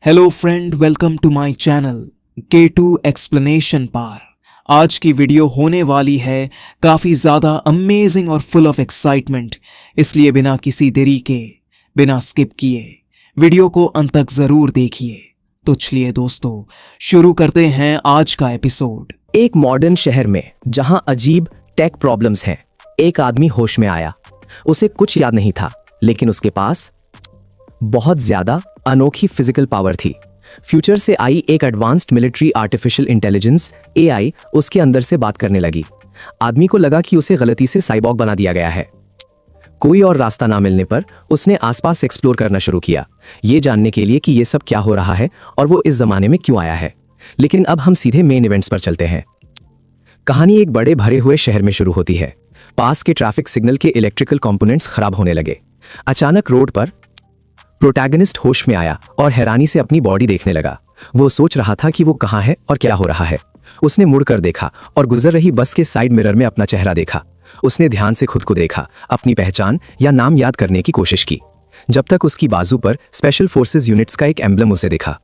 Hello friend, welcome to my channel K2 explanation पार। आज की वीडियो होने वाली है काफ़ी ज़्यादा अमेजिंग और फुल ऑफ एक्साइटमेंट, इसलिए बिना किसी देरी के, बिना स्किप किए वीडियो को अंत तक ज़रूर देखिए। तो चलिए दोस्तों, शुरू करते हैं आज का एपिसोड। एक मॉडर्न शहर में जहां अजीब टेक प्रॉब्लम्स हैं, एक आदमी होश में आया। उसे कुछ याद नहीं था, लेकिन उसके पास बहुत ज्यादा अनोखी फिजिकल पावर थी। फ्यूचर से आई एक advanced military artificial intelligence AI उसके अंदर से बात करने लगी। आदमी को लगा कि उसे गलती से साइबॉर्ग बना दिया गया है। कोई और रास्ता ना मिलने पर उसने आसपास एक्सप्लोर करना शुरू किया, ये जानने के लिए कि ये सब क्या हो रहा है और वो इस जमाने में क्यों आया है। लेकिन अब हम सीधे मेन इवेंट्स पर चलते हैं। कहानी एक बड़े भरे हुए शहर में शुरू होती है। पास के ट्रैफिक सिग्नल के इलेक्ट्रिकल कंपोनेंट्स खराब होने लगे। अचानक रोड पर प्रोटैगनिस्ट होश में आया और हैरानी से अपनी बॉडी देखने लगा। वो सोच रहा था कि वो कहाँ है और क्या हो रहा है। उसने मुड़कर देखा और गुजर रही बस के साइड मिरर में अपना चेहरा देखा। उसने ध्यान से खुद को देखा, अपनी पहचान या नाम याद करने की कोशिश की, जब तक उसकी बाजू पर स्पेशल फोर्सेस यूनिट्स का एक एम्ब्लम उसे दिखा।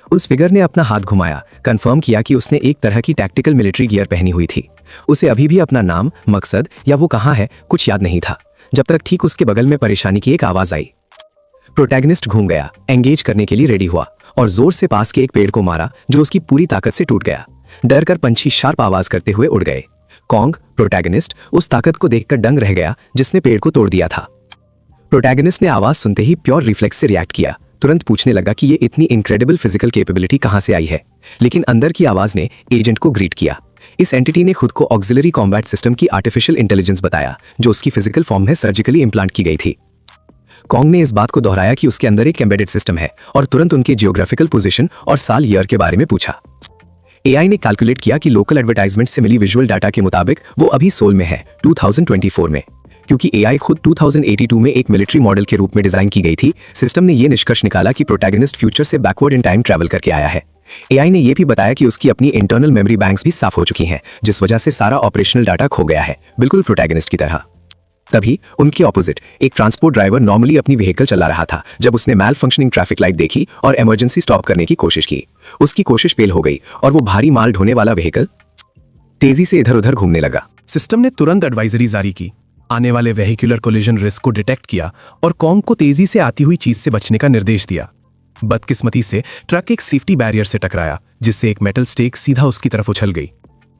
उस फिगर ने अपना हाथ घुमाया, कंफर्म किया कि उसने एक तरह की टैक्टिकल मिलिट्री गियर पहनी हुई थी। उसे अभी भी अपना नाम, मकसद या वो कहाँ है कुछ याद नहीं था, जब तक ठीक उसके बगल में परेशानी की एक आवाज आई। प्रोटैगनिस्ट घूम गया, एंगेज करने के लिए रेडी हुआ और जोर से पास के एक पेड़ को मारा जो उसकी पूरी ताकत से टूट गया। डर कर पंछी शार्प आवाज करते हुए उड़ गए। कॉन्ग, प्रोटैगनिस्ट, उस ताकत को देखकर दंग रह गया जिसने पेड़ को तोड़ दिया था। प्रोटैगनिस्ट ने आवाज सुनते ही प्योर रिफ्लेक्स से रिएक्ट किया। तुरंत पूछने लगा कि ये इतनी इनक्रेडिबल फिजिकल कैपेबिलिटी कहां से आई है। लेकिन अंदर की आवाज ने एजेंट को ग्रीट किया। इस एंटिटी ने खुद को ऑक्सिलरी कॉम्बैट सिस्टम की आर्टिफिशियल इंटेलिजेंस बताया, जो उसकी फिजिकल फॉर्म में सर्जिकली इम्प्लांट की गई थी। कॉन्ग ने इस बात को दोहराया कि उसके अंदर एक एम्बेडेड सिस्टम है और तुरंत उनके जियोग्राफिकल पोजीशन और साल ईयर के बारे में पूछा। AI ने कैलकुलेट किया कि लोकल एडवर्टाइजमेंट से मिली विजुअल डाटा के मुताबिक वो अभी सोल में है 2024 में। क्योंकि AI खुद 2082 में एक मिलिट्री मॉडल के रूप में डिजाइन की गई थी, सिस्टम ने यह निष्कर्ष निकाला कि प्रोटैगनिस्ट फ्यूचर से बैकवर्ड इन टाइम ट्रैवल करके आया है। AI ने यह भी बताया कि उसकी अपनी इंटरनल मेमोरी बैंक्स भी साफ हो चुकी हैं, जिस वजह से सारा ऑपरेशनल डाटा खो गया है, बिल्कुल प्रोटैगनिस्ट की तरह। तभी उनके ऑपोजिट एक ट्रांसपोर्ट ड्राइवर नॉर्मली अपनी व्हीकल चला रहा था जब उसने मैल फंक्शनिंग ट्रैफिक लाइट देखी और इमरजेंसी स्टॉप करने की कोशिश की। उसकी कोशिश फेल हो गई और वो भारी माल ढोने वाला व्हीकल तेजी से इधर उधर घूमने लगा। सिस्टम ने तुरंत एडवाइजरी जारी की, आने वाले वेहिकुलर कोलिजन रिस्क को डिटेक्ट किया और कॉन्ग को तेजी से आती हुई चीज से बचने का निर्देश दिया। बदकिस्मती से ट्रक एक सेफ्टी बैरियर से टकराया, जिससे एक मेटल स्टेक सीधा उसकी तरफ उछल गई।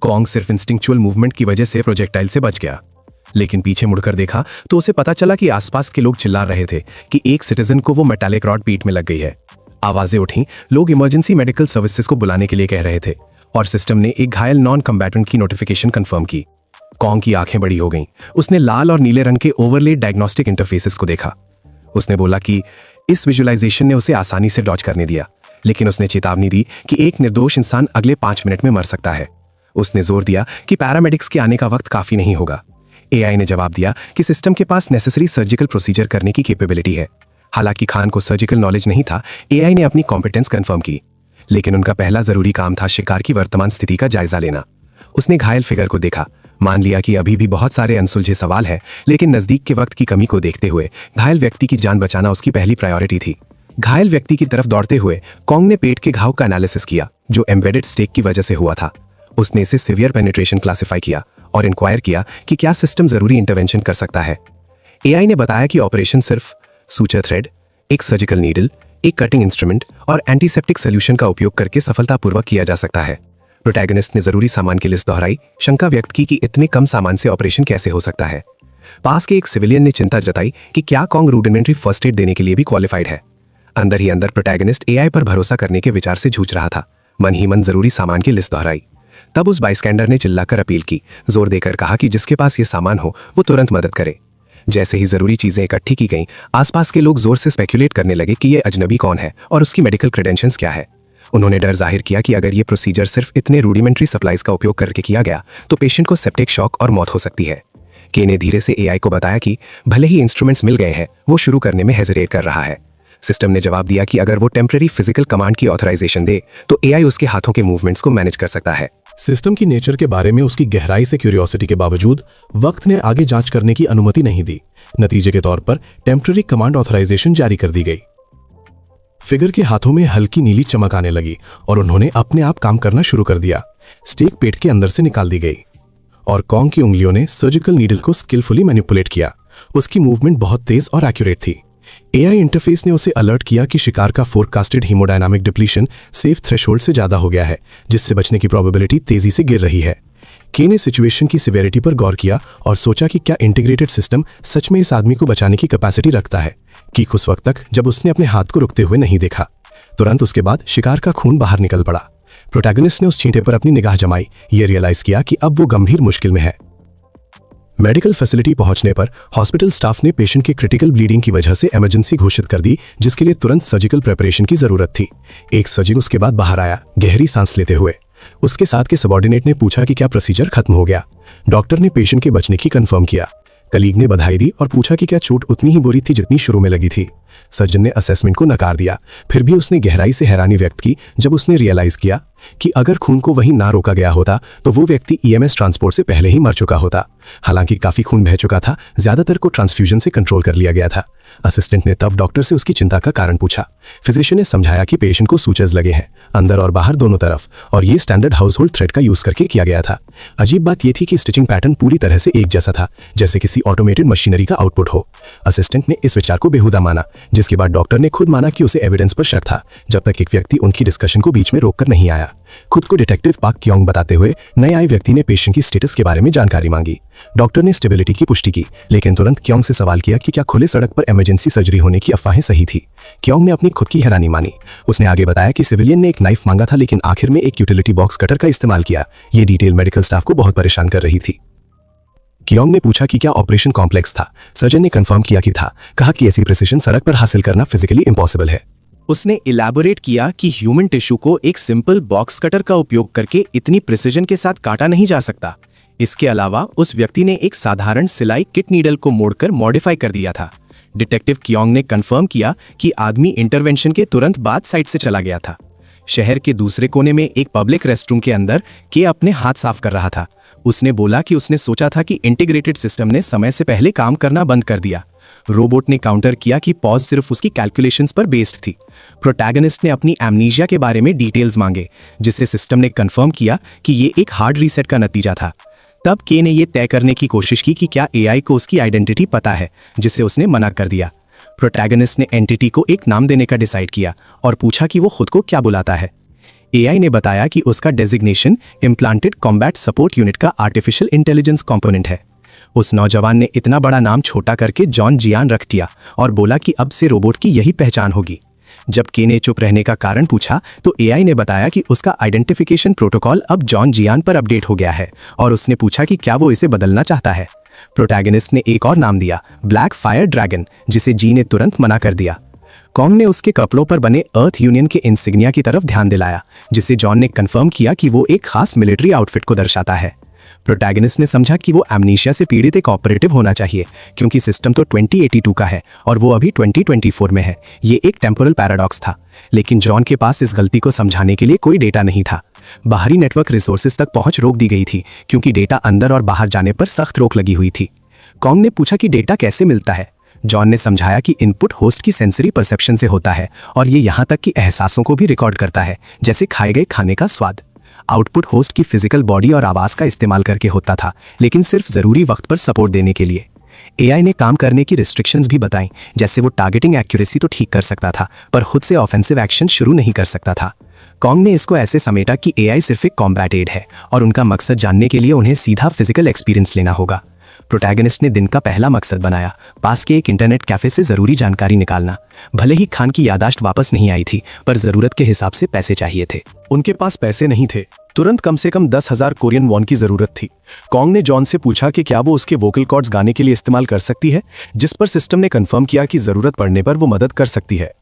कॉन्ग सिर्फ इंस्टिंक्चुअल मूवमेंट की वजह से प्रोजेक्टाइल से बच गया, लेकिन पीछे मुड़कर देखा तो उसे पता चला कि आसपास के लोग चिल्ला रहे थे कि एक सिटीजन को वो मेटालिक रॉड पीठ में लग गई है। आवाजें उठी, लोग इमरजेंसी मेडिकल सर्विसेज को बुलाने के लिए कह रहे थे और सिस्टम ने एक घायल नॉन कम्बैटेंट की नोटिफिकेशन कंफर्म की। कॉन्ग की आंखें बड़ी हो गईं। उसने लाल और नीले रंग के ओवरलेड डायग्नोस्टिक इंटरफेसेस को देखा। उसने बोला कि इस विजुअलाइजेशन ने उसे आसानी से डॉज करने दिया, लेकिन उसने चेतावनी दी कि एक निर्दोष इंसान अगले 5 मिनट में मर सकता है। उसने जोर दिया कि पैरामेडिक्स के आने का वक्त काफी नहीं होगा। AI ने जवाब दिया कि सिस्टम के पास नेसेसरी सर्जिकल प्रोसीजर करने की कैपेबिलिटी है। हालांकि खान को सर्जिकल नॉलेज नहीं था, AI ने अपनी कॉम्पिटेंस कंफर्म की, लेकिन उनका पहला जरूरी काम था शिकार की वर्तमान स्थिति का जायजा लेना। उसने घायल फिगर को देखा, मान लिया कि अभी भी बहुत सारे अनसुलझे सवाल हैं, लेकिन नजदीक के वक्त की कमी को देखते हुए घायल व्यक्ति की जान बचाना उसकी पहली प्रायोरिटी थी। घायल व्यक्ति की तरफ दौड़ते हुए कॉन्ग ने पेट के घाव का एनालिसिस किया, जो एम्बेडेड स्टेक की वजह से हुआ था। उसने इसे सिवियर पेनिट्रेशन क्लासिफाई किया और इंक्वायर किया कि क्या सिस्टम जरूरी इंटरवेंशन कर सकता है। AI ने बताया कि ऑपरेशन सिर्फ सूचर थ्रेड, एक सर्जिकल नीडल, एक कटिंग इंस्ट्रूमेंट और एंटीसेप्टिक सोल्यूशन का उपयोग करके सफलतापूर्वक किया जा सकता है। प्रोटैगनिस्ट ने जरूरी सामान की लिस्ट दोहराई, शंका व्यक्त की कि इतने कम सामान से ऑपरेशन कैसे हो सकता है। पास के एक सिविलियन ने चिंता जताई कि क्या कॉन्ग रूडिमेंट्री फर्स्ट एड देने के लिए भी क्वालिफाइड है। अंदर ही अंदर प्रोटैगनिस्ट AI पर भरोसा करने के विचार से जूझ रहा था। मन ही मन जरूरी सामान की लिस्ट दोहराई। तब उस बाइस्टैंडर ने चिल्लाकर अपील की, जोर देकर कहा कि जिसके पास ये सामान हो वो तुरंत मदद करे। जैसे ही जरूरी चीजें इकट्ठी की गईं, आसपास के लोग जोर से स्पेक्युलेट करने लगे कि ये अजनबी कौन है और उसकी मेडिकल क्रेडेंशियल्स क्या है। उन्होंने डर जाहिर किया कि अगर ये प्रोसीजर सिर्फ इतने रूडिमेंट्री सप्लाईज का उपयोग करके किया गया तो पेशेंट को सेप्टिक शॉक और मौत हो सकती है। के ने धीरे से AI को बताया कि भले ही इंस्ट्रूमेंट्स मिल गए हैं, वो शुरू करने में हेजिटेट कर रहा है। सिस्टम ने जवाब दिया कि अगर वो टेम्पररी फिजिकल कमांड की ऑथराइजेशन दे तो AI उसके हाथों के मूवमेंट्स को मैनेज कर सकता है। सिस्टम की नेचर के बारे में उसकी गहराई से क्यूरियोसिटी के बावजूद वक्त ने आगे जांच करने की अनुमति नहीं दी। नतीजे के तौर पर टेम्पररी कमांड ऑथराइजेशन जारी कर दी गई। फिगर के हाथों में हल्की नीली चमक आने लगी और उन्होंने अपने आप काम करना शुरू कर दिया। स्टेक पेट के अंदर से निकाल दी गई और कॉन्ग की उंगलियों ने सर्जिकल नीडल को स्किलफुली मैनिपुलेट किया। उसकी मूवमेंट बहुत तेज और एक्यूरेट थी। एआई इंटरफेस ने उसे अलर्ट किया कि शिकार का forecasted haemodynamic depletion safe threshold से ज्यादा हो गया है, जिससे बचने की प्रोबेबिलिटी तेजी से गिर रही है। के ने सिचुएशन की सिवेरिटी पर गौर किया और सोचा कि क्या इंटीग्रेटेड सिस्टम सच में इस आदमी को बचाने की कैपेसिटी रखता है। कीक उस वक्त तक जब उसने अपने हाथ को रुकते हुए नहीं देखा। तुरंत उसके बाद शिकार का खून बाहर निकल पड़ा। प्रोटैगनिस्ट ने उस चींटे पर अपनी निगाह जमाई, ये रियलाइज किया कि अब वो गंभीर मुश्किल में है। मेडिकल फैसिलिटी पहुंचने पर हॉस्पिटल स्टाफ ने पेशेंट के क्रिटिकल ब्लीडिंग की वजह से इमरजेंसी घोषित कर दी, जिसके लिए तुरंत सर्जिकल प्रिपरेशन की जरूरत थी। एक सर्जन उसके बाद बाहर आया, गहरी सांस लेते हुए। उसके साथ के सबॉर्डिनेट ने पूछा कि क्या प्रोसीजर खत्म हो गया। डॉक्टर ने पेशेंट के बचने की कंफर्म किया। कलीग ने बधाई दी और पूछा कि क्या चोट उतनी ही बुरी थी जितनी शुरू में लगी थी। सर्जन ने असेसमेंट को नकार दिया, फिर भी उसने गहराई से हैरानी व्यक्त की जब उसने रियलाइज किया कि अगर खून को वहीं ना रोका गया होता तो वो व्यक्ति ईएमएस ट्रांसपोर्ट से पहले ही मर चुका होता। हालांकि काफी खून बह चुका था, ज्यादातर को ट्रांसफ्यूजन से कंट्रोल कर लिया गया था। असिस्टेंट ने तब डॉक्टर से उसकी चिंता का कारण पूछा। फिजिशियन ने समझाया कि पेशेंट को सूचर्स लगे हैं, अंदर और बाहर दोनों तरफ, और ये स्टैंडर्ड हाउसहोल्ड थ्रेड का यूज करके किया गया था। अजीब बात यह थी कि स्टिचिंग पैटर्न पूरी तरह से एक जैसा था, जैसे किसी ऑटोमेटेड मशीनरी का आउटपुट हो। असिस्टेंट ने इस विचार को बेहुदा माना, जिसके बाद डॉक्टर ने खुद माना कि उसे एविडेंस पर शक था, जब तक एक व्यक्ति उनकी डिस्कशन को बीच में रोककर नहीं आया। खुद को डिटेक्टिव पाक क्योंग बताते हुए नए आए व्यक्ति ने पेशेंट की स्टेटस के बारे में जानकारी मांगी। डॉक्टर ने स्टेबिलिटी की पुष्टि की, लेकिन तुरंत क्योंग से सवाल किया कि क्या खुले सड़क पर इमरजेंसी सर्जरी होने की अफवाहें सही थी। क्योंग ने अपनी खुद की हैरानी मानी। उसने आगे बताया कि सिविलियन ने एक नाइफ मांगा था, लेकिन आखिर में एक यूटिलिटी बॉक्स कटर का इस्तेमाल किया। ये डिटेल मेडिकल स्टाफ को बहुत परेशान कर रही थी। क्योंग ने पूछा कि क्या ऑपरेशन कॉम्प्लेक्स था। सर्जन ने कंफर्म किया कि था, कहा कि ऐसी प्रिसिशन सड़क पर हासिल करना फिजिकली इम्पॉसिबल है। उसने इलैबोरेट किया कि ह्यूमन टिश्यू को एक सिंपल बॉक्स कटर का उपयोग करके इतनी प्रिसिजन के साथ काटा नहीं जा सकता। इसके अलावा उस व्यक्ति ने एक साधारण सिलाई किट नीडल को मोड़कर मॉडिफाई कर दिया था। डिटेक्टिव क्योंग ने कंफर्म किया कि आदमी इंटरवेंशन के तुरंत बाद साइट से चला गया था। शहर के दूसरे कोने में एक पब्लिक रेस्टरूम के अंदर के अपने हाथ साफ कर रहा था। उसने बोला कि उसने सोचा था कि इंटीग्रेटेड सिस्टम ने समय से पहले काम करना बंद कर दिया। रोबोट ने काउंटर किया कि पॉज सिर्फ उसकी कैलकुलेशंस पर बेस्ड थी। प्रोटैगनिस्ट ने अपनी एमनीशिया के बारे में डिटेल्स मांगे, जिससे सिस्टम ने कंफर्म किया कि ये एक हार्ड रीसेट का नतीजा था। तब के ने यह तय करने की कोशिश की कि क्या एआई को उसकी आइडेंटिटी पता है, जिसे उसने मना कर दिया। प्रोटैगनिस्ट ने एंटिटी को एक नाम देने का डिसाइड किया और पूछा कि वो खुद को क्या बुलाता है। एआई ने बताया कि उसका designation implanted combat support unit का आर्टिफिशियल इंटेलिजेंस कंपोनेंट है। उस नौजवान ने इतना बड़ा नाम छोटा करके जॉन जियान रख दिया और बोला कि अब से रोबोट की यही पहचान होगी। जब के ने चुप रहने का कारण पूछा तो एआई ने बताया कि उसका आइडेंटिफिकेशन प्रोटोकॉल अब जॉन जियान पर अपडेट हो गया है और उसने पूछा कि क्या वो इसे बदलना चाहता है। प्रोटैगनिस्ट ने एक और नाम दिया, ब्लैक फायर ड्रैगन, जिसे जी ने तुरंत मना कर दिया। कॉन्ग ने उसके कपड़ों पर बने अर्थ यूनियन के इंसिग्निया की तरफ ध्यान दिलाया, जिसे जॉन ने कंफर्म किया कि वो एक खास मिलिट्री आउटफिट को दर्शाता है। प्रोटैगनिस्ट ने समझा कि वो एमनीशिया से पीड़ित एक ऑपरेटिव होना चाहिए, क्योंकि सिस्टम तो 2082 का है और वो अभी 2024 में है। ये एक टेम्पोरल पैराडॉक्स था, लेकिन जॉन के पास इस गलती को समझाने के लिए कोई डेटा नहीं था। बाहरी नेटवर्क रिसोर्सेज तक पहुंच रोक दी गई थी, क्योंकि डेटा अंदर और बाहर जाने पर सख्त रोक लगी हुई थी। कॉन्ग ने पूछा कि डेटा कैसे मिलता है। जॉन ने समझाया कि इनपुट होस्ट की सेंसरी परसेप्शन से होता है और ये यहाँ तक कि एहसासों को भी रिकॉर्ड करता है, जैसे खाए गए खाने का स्वाद। आउटपुट होस्ट की फिजिकल बॉडी और आवाज का इस्तेमाल करके होता था, लेकिन सिर्फ जरूरी वक्त पर सपोर्ट देने के लिए। एआई ने काम करने की रिस्ट्रिक्शंस भी बताई, जैसे वो टारगेटिंग एक्यूरेसी तो ठीक कर सकता था, पर खुद से ऑफेंसिव एक्शन शुरू नहीं कर सकता था। कॉन्ग ने इसको ऐसे समेटा कि एआई सिर्फ एक कॉम्बैट एड है और उनका मकसद जानने के लिए उन्हें सीधा फिजिकल एक्सपीरियंस लेना होगा। प्रोटैगनिस्ट ने दिन का पहला मकसद बनाया, पास के एक इंटरनेट कैफे से जरूरी जानकारी निकालना। भले ही खान की यादाश्त वापस नहीं आई थी, पर जरूरत के हिसाब से पैसे चाहिए थे। उनके पास पैसे नहीं थे, तुरंत कम से कम 10,000 कोरियन वॉन की जरूरत थी। कॉन्ग ने जॉन से पूछा कि क्या वो उसके वोकल कॉर्ड्स गाने के लिए इस्तेमाल कर सकती है, जिस पर सिस्टम ने कंफर्म किया कि जरूरत पड़ने पर वो मदद कर सकती है।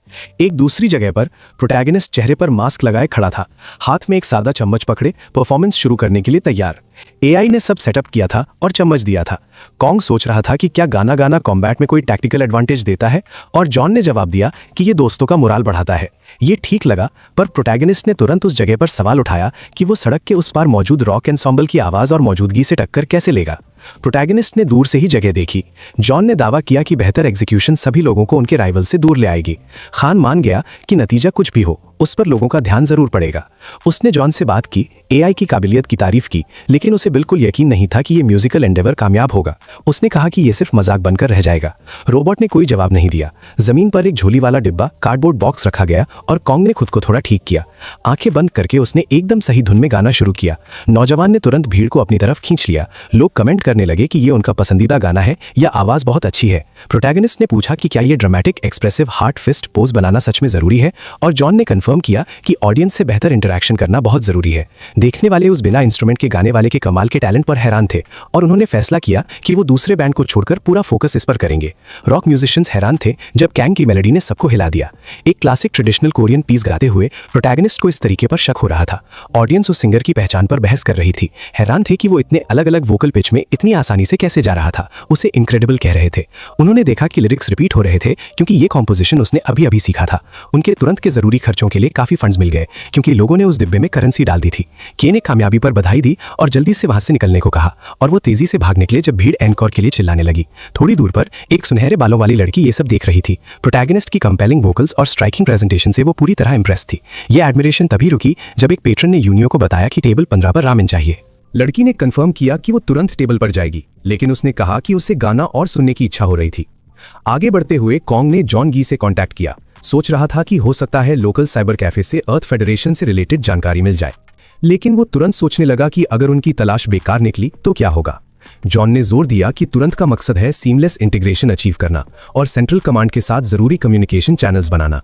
एक दूसरी जगह पर प्रोटैगनिस्ट चेहरे पर मास्क लगाए खड़ा था, हाथ में एक सादा चम्मच पकड़े, परफॉर्मेंस शुरू करने के लिए तैयार। एआई ने सब सेटअप किया था और चम्मच दिया था। कॉन्ग सोच रहा था कि क्या गाना गाना कॉम्बैट में कोई टैक्टिकल एडवांटेज देता है, और जॉन ने जवाब दिया कि ये दोस्तों का मोराल बढ़ाता है। ये ठीक लगा, पर प्रोटैगनिस्ट ने तुरंत उस जगह पर सवाल उठाया कि वो सड़क के उस पार मौजूद रॉक एंसेंबल की आवाज और मौजूदगी से टक्कर कैसे लेगा। प्रोटैगनिस्ट ने दूर से ही जगह देखी। जॉन ने दावा किया कि बेहतर एग्जीक्यूशन सभी लोगों को उनके राइवल से दूर ले आएगी। खान मान गया कि नतीजा कुछ भी हो, उस पर लोगों का ध्यान जरूर पड़ेगा। उसने जॉन से बात की, एआई की काबिलियत की तारीफ की, लेकिन उसे बिल्कुल यकीन नहीं था कि यह म्यूजिकल एंडेवर कामयाब होगा। उसने कहा कि यह सिर्फ मजाक बनकर रह जाएगा। रोबोट ने कोई जवाब नहीं दिया। जमीन पर एक झोली वाला डिब्बा, कार्डबोर्ड बॉक्स रखा गया और कॉन्ग ने खुद को थोड़ा ठीक किया। आंखें बंद करके उसने एकदम सही धुन में गाना शुरू किया। नौजवान ने तुरंत भीड़ को अपनी तरफ खींच लिया। लोग कमेंट करने लगे कि ये उनका पसंदीदा गाना है या आवाज बहुत अच्छी है। प्रोटैगनिस्ट ने पूछा कि क्या ये dramatic expressive heart fist pose बनाना सच में जरूरी है, और जॉन ने कंफर्म किया कि ऑडियंस से बेहतर इंटरैक्शन करना बहुत जरूरी है। देखने वाले उस बिना इंस्ट्रूमेंट के गाने वाले के कमाल के टैलेंट पर हैरान थे और उन्होंने फैसला किया कि वो दूसरे बैंड को छोड़कर पूरा फोकस इस पर करेंगे। रॉक म्यूजिशियंस हैरान थे जब कैंग की मेलोडी ने सबको हिला दिया। एक क्लासिक ट्रेडिशनल कोरियन पीस गाते हुए प्रोटैगनिस्ट को इस तरीके पर शक हो रहा था। ऑडियंस उस सिंगर की पहचान पर बहस कर रही थी। हैरान थे कि वो इतने अलग अलग वोकल पिच में इतनी आसानी से कैसे जा रहा था। उसे इनक्रेडिबल कह रहे थे। उन्होंने देखा कि लिरिक्स रिपीट हो रहे थे क्योंकि ये कॉम्पोजिशन उसने अभी अभी सीखा था। उनके तुरंत के जरूरी खर्चों के लिए काफी फंड्स मिल गए क्योंकि लोगों ने उस डिब्बे में करेंसी डाल दी थी। के ने कामयाबी पर बधाई दी और जल्दी से वहां से निकलने को कहा, और वो तेजी से भाग निकले जब भीड़ एनकोर के लिए चिल्लाने लगी। थोड़ी दूर पर एक सुनहरे बालों वाली लड़की ये सब देख रही थी। प्रोटैगनिस्ट की कंपेलिंग वोकल्स और स्ट्राइकिंग प्रेजेंटेशन से वो पूरी तरह इंप्रेस थी। ये एडमिरेशन तभी रुकी जब एक पेट्रन ने यूनियो को बताया कि टेबल 15 पर रामेन चाहिए। लड़की ने कंफर्म किया कि वो तुरंत टेबल पर जाएगी, लेकिन उसने कहा कि उसे गाना और सुनने की इच्छा हो रही थी। आगे बढ़ते हुए कॉन्ग ने जॉन गी से कांटेक्ट किया। सोच रहा था कि हो सकता है लोकल साइबर कैफे से अर्थ फेडरेशन से रिलेटेड जानकारी मिल जाए, लेकिन वो तुरंत सोचने लगा कि अगर उनकी तलाश बेकार निकली तो क्या होगा। जॉन ने जोर दिया कि तुरंत का मकसद है सीमलेस इंटीग्रेशन अचीव करना और सेंट्रल कमांड के साथ जरूरी कम्युनिकेशन चैनल्स बनाना।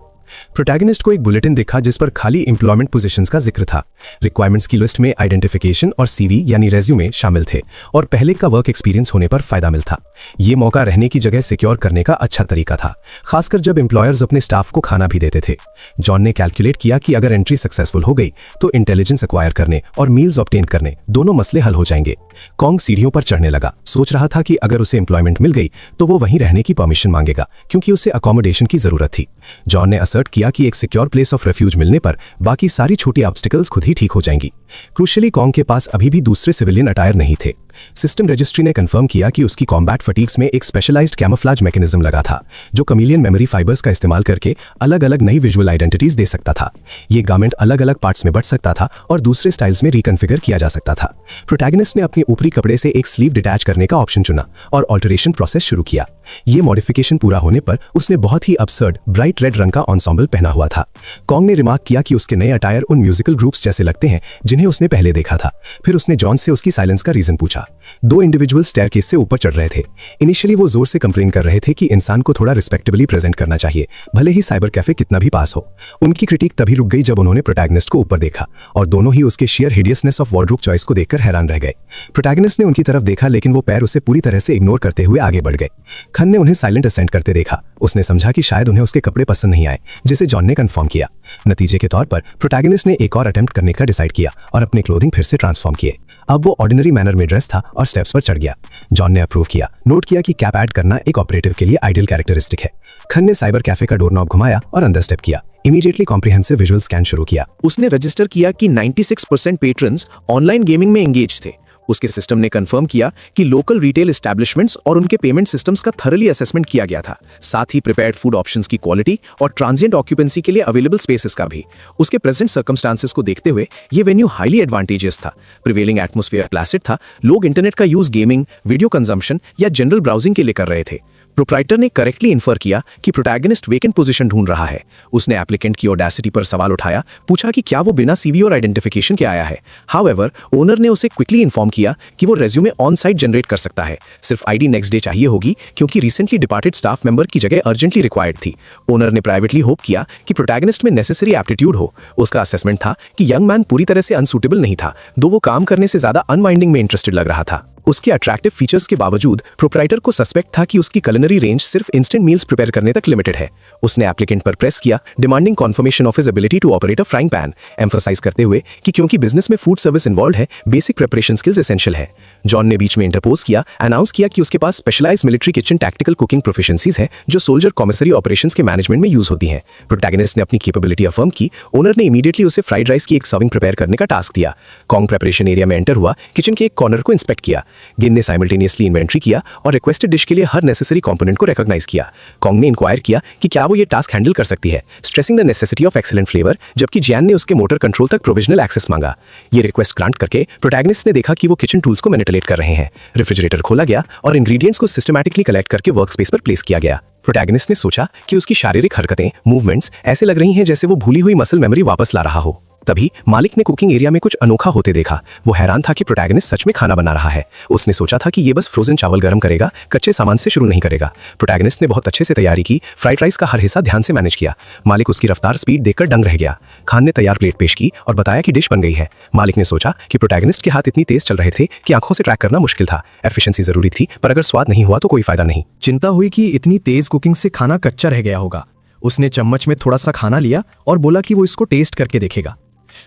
प्रोटैगनिस्ट को एक बुलेटिन दिखा जिस पर खाली एम्प्लॉयमेंट पोजीशंस का जिक्र था। रिक्वायरमेंट्स की लिस्ट में आइडेंटिफिकेशन और सीवी यानी रेज्यूमे शामिल थे और पहले का वर्क एक्सपीरियंस होने पर फायदा मिलता। ये मौका रहने की जगह सिक्योर करने का अच्छा तरीका था, खासकर जब एम्प्लॉयर्स अपने स्टाफ को खाना भी देते थे। जॉन ने कैलकुलेट किया कि अगर एंट्री सक्सेसफुल हो गई तो इंटेलिजेंस एक्वायर करने और मील्स ऑब्टेन करने दोनों मसले हल हो जाएंगे। कॉन्ग सीढ़ियों पर चढ़ने लगा। सोच रहा था कि अगर उसे एम्प्लॉयमेंट मिल गई तो वो वहीं रहने की परमिशन मांगेगा क्योंकि उसे अकोमोडेशन की जरूरत थी। जॉन ने असर्ट किया कि एक सिक्योर प्लेस ऑफ रेफ्यूज मिलने पर बाकी सारी छोटी ऑब्स्टिकल्स खुद ही ठीक हो जाएंगी। क्रूशियली कॉन्ग के पास अभी भी दूसरे सिविलियन अटायर नहीं थे। सिस्टम रजिस्ट्री ने कंफर्म किया कि उसकी कॉम्बैट फटीग्स में एक स्पेशलाइज्ड कैमोफ्लेज मैकेनिज्म लगा था जो कमीलियन मेमोरी फाइबर्स का इस्तेमाल करके अलग अलग नई विजुअल आइडेंटिटीज दे सकता था। ये गारमेंट अलग अलग पार्ट्स में बट सकता था और दूसरे स्टाइल्स में रिकन्फिगर किया जा सकता था। प्रोटैगनिस्ट ने अपने ऊपरी कपड़े से एक स्लीव डिटैच करने का ऑप्शन चुना और ऑल्टरेशन प्रोसेस शुरू किया। ये मॉडिफिकेशन पूरा होने पर उसने बहुत ही absurd ब्राइट रेड रंग का एंसेंबल पहना हुआ था। कॉन्ग ने रिमार्क किया कि उसके नए अटायर उन म्यूजिकल ग्रुप्स जैसे लगते हैं जिन्हें उसने पहले देखा था। फिर उसने जॉन से उसकी साइलेंस का रीजन पूछा। दो इंडिविजुअल स्टेयरकेस से ऊपर चढ़ रहे थे। इनिशियली वो जोर से कंप्लेन कर रहे थे कि इंसान को थोड़ा रिस्पेक्टेबली प्रेजेंट करना चाहिए, भले ही साइबर कैफे कितना भी पास हो। उनकी क्रिटिक तभी रुक गई जब उन्होंने प्रोटैगनिस्ट को ऊपर देखा और दोनों ही उसके शेयर हिडियसनेस ऑफ वार्डरोब चॉइस को देखकर हैरान रह गए। प्रोटैगनिस्ट ने उनकी तरफ देखा लेकिन वो पैर उसे पूरी तरह से इग्नोर करते हुए आगे बढ़ गए। खन ने उन्हें साइलेंट असेंट करते देखा। उसने समझा कि शायद उन्हें उसके कपड़े पसंद नहीं आए, जिसे जॉन ने कंफर्म किया। नतीजे के तौर पर प्रोटैगनिस्ट ने एक और अटेम्प्ट करने का डिसाइड किया और अपने क्लोथिंग फिर से ट्रांसफॉर्म किए। अब वो ऑर्डिनरी मैनर में ड्रेस था और स्टेप्स पर चढ़ गया। जॉन ने अप्रूव किया, नोट किया कि कैप ऐड करना एक ऑपरेटिव के लिए आइडियल कैरेक्टरिस्टिक है। खन ने साइबर कैफे का डोर नॉब घुमाया और अंदर स्टेप किया। इमीडिएटली कॉम्प्रिहेंसिव विजुअल स्कैन शुरू किया। उसने रजिस्टर किया कि 96% पेट्रन्स ऑनलाइन गेमिंग में एंगेज थे। उसके सिस्टम ने कंफर्म किया कि लोकल रिटेल एस्टैब्लिशमेंट्स और उनके पेमेंट सिस्टम्स का थरली असेसमेंट किया गया था, साथ ही प्रिपेयर्ड फूड ऑप्शंस की क्वालिटी और ट्रांजिएंट ऑक्यूपेंसी के लिए अवेलेबल स्पेसेस का भी। उसके प्रेजेंट सर्कमस्टांसेस को देखते हुए ये वेन्यू हाईली एडवांटेजियस था। प्रिवेलिंग एटमॉस्फेयर प्लासिड था। लोग इंटरनेट का यूज गेमिंग, वीडियो कंजम्पशन या जनरल ब्राउजिंग के लिए कर रहे थे। प्रोप्राइटर ने करेक्टली इन्फर किया कि प्रोटैगनिस्ट वेकेंट पोजीशन ढूंढ रहा है। उसने एप्लीकेंट की ऑडेसिटी पर सवाल उठाया, पूछा कि क्या वो बिना सीवी और आइडेंटिफिकेशन के आया है। हाउएवर, ओनर ने उसे क्विकली इन्फॉर्म किया कि वो रेज्यूमे ऑन साइट जनरेट कर सकता है, सिर्फ आईडी नेक्स्ट डे चाहिए होगी क्योंकि रिसेंटली डिपार्टेड स्टाफ मेंबर की जगह अर्जेंटली रिक्वायर्ड थी। ओनर ने प्राइवेटली होप किया कि प्रोटैगनिस्ट में नेसेसरी एप्टीट्यूड हो। उसका असेसमेंट था कि यंग मैन पूरी तरह से अनसूटेबल नहीं था, दो वो काम करने से ज्यादा अनवाइंडिंग में इंटरेस्टेड लग रहा था। उसके अट्रैक्टिव फीचर्स के बावजूद प्रोप्राइटर को सस्पेक्ट था कि उसकी कुलिनरी रेंज सिर्फ इंस्टेंट मील्स प्रिपेयर करने तक लिमिटेड है। उसने एप्लीकेंट पर प्रेस किया, demanding confirmation of his ability to operate a frying pan, emphasize करते हुए कि क्योंकि बिजनेस में फूड सर्विस इन्वॉल्व है, बेसिक प्रिपरेशन स्किल्स एसेंशियल है। जॉन ने बीच में इंटरपोज किया, अनाउंस किया कि उसके पास specialized military kitchen tactical cooking proficiencies है जो सोल्जर कॉमिसरी ऑपरेशंस के मैनेजमेंट में यूज होती हैं। प्रोटैगनिस्ट ने अपनी कैपेबिलिटी अफर्म की। ओनर ने इमीडिएटली उसे फ्राइड राइस की एक सर्विंग प्रिपेयर करने का टास्क दिया। कॉन्ग प्रिपरेशन एरिया में एंटर हुआ, किचन के एक कॉर्नर को इंस्पेक्ट किया। गिन ने साइमल्टेनियसली इन्वेंट्री किया और रिक्वेस्टेड डिश के लिए हर नेसेसरी कंपोनेंट को रिकॉग्नाइज किया। कॉन्ग ने इंक्वायर किया कि क्या वो ये टास्क हैंडल कर सकती है, stressing the necessity of excellent flavour, जबकि जियान ने उसके मोटर कंट्रोल तक प्रोविजनल एक्सेस मांगा। ये रिक्वेस्ट ग्रांट करके प्रोटैगनिस्ट ने देखा कि वो किचन टूल्स को मैनिपुलेट कर रहे हैं। रेफ्रिजरेटर खोला गया और इंग्रेडिएंट्स को सिस्टमैटिकली कलेक्ट करके वर्कस्पेस पर प्लेस किया गया। प्रोटैगनिस्ट ने सोचा कि उसकी शारीरिक हरकतें, मूवमेंट्स ऐसे लग रही हैं जैसे वो भूली हुई मसल मेमोरी वापस ला रहा हो। तभी मालिक ने कुकिंग एरिया में कुछ अनोखा होते देखा। वो हैरान था कि प्रोटैगनिस्ट सच में खाना बना रहा है। उसने सोचा था कि ये बस फ्रोजन चावल गर्म करेगा, कच्चे सामान से शुरू नहीं करेगा। प्रोटैगनिस्ट ने बहुत अच्छे से तैयारी की, फ्राइड राइस का हर हिस्सा ध्यान से मैनेज किया। मालिक उसकी रफ्तार स्पीड देखकर दंग रह गया। खान ने तैयार प्लेट पेश की और बताया कि डिश बन गई है। मालिक ने सोचा कि प्रोटैगनिस्ट के हाथ इतनी तेज चल रहे थे कि आंखों से ट्रैक करना मुश्किल था। एफिशिएंसी जरूरी थी, पर अगर स्वाद नहीं हुआ तो कोई फायदा नहीं। चिंता हुई कि इतनी तेज कुकिंग से खाना कच्चा रह गया होगा। उसने चम्मच में थोड़ा सा खाना लिया और बोला कि वो इसको टेस्ट करके देखेगा।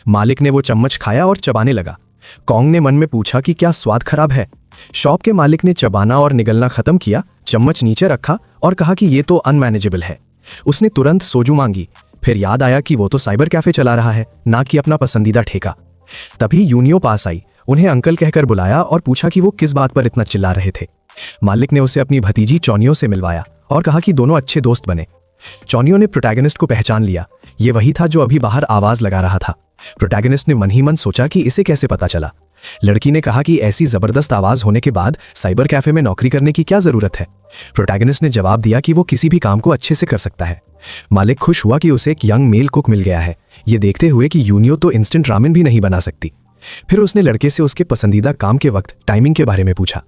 मालिक ने वो चम्मच खाया और चबाने लगा। कॉन्ग ने मन में पूछा कि क्या स्वाद खराब है। शॉप के मालिक ने चबाना और निगलना खत्म किया, चम्मच नीचे रखा और कहा कि ये तो अनमैनेजेबल है। उसने तुरंत सोजू मांगी। फिर याद आया कि वो तो साइबर कैफे चला रहा है, ना कि अपना पसंदीदा ठेका। तभी यूनियो पास आई, उन्हें अंकल कहकर बुलाया और पूछा कि वो किस बात पर इतना चिल्ला रहे थे। मालिक ने उसे अपनी भतीजी चौनियो से मिलवाया और कहा कि दोनों अच्छे दोस्त बने। चौनियो ने प्रोटैगनिस्ट को पहचान लिया। ये वही था जो अभी बाहर आवाज लगा रहा था। प्रोटैगनिस्ट ने मन ही मन सोचा कि इसे कैसे पता चला। लड़की ने कहा कि ऐसी जबरदस्त आवाज होने के बाद साइबर कैफे में नौकरी करने की क्या जरूरत है। प्रोटैगनिस्ट ने जवाब दिया कि वो किसी भी काम को अच्छे से कर सकता है। मालिक खुश हुआ कि उसे एक यंग मेल कुक मिल गया है, ये देखते हुए कि यूनियो तो इंस्टेंट रामेन भी नहीं बना सकती। फिर उसने लड़के से उसके पसंदीदा काम के वक्त टाइमिंग के बारे में पूछा।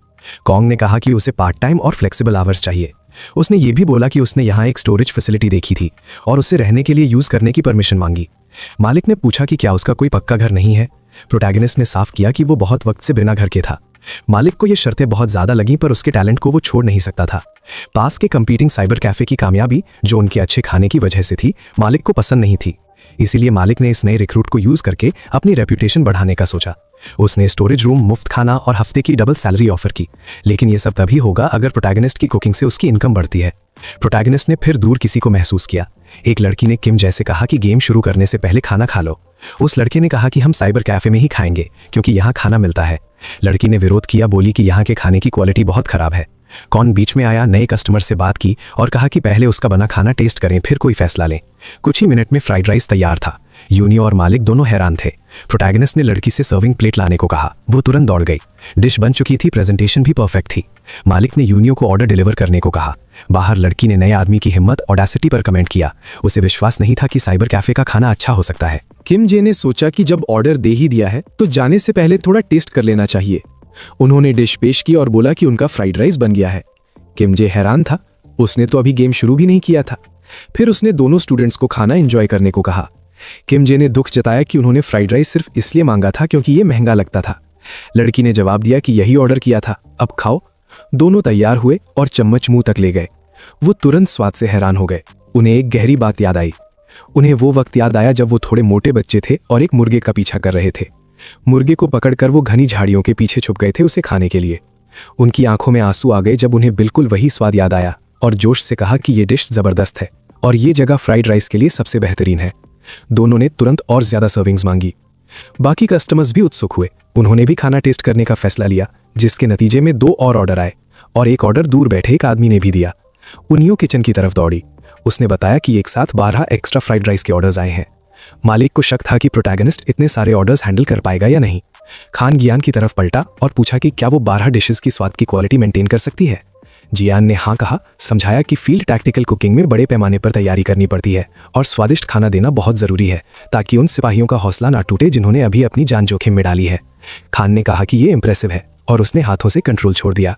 कॉन्ग ने कहा कि उसे पार्ट टाइम और फ्लेक्सिबल आवर्स चाहिए। उसने ये भी बोला कि उसने यहाँ एक स्टोरेज फैसिलिटी देखी थी और उसे रहने के लिए यूज करने की परमिशन मांगी। मालिक ने पूछा कि क्या उसका कोई पक्का घर नहीं है। प्रोटैगनिस्ट ने साफ किया कि वो बहुत वक्त से बिना घर के था। मालिक को ये शर्तें बहुत ज्यादा लगीं, पर उसके टैलेंट को वो छोड़ नहीं सकता था। पास के कंपीटिंग साइबर कैफे की कामयाबी, जो उनके अच्छे खाने की वजह से थी, मालिक को पसंद नहीं थी। इसीलिए मालिक ने इस नए रिक्रूट को यूज करके अपनी रेप्यूटेशन बढ़ाने का सोचा। उसने स्टोरेज रूम, मुफ्त खाना और हफ्ते की डबल सैलरी ऑफर की। लेकिन यह सब तभी होगा अगर प्रोटैगनिस्ट की कुकिंग से उसकी इनकम बढ़ती है। प्रोटैगनिस्ट ने फिर दूर किसी को महसूस किया। एक लड़की ने किम जैसे कहा कि गेम शुरू करने से पहले खाना खा लो। उस लड़के ने कहा कि हम साइबर कैफे में ही खाएंगे क्योंकि यहाँ खाना मिलता है। लड़की ने विरोध किया, बोली कि यहाँ के खाने की क्वालिटी बहुत खराब है। कौन बीच में आया, नए कस्टमर से बात की और कहा कि पहले उसका बना खाना टेस्ट करें, फिर कोई फैसला लें। कुछ ही मिनट में फ्राइड राइस तैयार था। यूनियो और मालिक दोनों हैरान थे। प्रोटैगनिस्ट ने लड़की से सर्विंग प्लेट लाने को कहा। वो तुरंत दौड़ गई। डिश बन चुकी थी, प्रेजेंटेशन भी परफेक्ट थी। मालिक ने यूनियो को ऑर्डर डिलीवर करने को कहा। बाहर लड़की ने नए आदमी की हिम्मत, ऑडेसिटी पर कमेंट किया। उसे विश्वास नहीं था कि साइबर कैफे का खाना अच्छा हो सकता है। किम जे ने सोचा कि जब ऑर्डर दे ही दिया है तो जाने से पहले थोड़ा टेस्ट कर लेना चाहिए। उन्होंने डिश पेश की और बोला कि उनका फ्राइड राइस बन गया है। किम जे हैरान था, उसने तो अभी गेम शुरू भी नहीं किया था। फिर उसने दोनों स्टूडेंट्स को खाना एंजॉय करने को कहा। किम जे ने दुख जताया कि उन्होंने फ्राइड राइस सिर्फ इसलिए मांगा था क्योंकि ये महंगा लगता था। लड़की ने जवाब दिया कि यही ऑर्डर किया था, अब खाओ। दोनों तैयार हुए और चम्मच मुंह तक ले गए। वो तुरंत स्वाद से हैरान हो गए। उन्हें एक गहरी बात याद आई। उन्हें वो वक्त याद आया जब वो थोड़े मोटे बच्चे थे और एक मुर्गे का पीछा कर रहे थे। मुर्गे को पकड़कर वो घनी झाड़ियों के पीछे छुप गए थे उसे खाने के लिए। उनकी आंखों में आंसू आ गए जब उन्हें बिल्कुल वही स्वाद याद आया और जोश से कहा कि ये डिश जबरदस्त है और ये जगह फ्राइड राइस के लिए सबसे बेहतरीन है। दोनों ने तुरंत और ज्यादा सर्विंग्स मांगी। बाकी कस्टमर्स भी उत्सुक हुए। उन्होंने भी खाना टेस्ट करने का फैसला लिया, जिसके नतीजे में 2 और ऑर्डर आए और एक ऑर्डर दूर बैठे एक आदमी ने भी दिया। उनियो किचन की तरफ दौड़ी। उसने बताया कि एक साथ 12 एक्स्ट्रा फ्राइड राइस के ऑर्डर्स आए हैं। मालिक को शक था कि प्रोटैगनिस्ट इतने सारे ऑर्डर्स हैंडल कर पाएगा या नहीं। खान जियान की तरफ पलटा और पूछा कि क्या वो 12 डिशेस की स्वाद की क्वालिटी मेंटेन कर सकती है। जियान ने हाँ कहा, समझाया कि फील्ड टैक्टिकल कुकिंग में बड़े पैमाने पर तैयारी करनी पड़ती है और स्वादिष्ट खाना देना बहुत जरूरी है ताकि उन सिपाहियों का हौसला ना टूटे जिन्होंने अभी अपनी जान जोखिम में डाली है। खान ने कहा कि ये इंप्रेसिव है और उसने हाथों से कंट्रोल छोड़ दिया।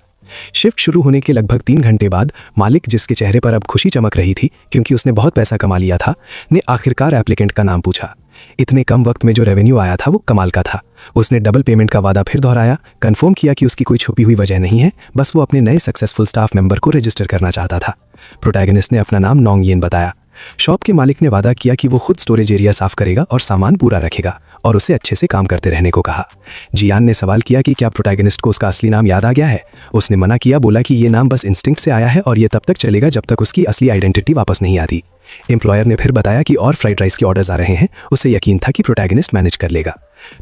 शिफ्ट शुरू होने के लगभग 3 घंटे बाद मालिक, जिसके चेहरे पर अब खुशी चमक रही थी क्योंकि उसने बहुत पैसा कमा लिया था, ने आखिरकार एप्लीकेंट का नाम पूछा। इतने कम वक्त में जो रेवेन्यू आया था वो कमाल का था। उसने डबल पेमेंट का वादा फिर दोहराया, कंफर्म किया कि उसकी कोई छुपी हुई वजह नहीं है, बस वो अपने नए सक्सेसफुल स्टाफ मेंबर को रजिस्टर करना चाहता था। प्रोटैगनिस्ट ने अपना नाम नोंग येन बताया। शॉप के मालिक ने वादा किया कि वो खुद स्टोरेज एरिया साफ करेगा और सामान पूरा रखेगा और उसे अच्छे से काम करते रहने को कहा। जियान ने सवाल किया कि क्या प्रोटैगनिस्ट को उसका असली नाम याद आ गया है। उसने मना किया, बोला कि ये नाम बस इंस्टिंक्ट से आया है और ये तब तक चलेगा जब तक उसकी असली आइडेंटिटी वापस नहीं आती। एम्प्लॉयर ने फिर बताया कि और फ्राइड राइस के ऑर्डर्स आ रहे हैं। उसे यकीन था कि प्रोटैगनिस्ट मैनेज कर लेगा।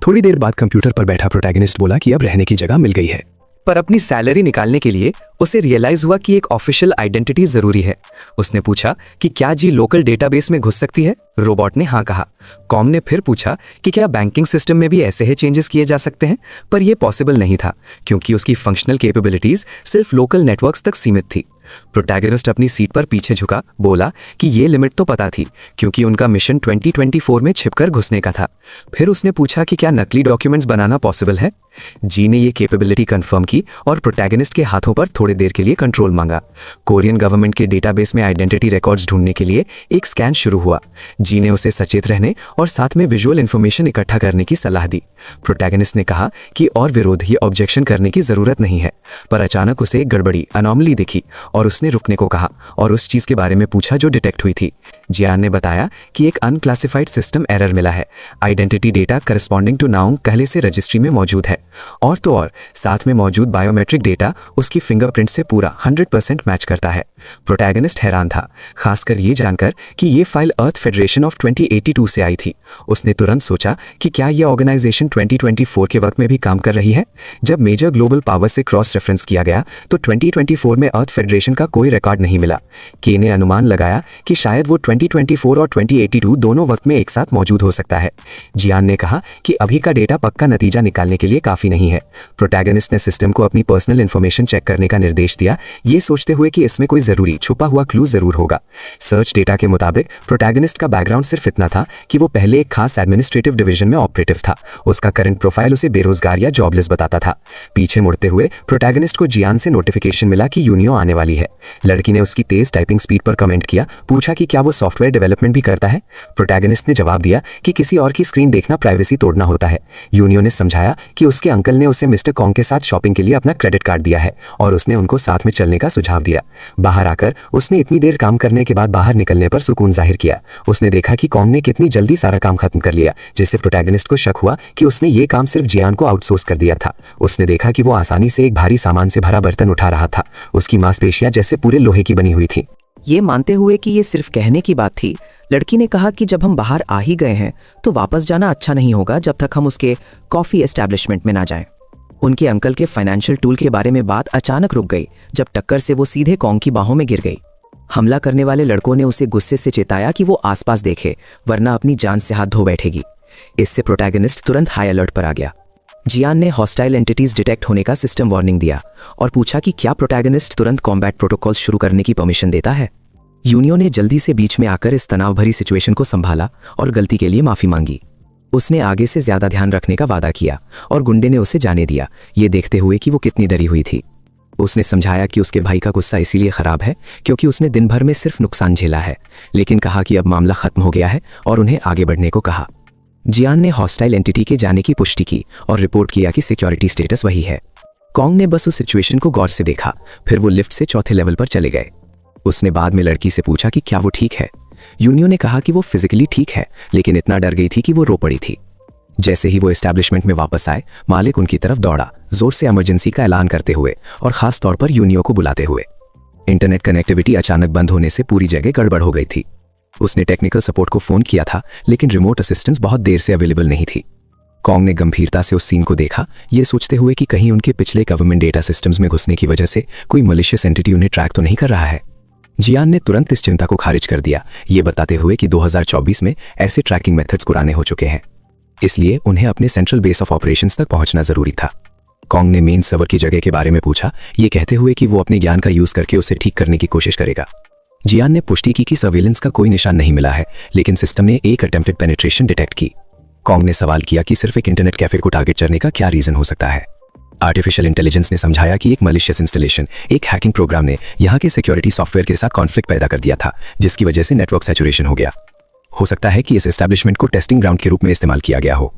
थोड़ी देर बाद कंप्यूटर पर बैठा प्रोटैगनिस्ट बोला कि अब रहने की जगह मिल गई है। पर अपनी सैलरी निकालने के लिए उसे रियलाइज हुआ कि एक ऑफिशियल आइडेंटिटी जरूरी है। उसने पूछा कि क्या जी लोकल डेटाबेस में घुस सकती है। रोबोट ने हाँ कहा। कॉम ने फिर पूछा कि क्या बैंकिंग सिस्टम में भी ऐसे ही चेंजेस किए जा सकते हैं, पर यह पॉसिबल नहीं था क्योंकि उसकी फंक्शनल कैपेबिलिटीज सिर्फ लोकल नेटवर्क्स तक सीमित थी। प्रोटैगनिस्ट अपनी सीट पर पीछे झुका, बोला कि ये लिमिट तो पता थी क्योंकि उनका मिशन 2024 में छिपकर घुसने का था। फिर उसने पूछा कि क्या नकली डॉक्यूमेंट्स बनाना पॉसिबल है। जी ने ये कैपेबिलिटी कंफर्म की और प्रोटैगनिस्ट के हाथों पर थोड़ी देर के लिए कंट्रोल मांगा। कोरियन गवर्नमेंट के डेटाबेस में आइडेंटिटी रिकॉर्ड्स ढूंढने के लिए एक स्कैन शुरू हुआ। जी ने उसे सचेत रहने और साथ में विजुअल इंफॉर्मेशन इकट्ठा करने की सलाह दी। प्रोटैगनिस्ट ने कहा कि और विरोध ये ऑब्जेक्शन करने की जरूरत नहीं है, पर अचानक उसे एक गड़बड़ी अनॉमली दिखी और उसने रुकने को कहा और उस चीज के बारे में पूछा जो डिटेक्ट हुई थी। जियान ने बताया कि एक अनक्लासिफाइड सिस्टम एरर मिला है। Identity data corresponding to known पहले से रजिस्ट्री में मौजूद है और तो और साथ में मौजूद बायोमेट्रिक डेटा उसकी फिंगरप्रिंट से पूरा 100% मैच करता है। प्रोटैगनिस्ट हैरान था, खासकर ये जानकर कि ये फाइल अर्थ फेडरेशन ऑफ 2082 से आई थी। उसने तुरंत सोचा कि क्या यह ऑर्गेनाइजेशन 2024 के वक्त में भी काम कर रही है। जब मेजर ग्लोबल पावर से क्रॉस रेफरेंस किया गया तो 2024 में अर्थ फेडरेशन का कोई रिकॉर्ड नहीं मिला। के ने अनुमान लगाया कि शायद वो 2024 और 2082 दोनों वक्त में एक साथ मौजूद हो सकता है। जियान ने कहा कि अभी का डेटा पक्का नतीजा निकालने के लिए काफी नहीं है। प्रोटैगनिस्ट ने सिस्टम को अपनी पर्सनल इंफॉर्मेशन चेक करने का निर्देश दिया, ये सोचते हुए कि इसमें कोई जरूरी छुपा हुआ क्लू जरूर होगा। सर्च डेटा के मुताबिक प्रोटैगनिस्ट का बैकग्राउंड सिर्फ इतना था कि वो पहले एक खास एडमिनिस्ट्रेटिव डिवीजन में ऑपरेटिव था। उसका करंट प्रोफाइल उसे बेरोजगार या जॉबलेस बताता था। पीछे मुड़ते हुए प्रोटैगनिस्ट को जियान से नोटिफिकेशन मिला कि यूनियो आने वाली है। लड़की ने उसकी तेज टाइपिंग स्पीड पर कमेंट किया, पूछा कि क्या वो सॉफ्टवेयर डेवलपमेंट भी करता है। प्रोटैगनिस्ट ने जवाब दिया कि किसी और की स्क्रीन देखना प्राइवेसी तोड़ना होता है। यूनियो ने समझाया कि उसके अंकल ने उसे मिस्टर कॉन्ग के साथ शॉपिंग के लिए अपना क्रेडिट कार्ड दिया है और उसने उनको साथ में चलने का सुझाव दिया। बाहर आकर उसने इतनी देर काम करने के बाद बाहर निकलने पर सुकून जाहिर किया। उसने देखा कि कॉन्ग ने कितनी जल्दी सारा काम खत्म कर लिया, जिससे प्रोटैगनिस्ट को शक हुआ कि उसने ये काम सिर्फ जियान को आउटसोर्स कर दिया था। उसने देखा कि वो आसानी से एक भारी सामान से भरा बर्तन उठा रहा था। उसकी मांसपेशियां जैसे पूरे लोहे की बनी हुई थी। ये मानते हुए कि ये सिर्फ कहने की बात थी, लड़की ने कहा कि जब हम बाहर आ ही गए हैं तो वापस जाना अच्छा नहीं होगा जब तक हम उसके कॉफी एस्टैब्लिशमेंट में ना जाएं। उनके अंकल के फाइनेंशियल टूल के बारे में बात अचानक रुक गई जब टक्कर से वो सीधे कॉन्ग की बाहों में गिर गई। हमला करने वाले लड़कों ने उसे गुस्से से चेताया कि वो आसपास देखे, वरना अपनी जान से हाथ धो बैठेगी। इससे प्रोटैगनिस्ट तुरंत हाई अलर्ट पर आ गया। जियान ने हॉस्टाइल एंटिटीज डिटेक्ट होने का सिस्टम वार्निंग दिया और पूछा कि क्या प्रोटैगनिस्ट तुरंत कॉम्बैट प्रोटोकॉल्स शुरू करने की परमिशन देता है। यूनियो ने जल्दी से बीच में आकर इस तनाव भरी सिचुएशन को संभाला और गलती के लिए माफी मांगी। उसने आगे से ज्यादा ध्यान रखने का वादा किया और गुंडे ने उसे जाने दिया, ये देखते हुए कि वो कितनी डरी हुई थी। उसने समझाया कि उसके भाई का गुस्सा इसीलिए खराब है क्योंकि उसने दिन भर में सिर्फ नुकसान झेला है, लेकिन कहा कि अब मामला खत्म हो गया है और उन्हें आगे बढ़ने को कहा। जियान ने हॉस्टाइल एंटिटी के जाने की पुष्टि की और रिपोर्ट किया कि सिक्योरिटी स्टेटस वही है। कॉन्ग ने बस उस सिचुएशन को गौर से देखा, फिर वो लिफ्ट से चौथे लेवल पर चले गए। उसने बाद में लड़की से पूछा कि क्या वो ठीक है। यूनियो ने कहा कि वो फिजिकली ठीक है, लेकिन इतना डर गई थी कि वो रो पड़ी थी। जैसे ही वो एस्टैब्लिशमेंट में वापस आए, मालिक उनकी तरफ दौड़ा, जोर से इमरजेंसी का ऐलान करते हुए और खास तौर पर यूनियो को बुलाते हुए। इंटरनेट कनेक्टिविटी अचानक बंद होने से पूरी जगह गड़बड़ हो गई थी। उसने टेक्निकल सपोर्ट को फोन किया था, लेकिन रिमोट असिस्टेंस बहुत देर से अवेलेबल नहीं थी। कॉन्ग ने गंभीरता से उस सीन को देखा, ये सोचते हुए कि कहीं उनके पिछले गवर्नमेंट डेटा सिस्टम्स में घुसने की वजह से कोई मलिशियस एंटिटी उन्हें ट्रैक तो नहीं कर रहा है। जियान ने तुरंत इस चिंता को खारिज कर दिया, ये बताते हुए कि 2024 में ऐसे ट्रैकिंग मेथड्स पुराने हो चुके हैं, इसलिए उन्हें अपने सेंट्रल बेस ऑफ ऑपरेशंस तक पहुंचना जरूरी था। कॉन्ग ने मेन सर्वर की जगह के बारे में पूछा, ये कहते हुए कि वो अपने ज्ञान का यूज करके उसे ठीक करने की कोशिश करेगा। जियान ने पुष्टि की कि सर्वेलेंस का कोई निशान नहीं मिला है, लेकिन सिस्टम ने एक अटेम्प्टेड पेनिट्रेशन डिटेक्ट की। कॉन्ग ने सवाल किया कि सिर्फ एक इंटरनेट कैफे को टारगेट करने का क्या रीजन हो सकता है। आर्टिफिशियल इंटेलिजेंस ने समझाया कि एक मलिशियस इंस्टॉलेशन, एक हैकिंग प्रोग्राम ने यहाँ के सिक्योरिटी सॉफ्टवेयर के साथ कॉन्फ्लिक्ट पैदा कर दिया था, जिसकी वजह से नेटवर्क सैचुरेशन हो गया। हो सकता है कि इस एस्टैब्लिशमेंट को टेस्टिंग ग्राउंड के रूप में इस्तेमाल किया गया हो।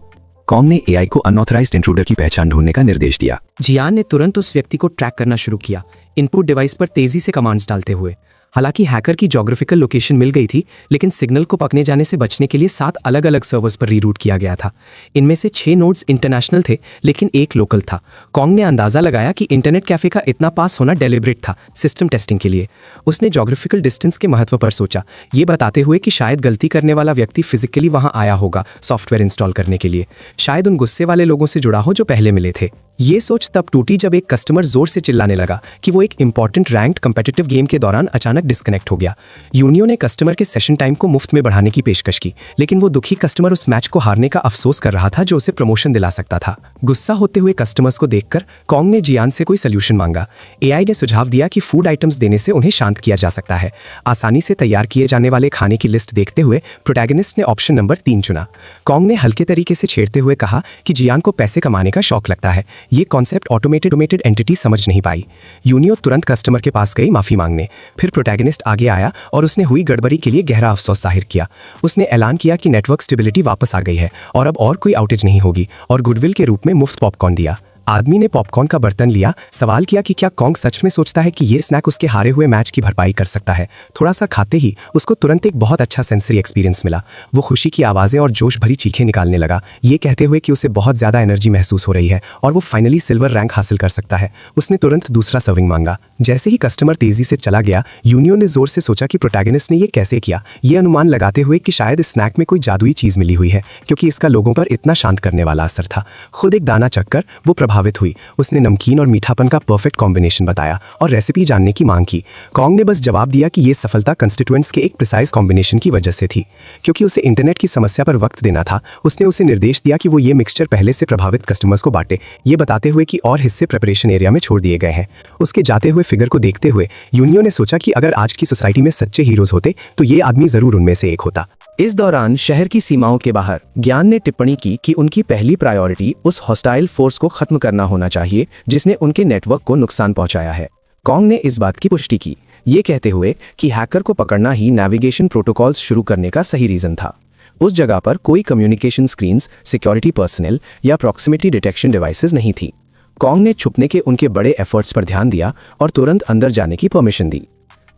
कॉन्ग ने एआई को अनऑथराइज्ड इंट्रूडर की पहचान ढूंढने का निर्देश दिया। जियान ने तुरंत उस व्यक्ति को ट्रैक करना शुरू किया, इनपुट डिवाइस पर तेजी से कमांड्स डालते हुए। हालांकि हैकर की ज्योग्राफिकल लोकेशन मिल गई थी, लेकिन सिग्नल को पकड़े जाने से बचने के लिए 7 अलग अलग सर्वर्स पर रीरूट किया गया था। इनमें से 6 नोड्स इंटरनेशनल थे, लेकिन एक लोकल था। कॉन्ग ने अंदाजा लगाया कि इंटरनेट कैफे का इतना पास होना डेलिब्रेट था, सिस्टम टेस्टिंग के लिए। उसने ज्योग्राफिकल डिस्टेंस के महत्व पर सोचा, ये बताते हुए कि शायद गलती करने वाला व्यक्ति फिजिकली वहां आया होगा सॉफ्टवेयर इंस्टॉल करने के लिए। शायद उन गुस्से वाले लोगों से जुड़ा हो जो पहले मिले थे। ये सोच तब टूटी जब एक कस्टमर जोर से चिल्लाने लगा कि वो एक इंपॉर्टेंट रैंक्ड कम्पिटिटिव गेम के दौरान अचानक डिस्कनेक्ट हो गया। यूनियो ने कस्टमर के सेशन टाइम को मुफ्त में बढ़ाने की पेशकश की, लेकिन वो दुखी कस्टमर उस मैच को हारने का अफसोस कर रहा था जो उसे प्रमोशन दिला सकता था। गुस्सा होते हुए कस्टमर्स को देखकर कॉन्ग ने जियान से कोई सोल्यूशन मांगा। एआई ने सुझाव दिया कि फूड आइटम्स देने से उन्हें शांत किया जा सकता है। आसानी से तैयार किए जाने वाले खाने की लिस्ट देखते हुए प्रोटैगनिस्ट ने ऑप्शन नंबर 3 चुना। कॉन्ग ने हल्के तरीके से छेड़ते हुए कहा कि जियान को पैसे कमाने का शौक लगता है। ये कॉन्सेप्ट ऑटोमेटेड एंटिटी समझ नहीं पाई। यूनियो तुरंत कस्टमर के पास गई माफी मांगने। फिर प्रोटैगनिस्ट आगे आया और उसने हुई गड़बड़ी के लिए गहरा अफसोस जाहिर किया। उसने ऐलान किया कि नेटवर्क स्टेबिलिटी वापस आ गई है और अब और कोई आउटेज नहीं होगी, और गुडविल के रूप में मुफ्त पॉपकॉर्न दिया। आदमी ने पॉपकॉर्न का बर्तन लिया, सवाल किया कि क्या कॉन्ग सच में सोचता है कि ये स्नैक उसके हारे हुए मैच की भरपाई कर सकता है। थोड़ा सा खाते ही उसको तुरंत एक बहुत अच्छा सेंसरी एक्सपीरियंस मिला। वो खुशी की आवाज़ें और जोश भरी चीखें निकालने लगा, ये कहते हुए कि उसे बहुत ज़्यादा एनर्जी महसूस हो रही है और वो फाइनली सिल्वर रैंक हासिल कर सकता है। उसने तुरंत दूसरा सर्विंग मांगा। जैसे ही कस्टमर तेजी से चला गया, यूनियो ने जोर से सोचा कि प्रोटैगनिस्ट ने ये कैसे किया, ये अनुमान लगाते हुए कि शायद इस स्नैक में कोई जादुई चीज़ मिली हुई है, क्योंकि इसका लोगों पर इतना शांत करने वाला असर था। खुद एक दाना चखकर वो प्रभावित हुई। उसने नमकीन और मीठापन का परफेक्ट कॉम्बिनेशन बताया और रेसिपी जानने की मांग की। कॉन्ग ने बस जवाब दिया कि यह सफलता कंस्टिट्यूएंट्स के एक प्रिसाइज कॉम्बिनेशन की वजह से थी। क्योंकि उसे इंटरनेट की समस्या पर वक्त देना था, उसने उसे निर्देश दिया कि वो ये मिक्सचर पहले से प्रभावित कस्टमर्स को बांटे, ये बताते हुए कि और हिस्से प्रिपरेशन एरिया में छोड़ दिए गए हैं। उसके जाते हुए फिगर को देखते हुए यूनियो ने सोचा कि अगर आज की सोसाइटी में सच्चे हीरोज होते तो ये आदमी जरूर उनमें से एक होता। इस दौरान शहर की सीमाओं के बाहर ज्ञान ने टिप्पणी की कि उनकी पहली प्रायोरिटी उस हॉस्टाइल फोर्स को खत्म करना होना चाहिए जिसने उनके नेटवर्क को नुकसान पहुंचाया है। कॉन्ग ने इस बात की पुष्टि की, ये कहते हुए कि हैकर को पकड़ना ही नेविगेशन प्रोटोकॉल्स शुरू करने का सही रीजन था। उस जगह पर कोई कम्युनिकेशन स्क्रीन्स, सिक्योरिटी पर्सनल या प्रॉक्सिमिटी डिटेक्शन डिवाइसेस नहीं थी। कॉन्ग ने छुपने के उनके बड़े एफर्ट्स पर ध्यान दिया और तुरंत अंदर जाने की परमिशन दी।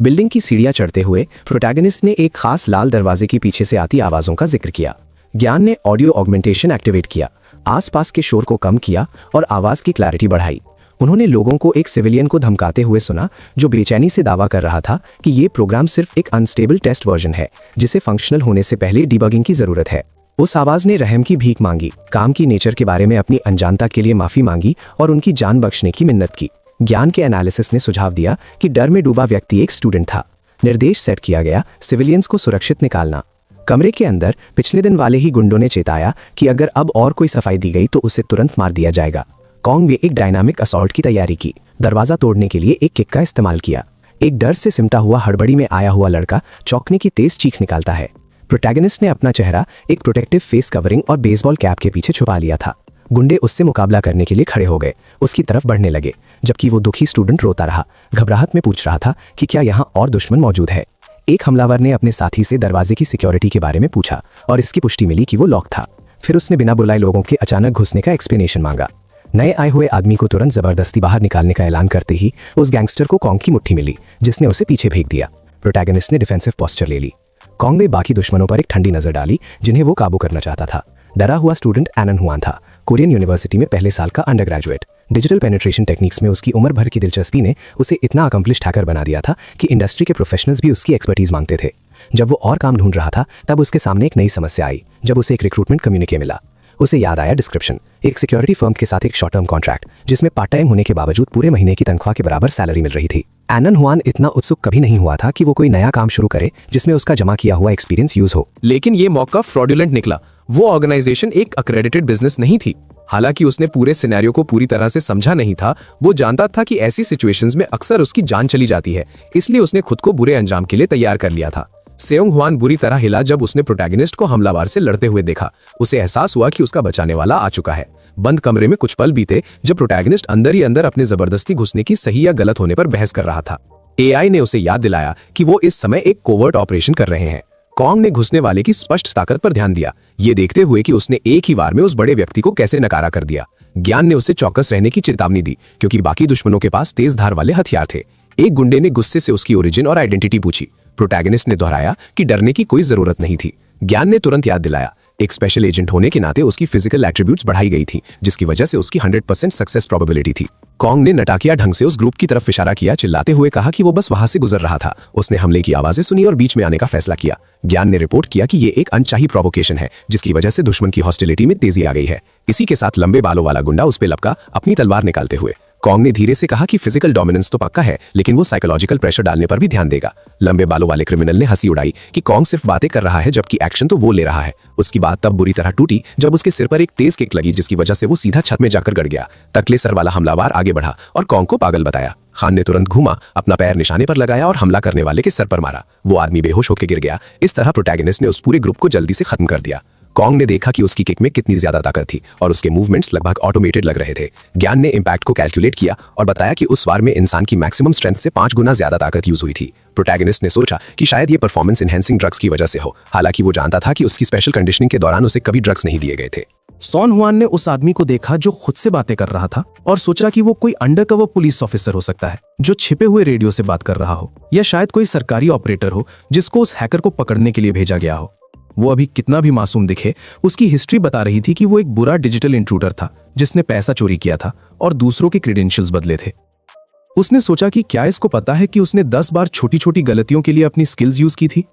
बिल्डिंग की सीढ़ियां चढ़ते हुए प्रोटैगनिस्ट ने एक खास लाल दरवाजे के पीछे से आती आवाजों का जिक्र किया। ज्ञान ने ऑडियो ऑगमेंटेशन एक्टिवेट किया, आसपास के शोर को कम किया और आवाज की क्लैरिटी बढ़ाई। उन्होंने लोगों को एक सिविलियन को धमकाते हुए सुना जो बेचैनी से दावा कर रहा था कि ये प्रोग्राम सिर्फ एक अनस्टेबल टेस्ट वर्जन है जिसे फंक्शनल होने से पहले डिबगिंग की जरूरत है। उस आवाज ने रहम की भीख मांगी, काम की नेचर के बारे में अपनी अनजानता के लिए माफी मांगी और उनकी जान बख्शने की मिन्नत की। ज्ञान के एनालिसिस ने सुझाव दिया कि डर में डूबा व्यक्ति एक स्टूडेंट था। निर्देश सेट किया गया, सिविलियंस को सुरक्षित निकालना। कमरे के अंदर पिछले दिन वाले ही गुंडों ने चेताया कि अगर अब और कोई सफाई दी गई तो उसे तुरंत मार दिया जाएगा। कॉन्ग ने एक डायनामिक असॉल्ट की तैयारी की, दरवाजा तोड़ने के लिए एक किक का इस्तेमाल किया। एक डर से सिमटा हुआ हड़बड़ी में आया हुआ लड़का चौंकने की तेज चीख निकालता है। प्रोटैगनिस्ट ने अपना चेहरा एक प्रोटेक्टिव फेस कवरिंग और बेसबॉल कैप के पीछे छुपा लिया था। गुंडे उससे मुकाबला करने के लिए खड़े हो गए, उसकी तरफ बढ़ने लगे, जबकि वो दुखी स्टूडेंट रोता रहा, घबराहट में पूछ रहा था कि क्या यहाँ और दुश्मन मौजूद है। एक हमलावर ने अपने साथी से दरवाजे की सिक्योरिटी के बारे में पूछा और इसकी पुष्टि मिली कि वो लॉक था। फिर उसने बिना बुलाए लोगों के अचानक घुसने का एक्सप्लेनेशन मांगा। नए आए हुए आदमी को तुरंत जबरदस्ती बाहर निकालने का ऐलान करते ही उस गैंगस्टर को कॉन्ग की मुट्ठी मिली, जिसने उसे पीछे फेंक दिया। प्रोटैगनिस्ट ने डिफेंसिव पोस्चर ले ली। कॉन्ग ने बाकी दुश्मनों पर एक ठंडी नजर डाली जिन्हें वो काबू करना चाहता था। डरा हुआ स्टूडेंट एनन हुआन था, कोरियन यूनिवर्सिटी में पहले साल का under graduate. Digital penetration techniques में उसकी उम्र भर की दिलचस्पी ने उसे इतना अकम्प्लिश्ड हैकर बना दिया था कि इंडस्ट्री के प्रोफेशनल्स भी उसकी एक्सपर्टीज मांगते थे। जब वो और काम ढूंढ रहा था तब उसके सामने एक नई समस्या आई, जब उसे एक रिक्रूटमेंट कम्युनिके मिला। उसे याद आया डिस्क्रिप्शन, एक सिक्योरिटी फर्म के साथ एक शॉर्ट टर्म कॉन्ट्रैक्ट जिसमें पार्ट टाइम होने के बावजूद पूरे महीने की तनख्वाह के बराबर सैलरी मिल रही थी। एनन हुआन इतना उत्सुक कभी नहीं हुआ था कि वो कोई नया काम शुरू करे जिसमें उसका जमा किया हुआ एक्सपीरियंस यूज हो। लेकिन ये मौका फ्रॉडुलेंट निकला। वो ऑर्गेनाइजेशन एक अक्रेडिटेड बिजनेस नहीं थी। हालांकि उसने पूरे सिनेरियो को पूरी तरह से समझा नहीं था। वो जानता था कि ऐसी सिचुएशंस में अक्सर उसकी जान चली जाती है, इसलिए उसने खुद को बुरे अंजाम के लिए तैयार कर लिया था। सेयोंग हुआन बुरी तरह हिला जब उसने प्रोटैगनिस्ट को हमलावर से लड़ते हुए देखा। उसे एहसास हुआ कि उसका बचाने वाला आ चुका है। बंद कमरे में कुछ पल बीते जब प्रोटैगनिस्ट अंदर ही अंदर अपने जबरदस्ती घुसने की सही या गलत होने पर बहस कर रहा था। एआई ने उसे याद दिलाया कि वो इस समय एक कोवर्ट ऑपरेशन कर रहे हैं। कॉन्ग ने घुसने वाले की स्पष्ट ताकत पर ध्यान दिया, ये देखते हुए कि उसने एक ही बार में उस बड़े व्यक्ति को कैसे नकारा कर दिया। ज्ञान ने उसे चौकस रहने की चेतावनी दी, क्योंकि बाकी दुश्मनों के पास तेज धार वाले हथियार थे। एक गुंडे ने गुस्से से उसकी ओरिजिन और आइडेंटिटी पूछी। प्रोटैगनिस्ट ने दोहराया कि डरने की कोई जरूरत नहीं थी। ज्ञान ने तुरंत याद दिलाया एक स्पेशल एजेंट होने के नाते उसकी फिजिकल एट्रीब्यूट्स बढ़ाई गई थी, जिसकी वजह से उसकी 100% सक्सेस प्रोबेबिलिटी थी। कॉन्ग ने नटाकिया ढंग से उस ग्रुप की तरफ इशारा किया, चिल्लाते हुए कहा कि वो बस वहां से गुजर रहा था। उसने हमले की आवाजें सुनी और बीच में आने का फैसला किया। ज्ञान ने रिपोर्ट किया कि ये एक अनचाही प्रोवोकेशन है, जिसकी वजह से दुश्मन की हॉस्टिलिटी में तेजी आ गई है। इसी के साथ लंबे बालों वाला गुंडा उस पे लपका, अपनी तलवार निकालते हुए। कॉन्ग ने धीरे से कहा कि फिजिकल डोमिनेंस तो पक्का है, लेकिन वो साइकोलॉजिकल प्रेशर डालने पर भी ध्यान देगा। लंबे बालों वाले क्रिमिनल ने हंसी उड़ाई कि कॉन्ग सिर्फ बातें कर रहा है, जबकि एक्शन तो वो ले रहा है। उसकी बात तब बुरी तरह टूटी जब उसके सिर पर एक तेज किक लगी, जिसकी वजह से वो सीधा छत में जाकर गड़ गया। तकले सर वाला हमलावर आगे बढ़ा और कॉन्ग को पागल बताया। खान ने तुरंत घूमा, अपना पैर निशाने पर लगाया और हमला करने वाले के सर पर मारा। वो आदमी बेहोश होकर गिर गया। इस तरह प्रोटैगनिस्ट ने उस पूरे ग्रुप को जल्दी से खत्म कर दिया। कॉन्ग ने देखा कि उसकी किक में कितनी ज्यादा ताकत थी और उसके मूवमेंट्स लगभग ऑटोमेटेड लग रहे थे। ज्ञान ने इंपैक्ट को कैलकुलेट किया और बताया कि उस वार में इंसान की मैक्सिमम स्ट्रेंथ से 5 गुना ज्यादा ताकत यूज हुई थी। प्रोटैगनिस्ट ने सोचा कि शायद ये परफॉर्मेंस एनहेंसिंग ड्रग्स की वजह से हो, हालांकि वो जानता था कि उसकी स्पेशल कंडीशनिंग के दौरान उसे कभी ड्रग्स नहीं दिए गए थे। सॉन हुआन ने उस आदमी को देखा जो खुद से बातें कर रहा था और सोचा कि वो कोई अंडरकवर पुलिस ऑफिसर हो सकता है जो छिपे हुए रेडियो से बात कर रहा हो, या शायद कोई सरकारी ऑपरेटर हो जिसको उस हैकर को पकड़ने के लिए भेजा गया हो। वो अभी कितना भी मासूम दिखे, उसकी हिस्ट्री बता रही थी कि वो एक बुरा डिजिटल इंट्रूडर था जिसने पैसा चोरी किया था और दूसरों के क्रेडेंशियल्स बदले थे। उसने सोचा कि क्या इसको पता है कि उसने 10 बार छोटी छोटी गलतियों के लिए अपनी स्किल्स यूज की थी।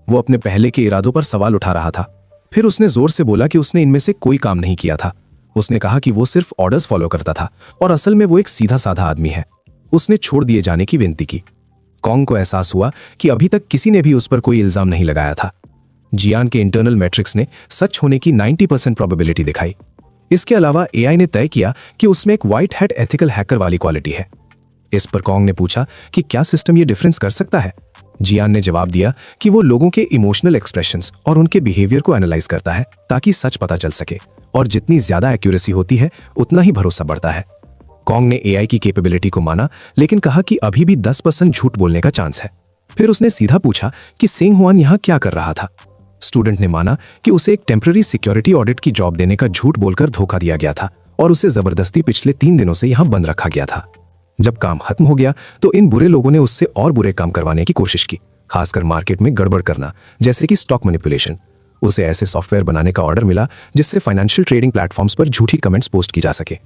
वो अपने पहले के इरादों पर सवाल उठा रहा था। फिर उसने जोर से बोला कि उसने इनमें से कोई काम नहीं किया था। उसने कहा कि वो सिर्फ ऑर्डर्स फॉलो करता था और असल में वो एक सीधा साधा आदमी है। उसने छोड़ दिए जाने की विनती की। कॉन्ग को एहसास हुआ कि अभी तक किसी ने भी उस पर कोई इल्जाम नहीं लगाया था। जियान के इंटरनल मैट्रिक्स ने सच होने की 90% प्रोबेबिलिटी दिखाई। इसके अलावा एआई ने तय किया कि उसमें एक व्हाइट हैट एथिकल हैकर वाली क्वालिटी है। इस पर कॉन्ग ने पूछा कि क्या सिस्टम ये डिफरेंस कर सकता है। जियान ने जवाब दिया कि वो लोगों के इमोशनल एक्सप्रेशंस और उनके बिहेवियर को एनालाइज करता है ताकि सच पता चल सके, और जितनी ज्यादा एक्यूरेसी होती है उतना ही भरोसा बढ़ता है। कॉन्ग ने एआई की कैपेबिलिटी को माना, लेकिन कहा कि अभी भी 10% झूठ बोलने का चांस है। फिर उसने सीधा पूछा कि सेंग हुआन यहां क्या कर रहा था। स्टूडेंट ने माना कि उसे एक टेम्पररी सिक्योरिटी ऑडिट की जॉब देने का झूठ बोलकर धोखा दिया गया था और उसे जबरदस्ती पिछले 3 दिनों से यहां बंद रखा गया था। जब काम खत्म हो गया तो इन बुरे लोगों ने उससे और बुरे काम करवाने की कोशिश की, खासकर मार्केट में गड़बड़ करना, जैसे कि स्टॉक मैनिपुलेशन। उसे ऐसे सॉफ्टवेयर बनाने का ऑर्डर मिला जिससे फाइनेंशियल ट्रेडिंग प्लेटफॉर्म्स पर झूठी कमेंट्स पोस्ट की जा सके।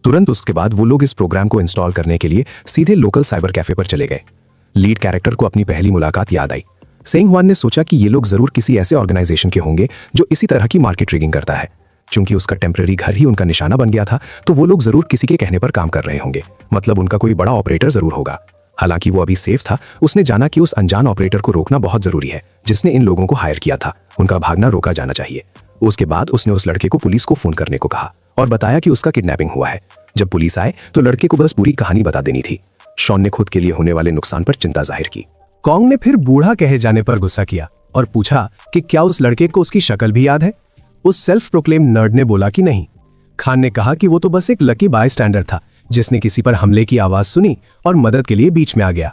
तुरंत उसके बाद वो लोग इस प्रोग्राम को इंस्टॉल करने के लिए सीधे लोकल साइबर कैफे पर चले गए। लीड कैरेक्टर को अपनी पहली मुलाकात याद आई। सेंग हुआन ने सोचा कि ये लोग जरूर किसी ऐसे ऑर्गेनाइजेशन के होंगे जो इसी तरह की मार्केट रिगिंग करता है। चूंकि उसका टेम्पररी घर ही उनका निशाना बन गया था, तो वो लोग जरूर किसी के कहने पर काम कर रहे होंगे, मतलब उनका कोई बड़ा ऑपरेटर जरूर होगा। हालांकि वो अभी सेफ था। उसने जाना कि उस अनजान ऑपरेटर को रोकना बहुत जरूरी है जिसने इन लोगों को हायर किया था। उनका भागना रोका जाना चाहिए। उसके बाद उसने उस लड़के को पुलिस को फोन करने को कहा और बताया कि उसका किडनैपिंग हुआ है। जब पुलिस आए तो लड़के को बस पूरी कहानी बता देनी थी। शॉन ने खुद के लिए होने वाले नुकसान पर चिंता जाहिर की। कॉन्ग ने फिर बूढ़ा कहे जाने पर गुस्सा किया और पूछा कि क्या उस लड़के को उसकी शक्ल भी याद है। उस सेल्फ प्रोक्लेम नर्ड ने बोला कि नहीं। खान ने कहा कि वो तो बस एक लकी बाय स्टैंडर्ड था जिसने किसी पर हमले की आवाज सुनी और मदद के लिए बीच में आ गया।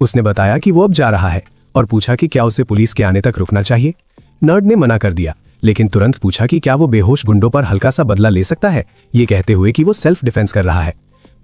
उसने बताया कि वो अब जा रहा है और पूछा कि क्या उसे पुलिस के आने तक रुकना चाहिए। नर्ड ने मना कर दिया, लेकिन तुरंत पूछा कि क्या वो बेहोश गुंडों पर हल्का सा बदला ले सकता है, ये कहते हुए कि वो सेल्फ डिफेंस कर रहा है।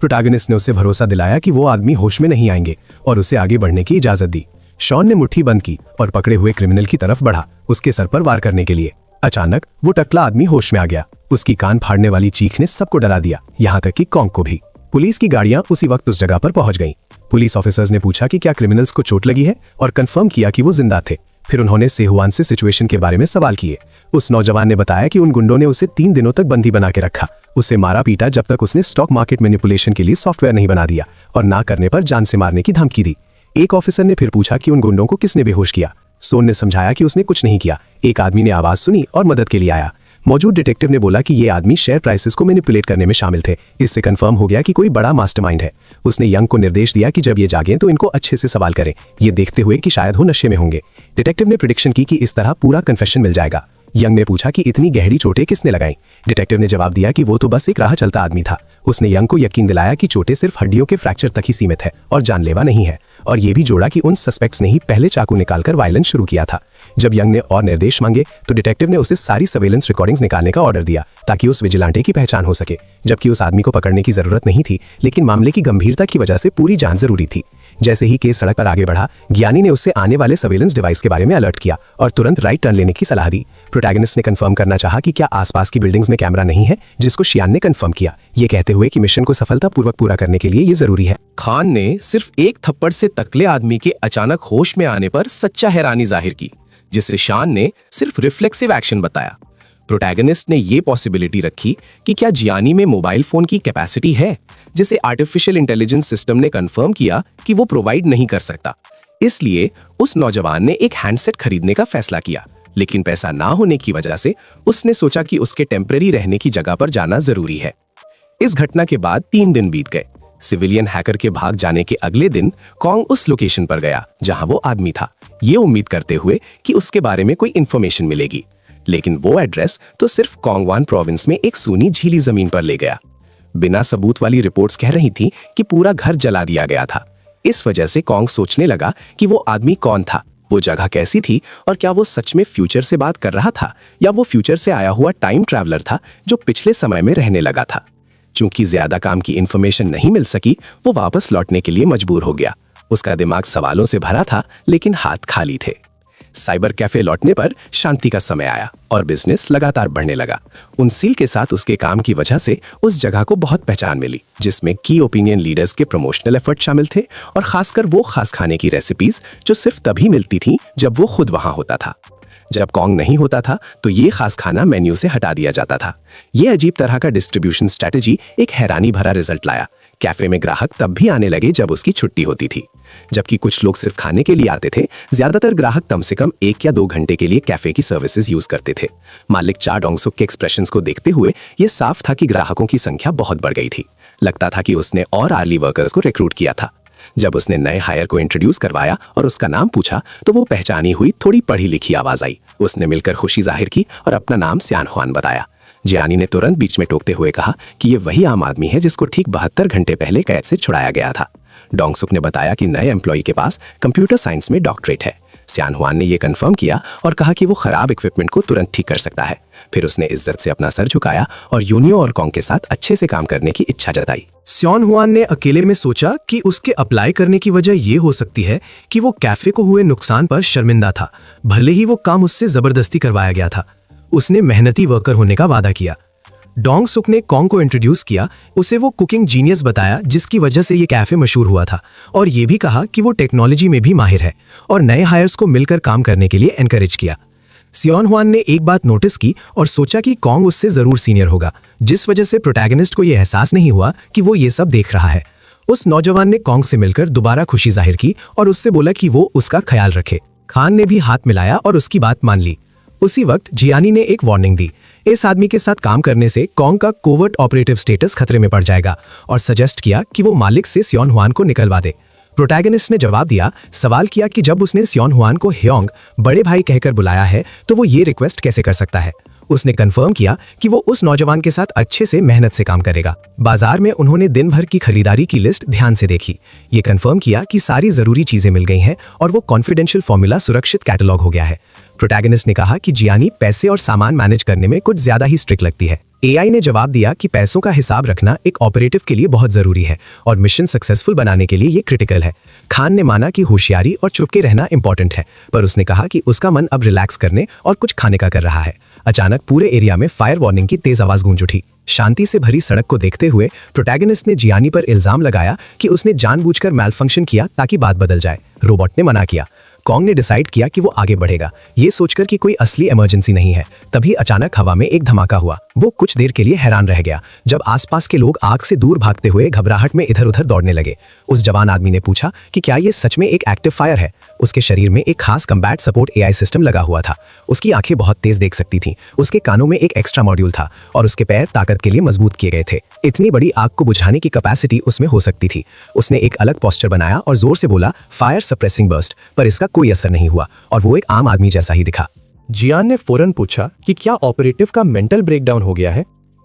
प्रोटैगनिस्ट ने उसे भरोसा दिलाया कि वो आदमी होश में नहीं आएंगे और उसे आगे बढ़ने की इजाजत दी। शॉन ने मुट्ठी बंद की और पकड़े हुए क्रिमिनल की तरफ बढ़ा, उसके सर पर वार करने के लिए। अचानक वो टकला आदमी होश में आ गया। उसकी कान फाड़ने वाली चीख ने सबको डरा दिया, यहाँ तक कि कॉन्ग को भी। पुलिस की गाड़ियां उसी वक्त उस जगह पर पहुंच गईं। पुलिस ऑफिसर्स ने पूछा कि क्या क्रिमिनल्स को चोट लगी है और कंफर्म किया कि वो जिंदा थे। फिर उन्होंने सेहुआन से सिचुएशन के बारे में सवाल किए। उस नौजवान ने बताया कि उन गुंडों ने उसे 3 दिनों तक बंदी बना के रखा, उसे मारा पीटा जब तक उसने स्टॉक मार्केट मैनिपुलेशन के लिए सॉफ्टवेयर नहीं बना दिया और ना करने पर जान से मारने की धमकी दी। एक ऑफिसर ने फिर पूछा कि उन गुंडों को किसने बेहोश किया। सोन ने समझाया कि उसने कुछ नहीं किया। एक आदमी ने आवाज सुनी और मदद के लिए आया। मौजूद डिटेक्टिव ने बोला कि ये आदमी शेयर प्राइसेस को मैनिपुलेट करने में शामिल थे। इससे कंफर्म हो गया कि कोई बड़ा मास्टरमाइंड है। उसने यंग को निर्देश दिया कि जब ये जागें तो इनको अच्छे से सवाल करें, ये देखते हुए कि शायद वो नशे में होंगे। डिटेक्टिव ने प्रेडिक्शन की कि इस तरह पूरा कन्फेशन मिल जाएगा। यंग ने पूछा कि इतनी गहरी चोटें किसने लगाई। डिटेक्टिव ने जवाब दिया कि वो तो बस एक राह चलता आदमी था। उसने यंग को यकीन दिलाया कि चोटें सिर्फ हड्डियों के फ्रैक्चर तक ही सीमित है और जानलेवा नहीं है। और ये भी जोड़ा कि उन सस्पेक्ट्स ने ही पहले चाकू निकालकर वायलेंस शुरू किया था। जब यंग ने और निर्देश मांगे तो डिटेक्टिव ने उसे सारी सर्वेलेंस रिकॉर्डिंग्स निकालने का ऑर्डर दिया ताकि उस विजिलेंटे की पहचान हो सके, जबकि उस आदमी को पकड़ने की जरूरत नहीं थी, लेकिन मामले की गंभीरता की वजह से पूरी जांच जरूरी थी। जैसे ही केस सड़क पर आगे बढ़ा, ज्ञानी ने उससे आने वाले सर्वेलेंस डिवाइस के बारे में अलर्ट किया और तुरंत राइट टर्न लेने की सलाह दी। प्रोटैगनिस्ट ने कंफर्म करना चाहा कि क्या आसपास की बिल्डिंग्स में कैमरा नहीं है, जिसको शियान ने कंफर्म किया, ये कहते हुए कि मिशन को सफलतापूर्वक पूरा करने के लिए ये जरूरी है। खान ने सिर्फ एक थप्पड़ से तकले आदमी के अचानक होश में आने पर सच्चा हैरानी जाहिर की, जिसे शान ने सिर्फ रिफ्लेक्सिव एक्शन बताया। प्रोटैगनिस्ट ने यह पॉसिबिलिटी रखी कि क्या जियानी में मोबाइल फोन की कैपेसिटी है, जिसे आर्टिफिशियल इंटेलिजेंस सिस्टम ने कंफर्म किया कि वो प्रोवाइड नहीं कर सकता। इसलिए उस नौजवान ने एक हैंडसेट खरीदने का फैसला किया, लेकिन पैसा ना होने की वजह से उसने सोचा कि उसके टेम्परेरी रहने की जगह पर जाना जरूरी है। इस घटना के बाद 3 दिन बीत गए। सिविलियन हैकर के भाग जाने के अगले दिन कॉन्ग उस लोकेशन पर गया जहां वो आदमी था, ये उम्मीद करते हुए कि उसके बारे में कोई इंफॉर्मेशन मिलेगी, लेकिन वो एड्रेस तो सिर्फ कोंगवान प्रोविंस में एक सूनी झीली जमीन पर ले गया। बिना सबूत वाली रिपोर्ट्स कह रही थी कि पूरा घर जला दिया गया था। इस वजह से कॉन्ग सोचने लगा कि वो आदमी कौन था, वो जगह कैसी थी और क्या वो सच में फ्यूचर से बात कर रहा था या वो फ्यूचर से आया हुआ टाइम ट्रैवलर था जो पिछले समय में रहने लगा था। चूंकि ज्यादा काम की इंफॉर्मेशन नहीं मिल सकी, वो वापस लौटने के लिए मजबूर हो गया। उसका दिमाग सवालों से भरा था, लेकिन हाथ खाली थे। साइबर कैफे लौटने पर शांति का समय आया और बिजनेस लगातार बढ़ने लगा। उन सील के साथ उसके काम की वजह से उस जगह को बहुत पहचान मिली, जिसमें की ओपिनियन लीडर्स के प्रमोशनल एफर्ट शामिल थे और खासकर वो खास खाने की रेसिपीज जो सिर्फ तभी मिलती थी जब वो खुद वहां होता था। जब कॉन्ग नहीं होता था तो ये खास खाना मेन्यू से हटा दिया जाता था। ये अजीब तरह का डिस्ट्रीब्यूशन स्ट्रेटेजी एक हैरानी भरा रिजल्ट लाया। कैफे में ग्राहक तब भी आने लगे जब उसकी छुट्टी होती थी, जबकि कुछ लोग सिर्फ खाने के लिए आते थे। ज्यादातर ग्राहक कम से कम 1 या 2 घंटे के लिए कैफे की सर्विसेज यूज करते थे। मालिक चा डोंगसुक के एक्सप्रेशंस को देखते हुए यह साफ था कि ग्राहकों की संख्या बहुत बढ़ गई थी। लगता था कि उसने और अर्ली वर्कर्स को रिक्रूट किया था। जब उसने नए हायर को इंट्रोड्यूस करवाया और उसका नाम पूछा तो वो पहचानी हुई थोड़ी पढ़ी लिखी आवाज आई। उसने मिलकर खुशी जाहिर की और अपना नाम सियान हुआन बताया। जियानी ने तुरंत बीच में टोकते हुए कहा कि ये वही आम आदमी है जिसको ठीक 72 घंटे पहले कैद से छुड़ाया गया था। डोंगसुक ने बताया कि नए एम्प्लॉय के पास कंप्यूटर साइंस में डॉक्टरेट है। सियान हुआन ने यह कंफर्म किया और कहा कि वो खराब इक्विपमेंट को तुरंत ठीक कर सकता है। फिर उसने इज्जत से अपना सर झुकाया और यूनियो और कॉन्ग के साथ अच्छे से काम करने की इच्छा जताई। सियान हुआन ने अकेले में सोचा कि उसके अप्लाई करने की वजह यह हो सकती है कि वो कैफे को हुए नुकसान पर शर्मिंदा था, भले ही वो काम उससे जबरदस्ती करवाया गया था। उसने मेहनती वर्कर होने का वादा किया। डोंगसुक ने कॉन्ग को इंट्रोड्यूस किया, उसे वो कुकिंग जीनियस बताया जिसकी वजह से ये कैफे मशहूर हुआ था, और ये भी कहा कि वो टेक्नोलॉजी में भी माहिर है और नए हायर्स को मिलकर काम करने के लिए एनकरेज किया। सियान हुआन ने एक बात नोटिस की और सोचा कि कॉन्ग उससे जरूर सीनियर होगा, जिस वजह से प्रोटैगनिस्ट को यह एहसास नहीं हुआ कि वो ये सब देख रहा है। उस नौजवान ने कॉन्ग से मिलकर दोबारा खुशी जाहिर की और उससे बोला कि वो उसका ख्याल रखे। खान ने भी हाथ मिलाया और उसकी बात मान ली। उसी वक्त जियानी ने एक वार्निंग दी, इस आदमी के साथ काम करने से कॉन्ग का कोवर्ट ऑपरेटिव स्टेटस खतरे में पड़ जाएगा, और सजेस्ट किया कि वो मालिक से सियान हुआन को निकलवा दे। प्रोटैगनिस्ट ने जवाब दिया, सवाल किया कि जब उसने सियान हुआन को ह्योंग बड़े भाई कहकर बुलाया है तो वो ये रिक्वेस्ट कैसे कर सकता है। उसने कंफर्म किया कि वो उस नौजवान के साथ अच्छे से मेहनत से काम करेगा। बाजार में उन्होंने दिन भर की खरीदारी की लिस्ट ध्यान से देखी। ये कंफर्म किया कि सारी जरूरी चीजें मिल गई हैं और वो कॉन्फिडेंशियल फॉर्मूला सुरक्षित कैटलॉग हो गया है। प्रोटैगनिस्ट ने कहा कि जियानी पैसे और सामान मैनेज करने में कुछ ज्यादा ही स्ट्रिक्ट लगती है। एआई ने जवाब दिया कि पैसों का हिसाब रखना एक ऑपरेटिव के लिए बहुत जरूरी है और मिशन सक्सेसफुल बनाने के लिए ये क्रिटिकल है। खान ने माना कि होशियारी और चुपके रहना इंपॉर्टेंट है, पर उसने कहा कि उसका मन अब रिलैक्स करने और कुछ खाने का कर रहा है। अचानक पूरे एरिया में फायर वार्निंग की तेज आवाज गूंज उठी। शांति से भरी सड़क को देखते हुए प्रोटैगनिस्ट ने जियानी पर इल्जाम लगाया कि उसने जानबूझकर मैलफंक्शन किया ताकि बात बदल जाए। रोबोट ने मना किया। कॉन्ग ने डिसाइड किया कि वो आगे बढ़ेगा, ये सोचकर कि कोई असली इमरजेंसी नहीं है। तभी अचानक हवा में एक धमाका हुआ। वो कुछ देर के लिए हैरान रह गया जब आसपास के लोग आग से दूर भागते हुए घबराहट में इधर उधर दौड़ने लगे। उस जवान आदमी ने पूछा कि क्या ये सच में एक एक्टिव फायर है। उसके शरीर में एक खास कम्बैट सपोर्ट एआई सिस्टम लगा हुआ था। उसकी आंखें बहुत तेज देख सकती थीं, उसके कानों में एक एक्स्ट्रा मॉड्यूल था और उसके पैर ताकत के लिए मजबूत किए गए थे। इतनी बड़ी आग को बुझाने की कैपेसिटी उसमें हो सकती थी। उसने एक अलग पोस्चर बनाया और जोर से बोला, फायर सप्रेसिंग बर्स्ट, पर इसका कोई असर नहीं हुआ और वो एक आम आदमी जैसा ही दिखा। जियान ने फौरन पूछा कि क्या ऑपरेटिव का मेंटल ब्रेकडाउन हो गया है।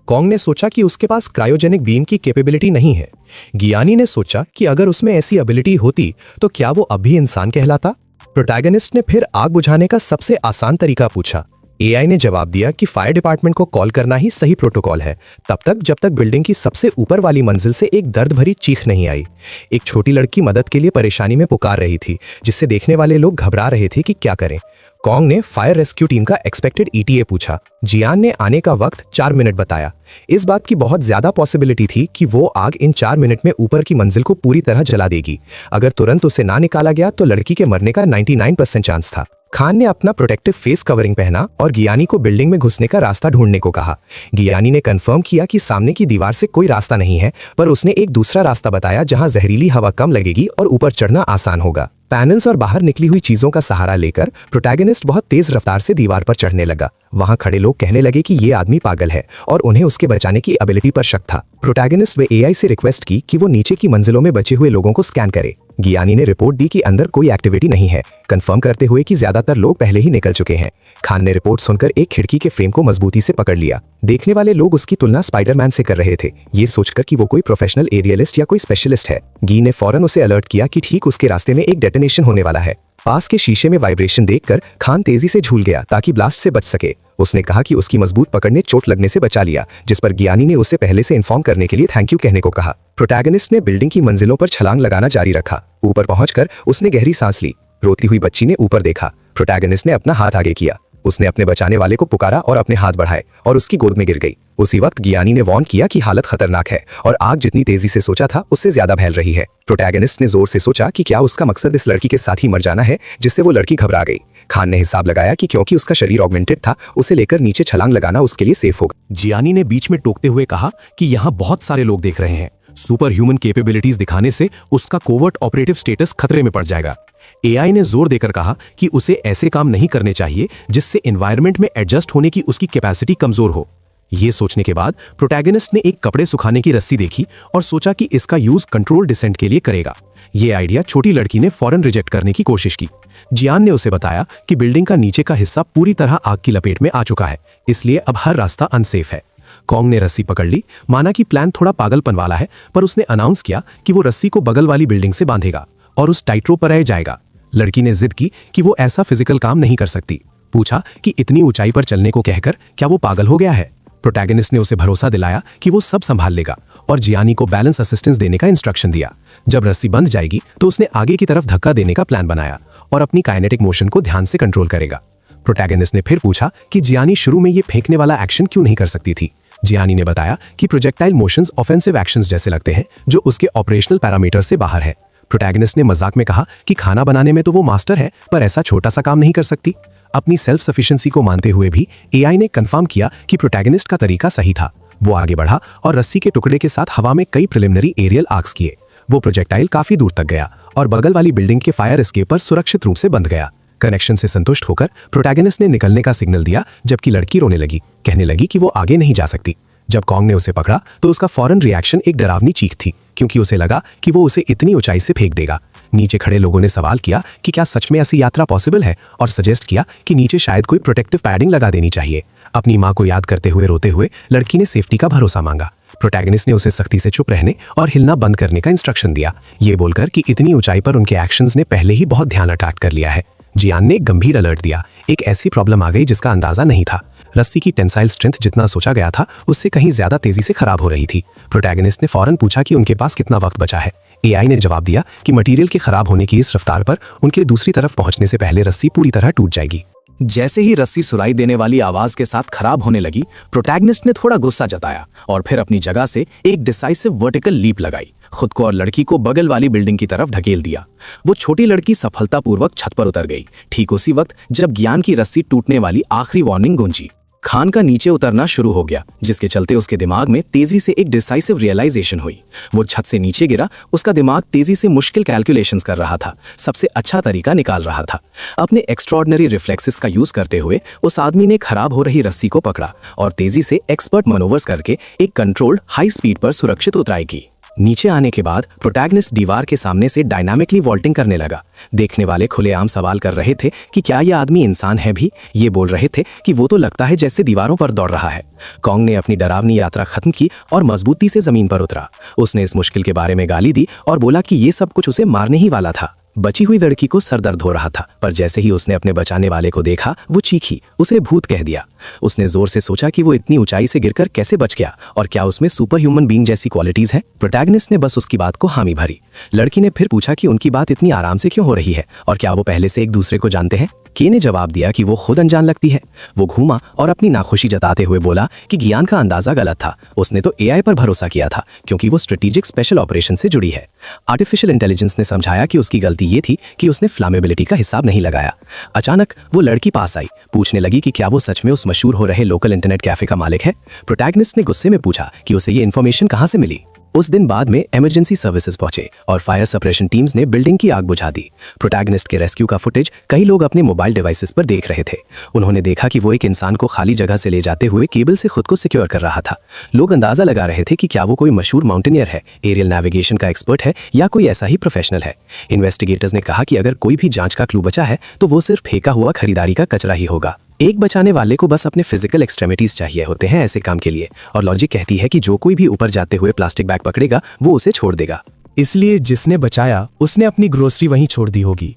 कॉन्ग ने सोचा कि उसके पास क्रायोजेनिक बीम की कैपेबिलिटी नहीं है। गियानी ने सोचा कि अगर उसमें ऐसी एबिलिटी होती तो क्या वो अब भी इंसान कहलाता। प्रोटैगनिस्ट ने फिर आग बुझाने का सबसे आसान तरीका पूछा। एआई ने जवाब दिया कि फायर डिपार्टमेंट को कॉल करना ही सही प्रोटोकॉल है, तब तक जब तक बिल्डिंग की सबसे ऊपर वाली मंजिल से एक दर्द भरी चीख नहीं आई। एक छोटी लड़की मदद के लिए परेशानी में पुकार रही थी, जिससे देखने वाले लोग घबरा रहे थे कि क्या करें। कॉन्ग ने फायर रेस्क्यू टीम का एक्सपेक्टेड ETA पूछा। जियान ने आने का वक्त 4 मिनट बताया। इस बात की बहुत ज्यादा पॉसिबिलिटी थी कि वो आग इन 4 मिनट में ऊपर की मंजिल को पूरी तरह जला देगी। अगर तुरंत उसे ना निकाला गया तो लड़की के मरने का 99% चांस था। खान ने अपना प्रोटेक्टिव फेस कवरिंग पहना और गियानी को बिल्डिंग में घुसने का रास्ता ढूंढने को कहा। गियानी ने कंफर्म किया कि सामने की दीवार से कोई रास्ता नहीं है, पर उसने एक दूसरा रास्ता बताया जहां जहरीली हवा कम लगेगी और ऊपर चढ़ना आसान होगा। पैनल्स और बाहर निकली हुई चीजों का सहारा लेकर प्रोटैगनिस्ट बहुत तेज रफ्तार से दीवार पर चढ़ने लगा। वहां खड़े लोग कहने लगे कि ये आदमी पागल है और उन्हें उसके बचाने की एबिलिटी पर शक था। प्रोटैगनिस्ट वे एआई से रिक्वेस्ट की कि वो नीचे की मंजिलों में बचे हुए लोगों को स्कैन करे। गियानी ने रिपोर्ट दी कि अंदर कोई एक्टिविटी नहीं है, कंफर्म करते हुए कि ज्यादातर लोग पहले ही निकल चुके हैं। खान ने रिपोर्ट सुनकर एक खिड़की के फ्रेम को मजबूती से पकड़ लिया। देखने वाले लोग उसकी तुलना स्पाइडरमैन से कर रहे थे, ये सोचकर कि वो कोई प्रोफेशनल एरियलिस्ट या कोई स्पेशलिस्ट है। गी ने फौरन उसे अलर्ट किया कि ठीक उसके रास्ते में एक डेटोनेशन होने वाला है। पास के शीशे में वाइब्रेशन देखकर खान तेजी से झूल गया ताकि ब्लास्ट से बच सके। उसने कहा कि उसकी मजबूत पकड़ ने चोट लगने से बचा लिया, जिस पर गियानी ने उसे पहले से इन्फॉर्म करने के लिए थैंक यू कहने को कहा। प्रोटैगनिस्ट ने बिल्डिंग की मंजिलों पर छलांग लगाना जारी रखा। ऊपर पहुंचकर उसने गहरी सांस ली। रोती हुई बच्ची ने ऊपर देखा। प्रोटैगनिस्ट ने अपना हाथ आगे किया। उसने अपने बचाने वाले को पुकारा और अपने हाथ बढ़ाए और उसकी गोद में गिर गई। उसी वक्त गियानी ने वार्न किया कि हालत खतरनाक है और आग जितनी तेजी से सोचा था उससे ज्यादा फैल रही है। प्रोटैगनिस्ट ने जोर से सोचा कि क्या उसका मकसद इस लड़की के साथ ही मर जाना है, जिससे वो लड़की घबरा गई। खान ने हिसाब लगाया कि क्योंकि उसका शरीर ऑगमेंटेड था, उसे लेकर नीचे छलांग लगाना उसके लिए सेफ होगा। जियानी ने बीच में टोकते हुए कहा कि यहाँ बहुत सारे लोग देख रहे हैं। सुपर ह्यूमन कैपेबिलिटीज दिखाने से उसका कोवर्ट ऑपरेटिव स्टेटस खतरे में पड़ जाएगा। एआई ने जोर देकर कहा कि उसे ऐसे काम नहीं करने चाहिए जिससे एनवायरनमेंट में एडजस्ट होने की उसकी कैपेसिटी कमजोर हो। ये सोचने के बाद प्रोटैगनिस्ट ने एक कपड़े सुखाने की रस्सी देखी और सोचा कि इसका यूज कंट्रोल डिसेंट के लिए करेगा। ये आइडिया छोटी लड़की ने फौरन रिजेक्ट करने की कोशिश की। जियान ने उसे बताया कि बिल्डिंग का नीचे का हिस्सा पूरी तरह आग की लपेट में आ चुका है, इसलिए अब हर रास्ता अनसेफ है। कॉन्ग ने रस्सी पकड़ ली। माना कि प्लान थोड़ा पागलपन वाला है, पर उसने अनाउंस किया कि वो रस्सी को बगल वाली बिल्डिंग से बांधेगा और उस टाइट रोप पर रह जाएगा। लड़की ने जिद की कि वो ऐसा फिजिकल काम नहीं कर सकती। पूछा कि इतनी ऊंचाई पर चलने को कहकर क्या वो पागल हो गया है। प्रोटैगनिस्ट ने उसे भरोसा दिलाया कि वो सब संभाल लेगा और जियानी को बैलेंस असिस्टेंस देने का इंस्ट्रक्शन दिया। जब रस्सी बंध जाएगी तो उसने आगे की तरफ धक्का देने का प्लान बनाया और अपनी काइनेटिक मोशन को ध्यान से कंट्रोल करेगा। प्रोटैगनिस्ट ने फिर पूछा कि जियानी शुरू में ये फेंकने वाला एक्शन क्यों नहीं कर सकती थी। जियानी ने बताया कि प्रोजेक्टाइल मोशंस ऑफेंसिव एक्शंस जैसे लगते हैं, जो उसके ऑपरेशनल पैरामीटर से बाहर है। प्रोटैगनिस्ट ने मजाक में कहा कि खाना बनाने में तो वो मास्टर है, पर ऐसा छोटा सा काम नहीं कर सकती। अपनी सेल्फ सफिशिएंसी को मानते हुए भी एआई ने कंफर्म किया कि प्रोटैगनिस्ट का तरीका सही था। वो आगे बढ़ा और रस्सी के टुकड़े के साथ हवा में कई प्रिलिमिनरी एरियल आर्क्स किए। वो प्रोजेक्टाइल काफी दूर तक गया और बगल वाली बिल्डिंग के फायर एस्केप पर सुरक्षित रूप से बंध गया। कनेक्शन से संतुष्ट होकर प्रोटैगनिस्ट ने निकलने का सिग्नल दिया, जबकि लड़की रोने लगी, कहने लगी कि वो आगे नहीं जा सकती। जब कॉन्ग ने उसे पकड़ा तो उसका फौरन रिएक्शन एक डरावनी चीख थी, क्योंकि उसे लगा कि वो उसे इतनी ऊंचाई से फेंक देगा। नीचे खड़े लोगों ने सवाल किया कि क्या सच में ऐसी यात्रा पॉसिबल है और सजेस्ट किया कि नीचे शायद कोई प्रोटेक्टिव पैडिंग लगा देनी चाहिए। अपनी मां को याद करते हुए रोते हुए लड़की ने सेफ्टी का भरोसा मांगा। प्रोटैगनिस्ट ने उसे सख्ती से चुप रहने और हिलना बंद करने का इंस्ट्रक्शन दिया, ये बोलकर कि इतनी ऊंचाई पर उनके एक्शंस ने पहले ही बहुत ध्यान अट्रैक्ट कर लिया है। जियान ने गंभीर अलर्ट दिया। एक ऐसी प्रॉब्लम आ गई जिसका अंदाजा नहीं था। रस्सी की टेंसाइल स्ट्रेंथ जितना सोचा गया था उससे कहीं ज्यादा तेजी से खराब हो रही थी। प्रोटैगनिस्ट ने फौरन पूछा कि उनके पास कितना वक्त बचा है। एआई ने जवाब दिया कि मटेरियल के खराब होने की इस रफ्तार पर उनके दूसरी तरफ पहुंचने से पहले रस्सी पूरी तरह टूट जाएगी। जैसे ही रस्सी सुराई देने वाली आवाज के साथ खराब होने लगी, प्रोटैगनिस्ट ने थोड़ा गुस्सा जताया और फिर अपनी जगह से एक डिसाइसिव वर्टिकल लीप लगाई। खुद को और लड़की को बगल वाली बिल्डिंग की तरफ ढकेल दिया। वो छोटी लड़की सफलतापूर्वक छत पर उतर गई, ठीक उसी वक्त जब ज्ञान की रस्सी टूटने वाली आखिरी वार्निंग गूंजी। खान का नीचे उतरना शुरू हो गया, जिसके चलते उसके दिमाग में तेजी से एक डिसाइसिव रियलाइजेशन हुई। वो छत से नीचे गिरा। उसका दिमाग तेजी से मुश्किल कैलकुलेशंस कर रहा था, सबसे अच्छा तरीका निकाल रहा था। अपने एक्स्ट्रॉर्डिनरी रिफ्लेक्सेस का यूज करते हुए उस आदमी ने खराब हो रही रस्सी को पकड़ा और तेजी से एक्सपर्ट मनोवर्स करके एक कंट्रोल्ड हाई स्पीड पर सुरक्षित उतराई की। नीचे आने के बाद प्रोटैगनिस्ट दीवार के सामने से डायनामिकली वॉल्टिंग करने लगा। देखने वाले खुलेआम सवाल कर रहे थे कि क्या यह आदमी इंसान है भी। ये बोल रहे थे कि वो तो लगता है जैसे दीवारों पर दौड़ रहा है। कॉन्ग ने अपनी डरावनी यात्रा खत्म की और मजबूती से जमीन पर उतरा। उसने इस मुश्किल के बारे में गाली दी और बोला कि ये सब कुछ उसे मारने ही वाला था। बची हुई लड़की को सर दर्द हो रहा था, पर जैसे ही उसने अपने बचाने वाले को देखा वो चीखी, उसे भूत कह दिया। उसने जोर से सोचा कि वो इतनी ऊंचाई से गिरकर कैसे बच गया और क्या उसमें सुपर ह्यूमन बीइंग जैसी क्वालिटीज हैं। प्रोटैगनिस्ट ने बस उसकी बात को हामी भरी। लड़की ने फिर पूछा कि उनकी बात इतनी आराम से क्यों हो रही है और क्या वो पहले से एक दूसरे को जानते हैं। के ने जवाब दिया कि वो खुद अनजान लगती है। वो घूमा और अपनी नाखुशी जताते हुए बोला कि ज्ञान का अंदाजा गलत था। उसने तो एआई पर भरोसा किया था क्योंकि वो स्ट्रेटेजिक स्पेशल ऑपरेशन से जुड़ी है। आर्टिफिशियल इंटेलिजेंस ने समझाया कि उसकी गलती ये थी कि उसने फ्लामेबिलिटी का हिसाब नहीं लगाया। अचानक वो लड़की पास आई, पूछने लगी कि क्या वो सच में उस मशहूर हो रहे लोकल इंटरनेट कैफे का मालिक है। प्रोटैगनिस्ट ने गुस्से में पूछा कि उसे ये इन्फॉर्मेशन कहाँ से मिली। उस दिन बाद में इमरजेंसी सर्विसेज पहुंचे और फायर सप्रेशन टीम्स ने बिल्डिंग की आग बुझा दी। प्रोटैगनिस्ट के रेस्क्यू का फुटेज कई लोग अपने मोबाइल डिवाइसेस पर देख रहे थे। उन्होंने देखा कि वो एक इंसान को खाली जगह से ले जाते हुए केबल से खुद को सिक्योर कर रहा था। लोग अंदाजा लगा रहे थे कि क्या वो कोई मशहूर माउंटेनियर है, एरियल नेविगेशन का एक्सपर्ट है या कोई ऐसा ही प्रोफेशनल है। इन्वेस्टिगेटर्स ने कहा कि अगर कोई भी जांच का क्लू बचा है तो वो सिर्फ फेंका हुआ खरीदारी का कचरा ही होगा। एक बचाने वाले को बस अपने फिजिकल एक्सट्रीमिटीज चाहिए होते हैं ऐसे काम के लिए, और लॉजिक कहती है कि जो कोई भी ऊपर जाते हुए प्लास्टिक बैग पकड़ेगा वो उसे छोड़ देगा। इसलिए जिसने बचाया उसने अपनी ग्रोसरी वहीं छोड़ दी होगी।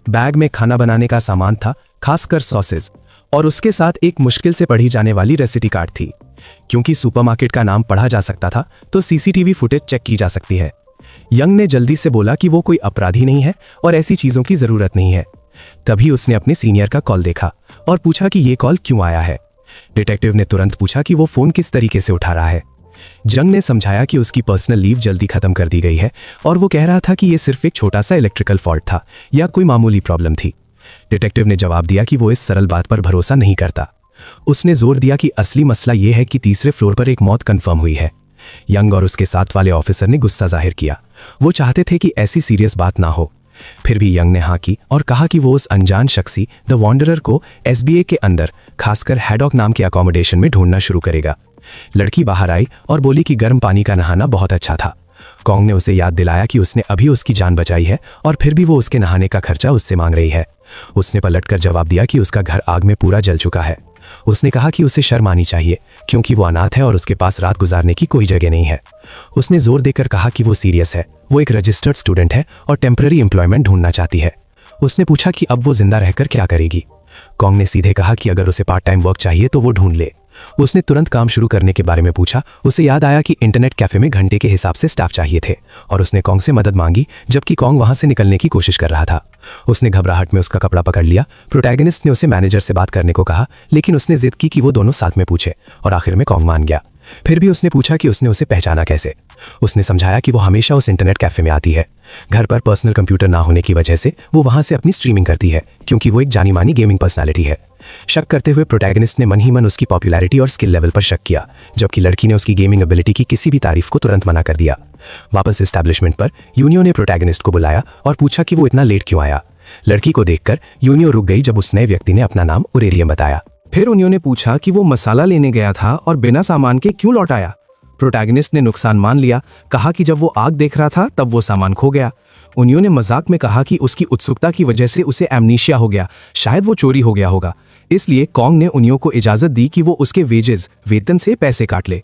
बैग में खाना बनाने का सामान था, खासकर सॉसेज, और उसके साथ एक मुश्किल से पढ़ी जाने वाली रेसिपी कार्ड थी। क्योंकि सुपरमार्केट का नाम पढ़ा जा सकता था तो सीसीटीवी फुटेज चेक की जा सकती है। यंग ने जल्दी से बोला कि वो कोई अपराधी नहीं है और ऐसी चीजों की जरूरत नहीं है। तभी उसने अपने सीनियर का कॉल देखा और पूछा कि ये कॉल क्यों आया है। डिटेक्टिव ने तुरंत पूछा कि वो फोन किस तरीके से उठा रहा है। जंग ने समझाया कि उसकी पर्सनल लीव जल्दी खत्म कर दी गई है और वो कह रहा था कि ये सिर्फ एक छोटा सा इलेक्ट्रिकल फॉल्ट था या कोई मामूली प्रॉब्लम थी। डिटेक्टिव ने जवाब दिया कि वो इस सरल बात पर भरोसा नहीं करता। उसने जोर दिया कि असली मसला ये है कि तीसरे फ्लोर पर एक मौत कंफर्म हुई है। यंग और उसके साथ वाले ऑफिसर ने गुस्सा जाहिर किया। वो चाहते थे कि ऐसी सीरियस बात ना हो। फिर भी यंग ने हाँ की और कहा कि वो उस अनजान शख्सी द वॉन्डरर को एसबीए के अंदर, खासकर हैडॉक नाम के अकोमोडेशन में ढूंढना शुरू करेगा। लड़की बाहर आई और बोली कि गर्म पानी का नहाना बहुत अच्छा था। कॉन्ग ने उसे याद दिलाया कि उसने अभी उसकी जान बचाई है और फिर भी वो उसके नहाने का खर्चा उससे मांग रही है। उसने पलटकर जवाब दिया कि उसका घर आग में पूरा जल चुका है। उसने कहा कि उसे शर्म आनी चाहिए क्योंकि वो अनाथ है और उसके पास रात गुजारने की कोई जगह नहीं है। उसने जोर देकर कहा कि वो सीरियस है, वो एक रजिस्टर्ड स्टूडेंट है और टेम्पररी एम्प्लॉयमेंट ढूंढना चाहती है। उसने पूछा कि अब वो जिंदा रहकर क्या करेगी। कॉन्ग ने सीधे कहा कि अगर उसे पार्ट टाइम वर्क चाहिए तो वो ढूंढ ले। उसने तुरंत काम शुरू करने के बारे में पूछा। उसे याद आया कि इंटरनेट कैफे में घंटे के हिसाब से स्टाफ चाहिए थे और उसने कॉन्ग से मदद मांगी जबकि कॉन्ग वहां से निकलने की कोशिश कर रहा था। उसने घबराहट में उसका कपड़ा पकड़ लिया। प्रोटैगनिस्ट ने उसे मैनेजर से बात करने को कहा, लेकिन उसने जिद की कि वो दोनों साथ में पूछे और आखिर में कॉन्ग मान गया। फिर भी उसने पूछा कि उसने उसे पहचाना कैसे। उसने समझाया कि वो हमेशा उस इंटरनेट कैफे में आती है। घर पर पर्सनल कंप्यूटर ना होने की वजह से वो वहां से अपनी स्ट्रीमिंग करती है क्योंकि वो एक जानी मानी गेमिंग पर्सनालिटी है। शक करते हुए प्रोटैगनिस्ट ने मन ही मन उसकी पॉपुलैरिटी और स्किल लेवल पर शक किया, जबकि लड़की ने उसकी गेमिंग एबिलिटी की किसी भी तारीफ को तुरंत मना कर दिया। वापस एस्टैब्लिशमेंट पर यूनियो ने प्रोटैगनिस्ट को बुलाया और पूछा कि वो इतना लेट क्यों आया। लड़की को देखकर यूनियो रुक गई जब उस नए व्यक्ति ने अपना नाम उरेलियम बताया। फिर उन्होंने पूछा कि वो मसाला लेने गया था और बिना सामान के क्यों लौट आया। प्रोटैगनिस्ट ने नुकसान मान लिया, कहा कि जब वो आग देख रहा था तब वो सामान खो गया। उन्होंने मजाक में कहा कि उसकी उत्सुकता की वजह से उसे एमनीशिया हो गया, शायद वो चोरी हो गया होगा। इसलिए कॉन्ग ने उन्यों को इजाजत दी कि वो उसके वेतन से पैसे काट ले।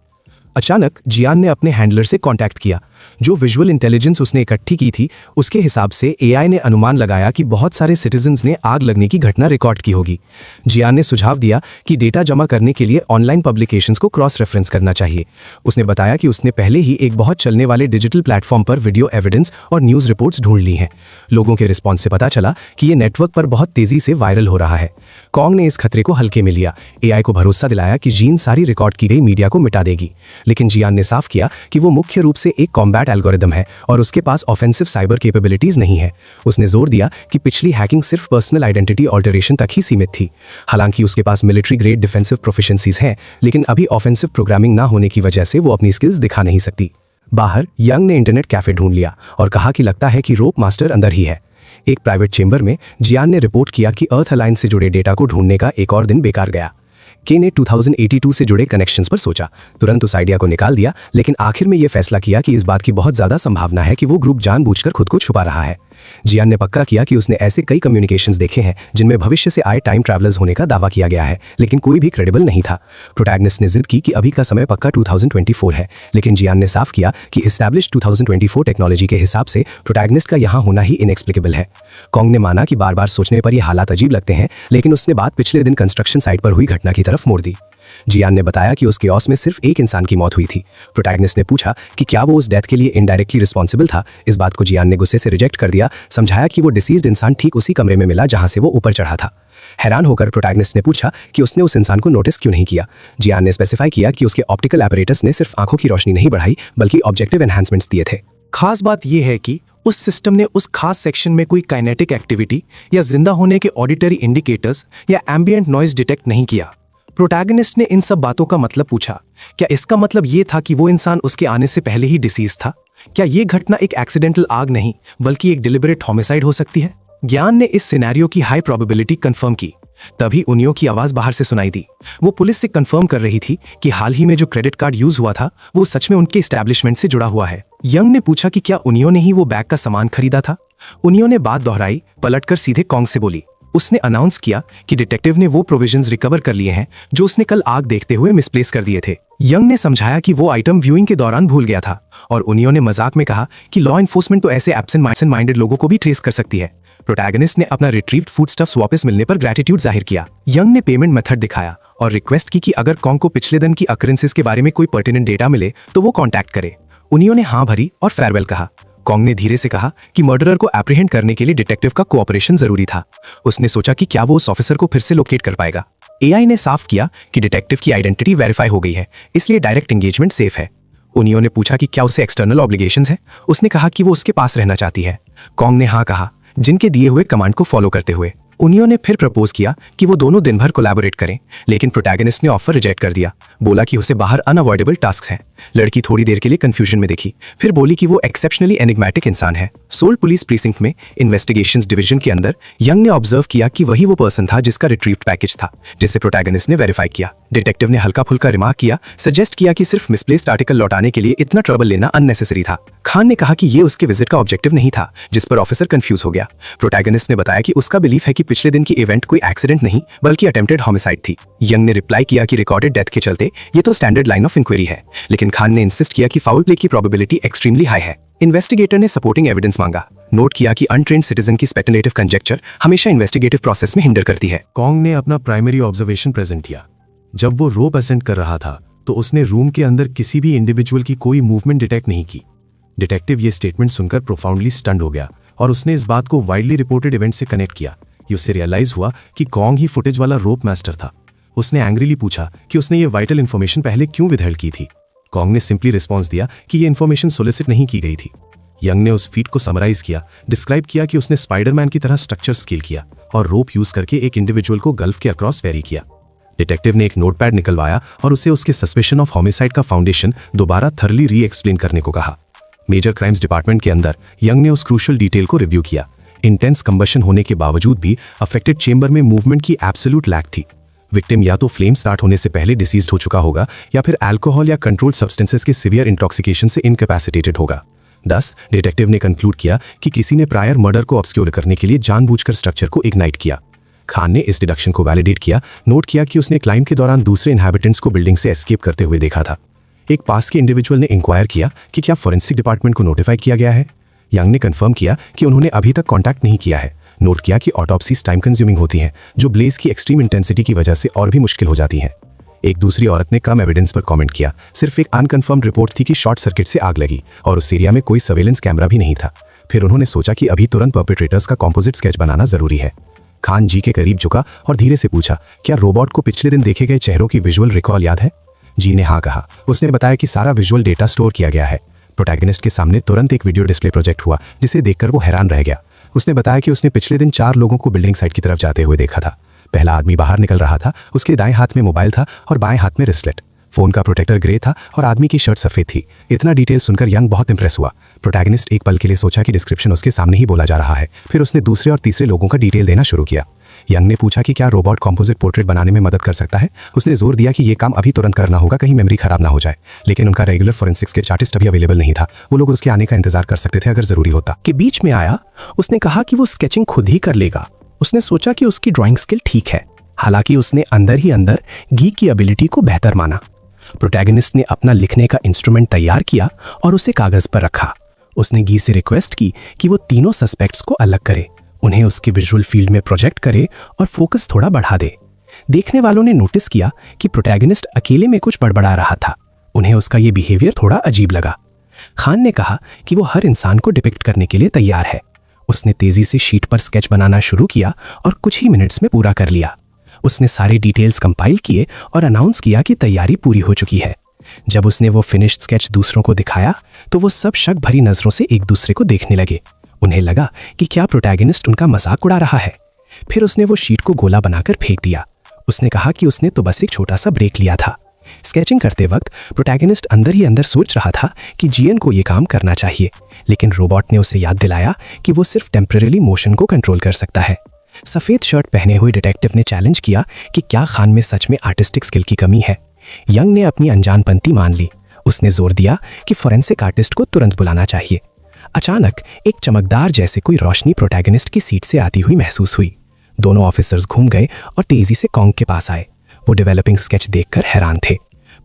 अचानक जियान ने अपने हैंडलर से कांटेक्ट किया। जो विजुअल इंटेलिजेंस उसने इकट्ठी की थी उसके हिसाब से एआई ने अनुमान लगाया कि बहुत सारे सिटीजन्स ने आग लगने की घटना रिकॉर्ड की होगी। जियान ने सुझाव दिया कि डेटा जमा करने के लिए ऑनलाइन पब्लिकेशंस को क्रॉस रेफरेंस करना चाहिए। उसने बताया कि उसने पहले ही एक बहुत चलने वाले डिजिटल प्लेटफॉर्म पर वीडियो एविडेंस और न्यूज़ रिपोर्ट्स ढूंढ ली हैं। लोगों के रिस्पॉन्स से पता चला कि ये नेटवर्क पर बहुत तेजी से वायरल हो रहा है। कॉन्ग ने इस खतरे को हल्के में लिया। एआई को भरोसा दिलाया कि जीन सारी रिकॉर्ड की गई मीडिया को मिटा देगी, लेकिन जियान ने साफ किया कि वो मुख्य रूप से एक कॉम्बैट एल्गोरिदम है और उसके पास ऑफेंसिव साइबर कैपेबिलिटीज नहीं है। उसने जोर दिया कि पिछली हैकिंग सिर्फ पर्सनल आइडेंटिटी ऑल्टरेशन तक ही सीमित थी। हालांकि उसके पास मिलिट्री ग्रेड डिफेंसिव प्रोफिशिएंसीज हैं, लेकिन अभी ऑफेंसिव प्रोग्रामिंग ना होने की वजह से वो अपनी स्किल्स दिखा नहीं सकती। बाहर यंग ने इंटरनेट कैफे ढूंढ लिया और कहा कि लगता है कि रोप मास्टर अंदर ही है। एक प्राइवेट चेंबर में जियान ने रिपोर्ट किया कि अर्थ अलायंस से जुड़े डेटा को ढूंढने का एक और दिन बेकार गया। के ने 2082 से जुड़े कनेक्शंस पर सोचा, तुरंत उस आइडिया को निकाल दिया, लेकिन आखिर में यह फैसला किया कि इस बात की बहुत ज्यादा संभावना है कि वो ग्रुप जानबूझकर खुद को छुपा रहा है। जियान ने पक्का किया कि उसने ऐसे कई कम्युनिकेशंस देखे हैं जिनमें भविष्य से आए टाइम ट्रैवलर्स होने का दावा किया गया है, लेकिन कोई भी क्रेडिबल नहीं था। प्रोटैगनिस्ट ने जिद की कि अभी का समय पक्का 2024 है, लेकिन जियान ने साफ किया कि एस्टैब्लिश 2024 टेक्नोलॉजी के हिसाब से प्रोटैगनिस्ट का यहाँ होना ही इनएक्सप्लिकेबल है। कॉन्ग ने माना कि बार बार सोचने पर यह हालात अजीब लगते हैं, लेकिन उसने बात पिछले दिन कंस्ट्रक्शन साइट पर हुई घटना की तरफ मोड़ दी। जियान ने बताया कि उस केओस में सिर्फ एक इंसान की मौत हुई थी। प्रोटैगनिस्ट ने पूछा कि क्या वो उस डेथ के लिए इनडायरेक्टली रिस्पॉन्सिबल था। इस बात को जियान ने गुस्से से रिजेक्ट कर दिया, समझाया कि वो डिसीज्ड इंसान ठीक उसी कमरे में मिला जहां से वो ऊपर चढ़ा था। हैरान होकर प्रोटैगनिस्ट ने पूछा कि उसने उस इंसान को नोटिस क्यों नहीं किया। जियान ने स्पेसिफाई किया कि उसके ऑप्टिकल एपरेटस ने सिर्फ आंखों की रोशनी नहीं बढ़ाई, बल्कि ऑब्जेक्टिव एनहांसमेंट्स दिए थे। खास बात यह है कि उस सिस्टम ने उस खास सेक्शन में कोई काइनेटिक एक्टिविटी या जिंदा होने के ऑडिटरी इंडिकेटर्स या एम्बिएंट नॉइज डिटेक्ट नहीं किया। प्रोटैगनिस्ट ने इन सब बातों का मतलब पूछा। क्या इसका मतलब यह था कि वो इंसान उसके आने से पहले ही डिसीज था? क्या यह घटना एक एक्सीडेंटल आग नहीं बल्कि एक डिलिबरेट होमिसाइड हो सकती है? ज्ञान ने इस सिनेरियो की हाई प्रोबेबिलिटी कंफर्म की। तभी उनियो की आवाज बाहर से सुनाई दी। वो पुलिस से कंफर्म कर रही थी कि हाल ही में जो क्रेडिट कार्ड यूज हुआ था वो सच में उनके एस्टैब्लिशमेंट से जुड़ा हुआ है। यंग ने पूछा कि क्या उनियो ने ही वो बैग का सामान खरीदा था। उनियो ने बात दोहराई, पलटकर सीधे कॉन्ग से बोली। उसने अनाउंस किया कि डिटेक्टिव ने वो प्रोविजंस रिकवर कर लिए हैं जो उसने कल आग देखते हुए मिसप्लेस कर दिए थे। यंग ने समझाया कि वो आइटम व्यूइंग के दौरान भूल गया था, और उनियो ने मजाक में कहा कि लॉ एनफोर्समेंट तो ऐसे एब्सेंट माइंडेड लोगों को भी ट्रेस कर सकती है। प्रोटैगनिस्ट ने अपना रिट्रीव्ड फूडस्टफ्स वापस मिलने पर ग्रैटिट्यूड जाहिर किया। यंग ने पेमेंट मेथड दिखाया और रिक्वेस्ट की कि अगर कॉन्ग को पिछले दिन की अकरेंसेस के बारे में कोई पर्टिनेंट डेटा मिले तो वो कॉन्टैक्ट करे। उनियो ने हाँ भरी और फेयरवेल कहा। कॉन्ग ने धीरे से कहा कि मर्डरर को एप्रीहेंड करने के लिए डिटेक्टिव का कोऑपरेशन जरूरी था। उसने सोचा कि क्या वो उस ऑफिसर को फिर से लोकेट कर पाएगा। एआई ने साफ किया कि डिटेक्टिव की आइडेंटिटी वेरीफाई हो गई है, इसलिए डायरेक्ट एंगेजमेंट सेफ है। उनियो ने पूछा कि क्या उसे एक्सटर्नल ऑब्लिगेशंस हैं। उसने कहा कि वो उसके पास रहना चाहती है। कॉन्ग ने हाँ कहा, जिनके दिए हुए कमांड को फॉलो करते हुए। उनियो ने फिर प्रपोज किया कि वो दोनों दिन भर कोलैबोरेट करें, लेकिन प्रोटैगनिस्ट ने ऑफर रिजेक्ट कर दिया। बोला कि उसे बाहर अनअवॉइडेबल टास्क हैं। लड़की थोड़ी देर के लिए कंफ्यूजन में दिखी, फिर बोली कि वो एक्सेप्शनली एनिग्मेटिक इंसान है। सोल पुलिस प्रीसिंक्ट में इन्वेस्टिगेशंस डिवीजन के अंदर यंग ने ऑब्जर्व किया कि वही वो पर्सन था जिसका रिट्रीव्ड पैकेज था, जिसे प्रोटैगनिस्ट ने वेरीफाई किया। डिटेक्टिव ने हल्का फुल्का रिमार्क किया, सजेस्ट किया कि सिर्फ मिसप्लेस्ड आर्टिकल लौटाने के लिए इतना ट्रबल लेना अननेसेसरी था। खान ने कहा कि ये उसके विजिट का ऑब्जेक्टिव नहीं था, जिस पर ऑफिसर कंफ्यूज हो गया। प्रोटैगनिस्ट ने बताया कि उसका बिलीफ है कि पिछले दिन की इवेंट कोई एक्सीडेंट नहीं बल्कि अटेम्प्टेड होमिसाइड थी। यंग ने रिप्लाई किया कि रिकॉर्डेड डेथ के चलते ये तो स्टैंडर्ड लाइन ऑफ इंक्वायरी है, लेकिन खान ने इंसिस्ट किया कि फाउल प्ले की प्रोबेबिलिटी एक्सट्रीमली हाई है। इन्वेस्टिगेटर ने सपोर्टिंग एविडेंस मांगा। नोट किया कि अनट्रेन्ड सिटीजन की स्पेकुलेटिव कंजेक्चर हमेशा इन्वेस्टिगेटिव प्रोसेस में हिंडर करती है। कॉन्ग ने अपना प्राइमरी ऑब्जर्वेशन प्रेजेंट किया। जब वो रोप असेंड कर रहा था तो उसने रूम के अंदर किसी भी इंडिविजुअल की कोई मूवमेंट डिटेक्ट नहीं की। डिटेक्टिव ये स्टेटमेंट सुनकर प्रोफाउंडली स्टन्ड हो गया और उसने इस बात को वाइडली रिपोर्टेड इवेंट से कनेक्ट किया। ये उससे रियलाइज हुआ कि कॉन्ग ही फुटेज वाला रोप मास्टर था। उसने एंग्रीली पूछा कि उसने ये वाइटल इन्फॉर्मेशन पहले क्यों विदहेल्ड की थी। कॉन्ग ने सिंपली रिस्पॉन्स दिया कि ये इन्फॉर्मेशन सोलिसिट नहीं की गई थी। यंग ने उस फीट को समराइज किया, डिस्क्राइब किया कि उसने स्पाइडरमैन की तरह स्ट्रक्चर स्केल किया और रोप यूज करके एक इंडिविजुअल को गल्फ के अक्रॉस वेरी किया। डिटेक्टिव ने एक नोटपैड निकलवाया और उसे उसके सस्पेशन ऑफ होमिसाइड का फाउंडेशन दोबारा थर्ली री एक्सप्लेन करने को कहा। मेजर क्राइम्स डिपार्टमेंट के अंदर यंग ने उस क्रूशियल डिटेल को रिव्यू किया। इंटेंस कंबशन होने के बावजूद भी अफेक्टेड चेंबर में मूवमेंट की एब्सोल्यूट लैक थी। विक्टिम या तो फ्लेम स्टार्ट होने से पहले डिसीज्ड हो चुका होगा या फिर अल्कोहल या कंट्रोल्ड सब्सटेंसेस के सीवियर इंटॉक्सिकेशन से इनकैपेसिटेटेड होगा। थस डिटेक्टिव ने कंक्लूड किया कि किसी ने प्रायर मर्डर को ऑब्स्क्योर करने के लिए जानबूझकर स्ट्रक्चर को इग्नाइट किया। खान ने इस डिडक्शन को वैलिडेट किया, नोट किया कि उसने क्लाइम के दौरान दूसरे इनहैबिटेंट्स को बिल्डिंग से एस्केप करते हुए देखा था। एक पास के इंडिविजुअल ने इंक्वायर किया कि क्या फॉरेंसिक डिपार्टमेंट को नोटिफाई किया गया है। यंग ने कंफर्म किया कि उन्होंने अभी तक कांटेक्ट नहीं किया है। नोट किया कि ऑटोप्सीज टाइम कंज्यूमिंग होती हैं, जो ब्लेज की एक्सट्रीम इंटेंसिटी की वजह से और भी मुश्किल हो जाती हैं। एक दूसरी औरत ने कम एविडेंस पर कमेंट किया, सिर्फ एक अनकन्फर्म्ड रिपोर्ट थी कि शॉर्ट सर्किट से आग लगी और उस एरिया में कोई सर्वेलेंस कैमरा भी नहीं था। फिर उन्होंने सोचा कि अभी तुरंत परपेट्रेटर्स का कॉम्पोजिट स्केच बनाना जरूरी है। खान जी के करीब झुका और धीरे से पूछा, क्या रोबोट को पिछले दिन देखे गए चेहरों की विजुअल रिकॉल याद है? जी ने हाँ कहा। उसने बताया कि सारा विजुअल डेटा स्टोर किया गया है। प्रोटैगनिस्ट के सामने तुरंत एक वीडियो डिस्प्ले प्रोजेक्ट हुआ, जिसे देखकर वो हैरान रह गया। उसने बताया कि उसने पिछले दिन 4 लोगों को बिल्डिंग साइट की तरफ जाते हुए देखा था। पहला आदमी बाहर निकल रहा था, उसके दाएं हाथ में मोबाइल था और बाएं हाथ में रिस्टलेट। फोन का प्रोटेक्टर ग्रे था और आदमी की शर्ट सफेद थी। इतना डिटेल सुनकर यंग बहुत इंप्रेस हुआ। प्रोटैगनिस्ट एक पल के लिए सोचा कि डिस्क्रिप्शन उसके सामने ही बोला जा रहा है। फिर उसने दूसरे और तीसरे लोगों का डिटेल देना शुरू किया। यंग ने पूछा कि क्या रोबोट कॉम्पोजिट पोर्ट्रेट बनाने में मदद कर सकता है। उसने जोर दिया कि ये काम अभी तुरंत करना होगा, कहीं मेमोरी खराब ना हो जाए। लेकिन उनका रेगुलर फोरेंसिक्स के आर्टिस्ट अभी अवेलेबल नहीं था। वो लोग उसके आने का इंतजार कर सकते थे अगर जरूरी होता। के बीच में आया। उसने कहा कि वो स्केचिंग खुद ही कर लेगा। उसने सोचा कि उसकी ड्राइंग स्किल ठीक है, हालांकि उसने अंदर ही अंदर गी की एबिलिटी को बेहतर माना। प्रोटैगनिस्ट ने अपना लिखने का इंस्ट्रूमेंट तैयार किया और उसे कागज पर रखा। उसने गी से रिक्वेस्ट की कि वो तीनों सस्पेक्ट्स को अलग करे, उन्हें उसके विजुअल फील्ड में प्रोजेक्ट करे और फोकस थोड़ा बढ़ा दे। देखने वालों ने नोटिस किया कि प्रोटैगनिस्ट अकेले में कुछ बड़बड़ा रहा था। उन्हें उसका ये बिहेवियर थोड़ा अजीब लगा। खान ने कहा कि वो हर इंसान को डिपिक्ट करने के लिए तैयार है। उसने तेजी से शीट पर स्केच बनाना शुरू किया और कुछ ही मिनट्स में पूरा कर लिया। उसने सारे डिटेल्स कंपाइल किए और अनाउंस किया कि तैयारी पूरी हो चुकी है। जब उसने वो फिनिश्ड स्केच दूसरों को दिखाया तो वो सब शक भरी नजरों से एक दूसरे को देखने लगे। उन्हें लगा कि क्या प्रोटैगनिस्ट उनका मजाक उड़ा रहा है। फिर उसने वो शीट को गोला बनाकर फेंक दिया। उसने कहा कि उसने तो बस एक छोटा सा ब्रेक लिया था। स्केचिंग करते वक्त प्रोटैगनिस्ट अंदर ही अंदर सोच रहा था कि जीएन को ये काम करना चाहिए, लेकिन रोबोट ने उसे याद दिलाया कि वो सिर्फ टेम्परेरी मोशन को कंट्रोल कर सकता है। सफेद शर्ट पहने हुए डिटेक्टिव ने चैलेंज किया कि क्या खान में सच में आर्टिस्टिक स्किल की कमी है। यंग ने अपनी अनजानपंती मान ली। उसने जोर दिया कि फोरेंसिक आर्टिस्ट को तुरंत बुलाना चाहिए। अचानक एक चमकदार जैसे कोई रोशनी प्रोटैगनिस्ट की सीट से आती हुई महसूस हुई। दोनों ऑफिसर्स घूम गए और तेजी से कॉन्ग के पास आए। वो डेवलपिंग स्केच देखकर हैरान थे।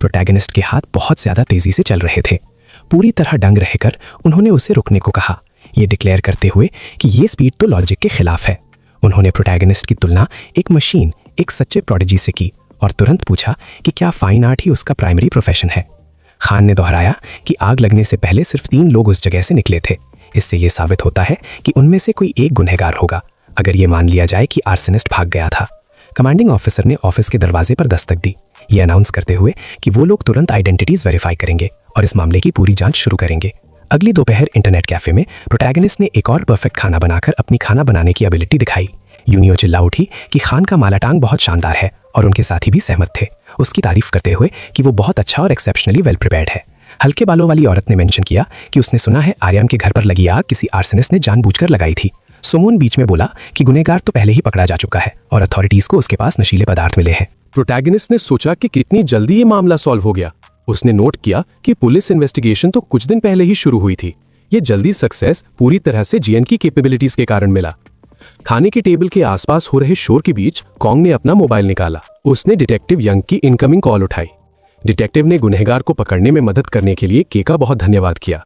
प्रोटैगनिस्ट के हाथ बहुत ज्यादा तेजी से चल रहे थे। पूरी तरह दंग रहकर उन्होंने उसे रुकने को कहा, ये डिक्लेयर करते हुए कि ये स्पीड तो लॉजिक के खिलाफ है। उन्होंने प्रोटैगनिस्ट की तुलना एक मशीन, एक सच्चे प्रोडिजी से की और तुरंत पूछा कि क्या फाइन आर्ट ही उसका प्राइमरी प्रोफेशन है। खान ने दोहराया कि आग लगने से पहले सिर्फ 3 लोग उस जगह से निकले थे। इससे यह साबित होता है कि उनमें से कोई एक गुनहगार होगा, अगर ये मान लिया जाए कि आर्सनिस्ट भाग गया था। कमांडिंग ऑफिसर ने ऑफिस के दरवाजे पर दस्तक दी, ये अनाउंस करते हुए कि वो लोग तुरंत आइडेंटिटीज वेरीफाई करेंगे और इस मामले की पूरी जांच शुरू करेंगे। अगली दोपहर इंटरनेट कैफे में प्रोटैगनिस्ट ने एक और परफेक्ट खाना बनाकर अपनी खाना बनाने की एबिलिटी दिखाई। यूनियो चिल्ला उठी कि खान का मालाटांग बहुत शानदार है और उनके साथी भी सहमत थे, उसकी तारीफ करते हुए कि वो बहुत अच्छा और एक्सेप्शनली वेल प्रिपेयर्ड है। हल्के बालों वाली औरत ने मेंशन किया कि उसने सुना है आर्यन के घर पर लगी आग किसी आर्सनिस्ट ने जानबूझकर लगाई थी। सुमोन बीच में बोला कि गुनहगार तो पहले ही पकड़ा जा चुका है और अथॉरिटीज को उसके पास नशीले पदार्थ मिले हैं। प्रोटैगनिस्ट ने सोचा कि कितनी जल्दी ये मामला सॉल्व हो गया। उसने नोट किया कि पुलिस इन्वेस्टिगेशन तो कुछ दिन पहले ही शुरू हुई थी। ये जल्दी सक्सेस पूरी तरह से जीएन की कैपेबिलिटीज के कारण मिला। खाने की टेबल के आसपास हो रहे शोर के बीच कॉन्ग ने अपना मोबाइल निकाला। उसने डिटेक्टिव यंग की इनकमिंग कॉल उठाई। डिटेक्टिव ने गुनहगार को पकड़ने में मदद करने के लिए के का बहुत धन्यवाद किया।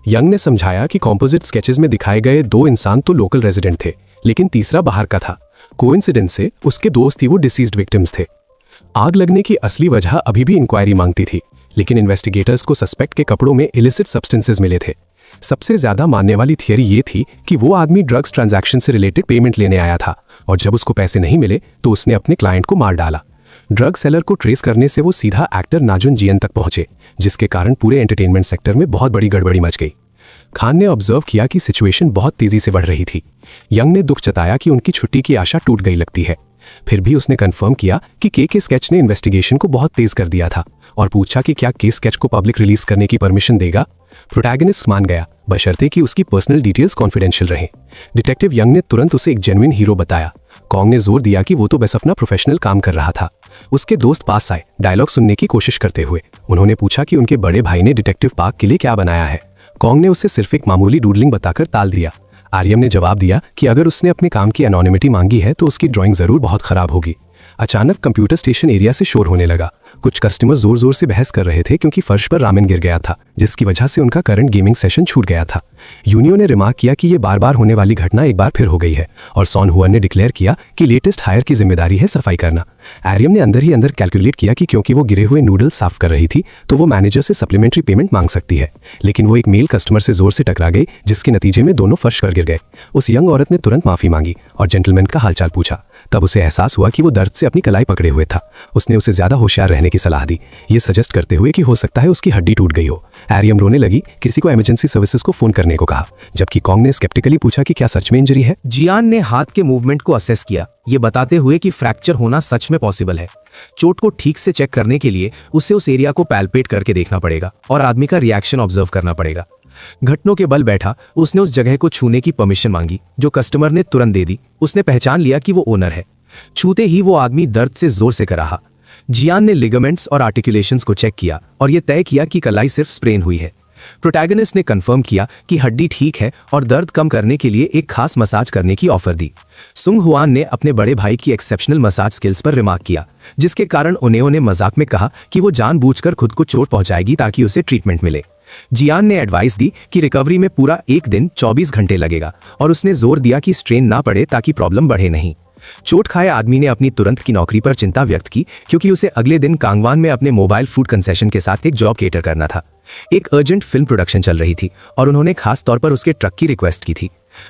यंग ने समझाया कि कॉम्पोजिट स्केचेस में दिखाए गए 2 इंसान तो लोकल रेजिडेंट थे, लेकिन तीसरा बाहर का था। कोइंसिडेंस से उसके दोस्त ही वो डिसीज्ड विक्टिम्स थे। आग लगने की असली वजह अभी भी इंक्वायरी मांगती थी, लेकिन इन्वेस्टिगेटर्स को सस्पेक्ट के कपड़ों में इलिसिट सब्सटेंसेस मिले थे। सबसे ज्यादा मानने वाली थियरी ये थी कि वो आदमी ड्रग्स ट्रांजैक्शन से रिलेटेड पेमेंट लेने आया था और जब उसको पैसे नहीं मिले तो उसने अपने क्लाइंट को मार डाला। ड्रग सेलर को ट्रेस करने से वो सीधा एक्टर नाजुन जीएन तक पहुंचे, जिसके कारण पूरे एंटरटेनमेंट सेक्टर में बहुत बड़ी गड़बड़ी मच गई। खान ने ऑब्जर्व किया कि सिचुएशन बहुत तेजी से बढ़ रही थी। यंग ने दुख जताया कि उनकी छुट्टी की आशा टूट गई लगती है। फिर भी उसने कंफर्म किया कि के स्केच ने इन्वेस्टिगेशन को बहुत तेज कर दिया था और पूछा कि क्या के स्केच को पब्लिक रिलीज करने की परमिशन देगा। प्रोटैगनिस्ट मान गया, बशर्ते कि उसकी पर्सनल डिटेल्स कॉन्फिडेंशियल रहे। डिटेक्टिव यंग ने तुरंत उसे एक जेन्युइन हीरो बताया। कॉन्ग ने जोर दिया कि वो तो बस अपना प्रोफेशनल काम कर रहा था। उसके दोस्त पास आए, डायलॉग सुनने की कोशिश करते हुए। उन्होंने पूछा कि उनके बड़े भाई ने डिटेक्टिव पार्क के लिए क्या बनाया है। कॉन्ग ने उसे सिर्फ एक मामूली डूडलिंग बताकर टाल दिया। आर्यम ने जवाब दिया कि अगर उसने अपने काम की एनोनिमिटी मांगी है तो उसकी ड्राइंग जरूर बहुत खराब होगी। अचानक कंप्यूटर स्टेशन एरिया से शोर होने लगा। कुछ कस्टमर जोर जोर से बहस कर रहे थे क्योंकि फर्श पर रामेन गिर गया था, जिसकी वजह से उनका करंट गेमिंग सेशन छूट गया था। यूनियो ने रिमार्क किया कि ये बार बार होने वाली घटना एक बार फिर हो गई है और सॉन हुआ ने डिक्लेयर किया कि लेटेस्ट हायर की जिम्मेदारी है सफाई करना। आर्यम ने अंदर ही अंदर कैलकुलेट किया कि क्योंकि वो गिरे हुए नूडल्स साफ कर रही थी तो वो मैनेजर से सप्लीमेंट्री पेमेंट मांग सकती है, लेकिन वो एक मेल कस्टमर से जोर से टकरा गई, जिसके नतीजे में दोनों फर्श पर गिर गए। उस यंग औरत ने तुरंत माफी मांगी और जेंटलमैन का हालचाल पूछा। तब उसे एहसास हुआ कि वो दर्द से अपनी कलाई पकड़े हुए था। उसने उसे ज्यादा होशियार रहने की सलाह दी, ये सजेस्ट करते हुए कि हो सकता है उसकी हड्डी टूट गई हो। एरियम रोने लगी, किसी को इमरजेंसी सर्विसेज को फोन करने को कहा, जबकि कॉन्ग ने स्केप्टिकली पूछा कि क्या सच में इंजरी है। जियान ने हाथ के मूवमेंट को असेस किया, ये बताते हुए कि फ्रैक्चर होना सच में पॉसिबल है। चोट को ठीक से चेक करने के लिए उसे उस एरिया को पैल्पेट करके देखना पड़ेगा और आदमी का रिएक्शन ऑब्जर्व करना पड़ेगा। घटनों के बल बैठा उसने उस जगह को छूने की परमिशन मांगी, जो कस्टमर ने तुरंत दे दी। उसने पहचान लिया कि वो ओनर है। छूते ही वो आदमी दर्द से जोर से कराहा। जियान ने लिगामेंट्स और आर्टिकुलेशंस को चेक किया और यह तय किया कि कलाई सिर्फ स्प्रेन हुई है। प्रोटैगनिस्ट ने कंफर्म किया कि हड्डी ठीक है और दर्द कम करने के लिए एक खास मसाज करने की ऑफर दी। सुंग हुआन ने अपने बड़े भाई की एक्सेप्शनल मसाज स्किल्स पर रिमार्क किया, जिसके कारण ओनेओ ने मजाक में कहा कि वो जानबूझकर खुद को चोट पहुंचाएगी ताकि उसे ट्रीटमेंट मिले। जियान ने एडवाइस दी कि रिकवरी में पूरा एक दिन 24 घंटे लगेगा और उसने जोर दिया कि स्ट्रेन ना पड़े ताकि प्रॉब्लम बढ़े नहीं। चोट खाए आदमी ने अपनी तुरंत की नौकरी पर चिंता व्यक्त की, क्योंकि उसे अगले दिन कांगवान में अपने मोबाइल फूड कंसेशन के साथ एक जॉब केटर करना था। एक अर्जेंट फिल्म प्रोडक्शन चल रही थी और उन्होंने खास तौर पर उसके ट्रक की रिक्वेस्ट की थी।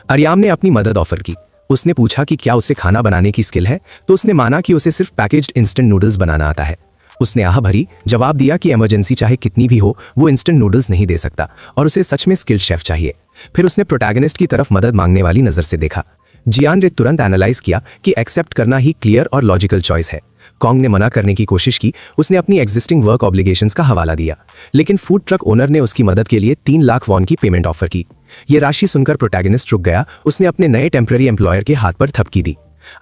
अरियाम ने अपनी मदद ऑफर की। उसने पूछा कि क्या उसे खाना बनाने की स्किल है, तो उसने माना कि उसे सिर्फ पैकेज्ड इंस्टेंट नूडल्स बनाना आता है। उसने आह भरी जवाब दिया कि इमरजेंसी चाहे कितनी भी हो, वो इंस्टेंट नूडल्स नहीं दे सकता और उसे सच में स्किल्ड शेफ चाहिए। फिर उसने प्रोटैगनिस्ट की तरफ मदद मांगने वाली नजर से देखा। जियान ने तुरंत एनालाइज किया कि एक्सेप्ट करना ही क्लियर और लॉजिकल चॉइस है। कॉन्ग ने मना करने की कोशिश की। उसने अपनी एग्जिस्टिंग वर्क ऑब्लिगेशंस का हवाला दिया, लेकिन फूड ट्रक ओनर ने उसकी मदद के लिए 3 लाख वॉन की पेमेंट ऑफर की। यह राशि सुनकर प्रोटैगनिस्ट रुक गया। उसने अपने नए टेम्पररी एम्प्लॉयर के हाथ पर थपकी दी।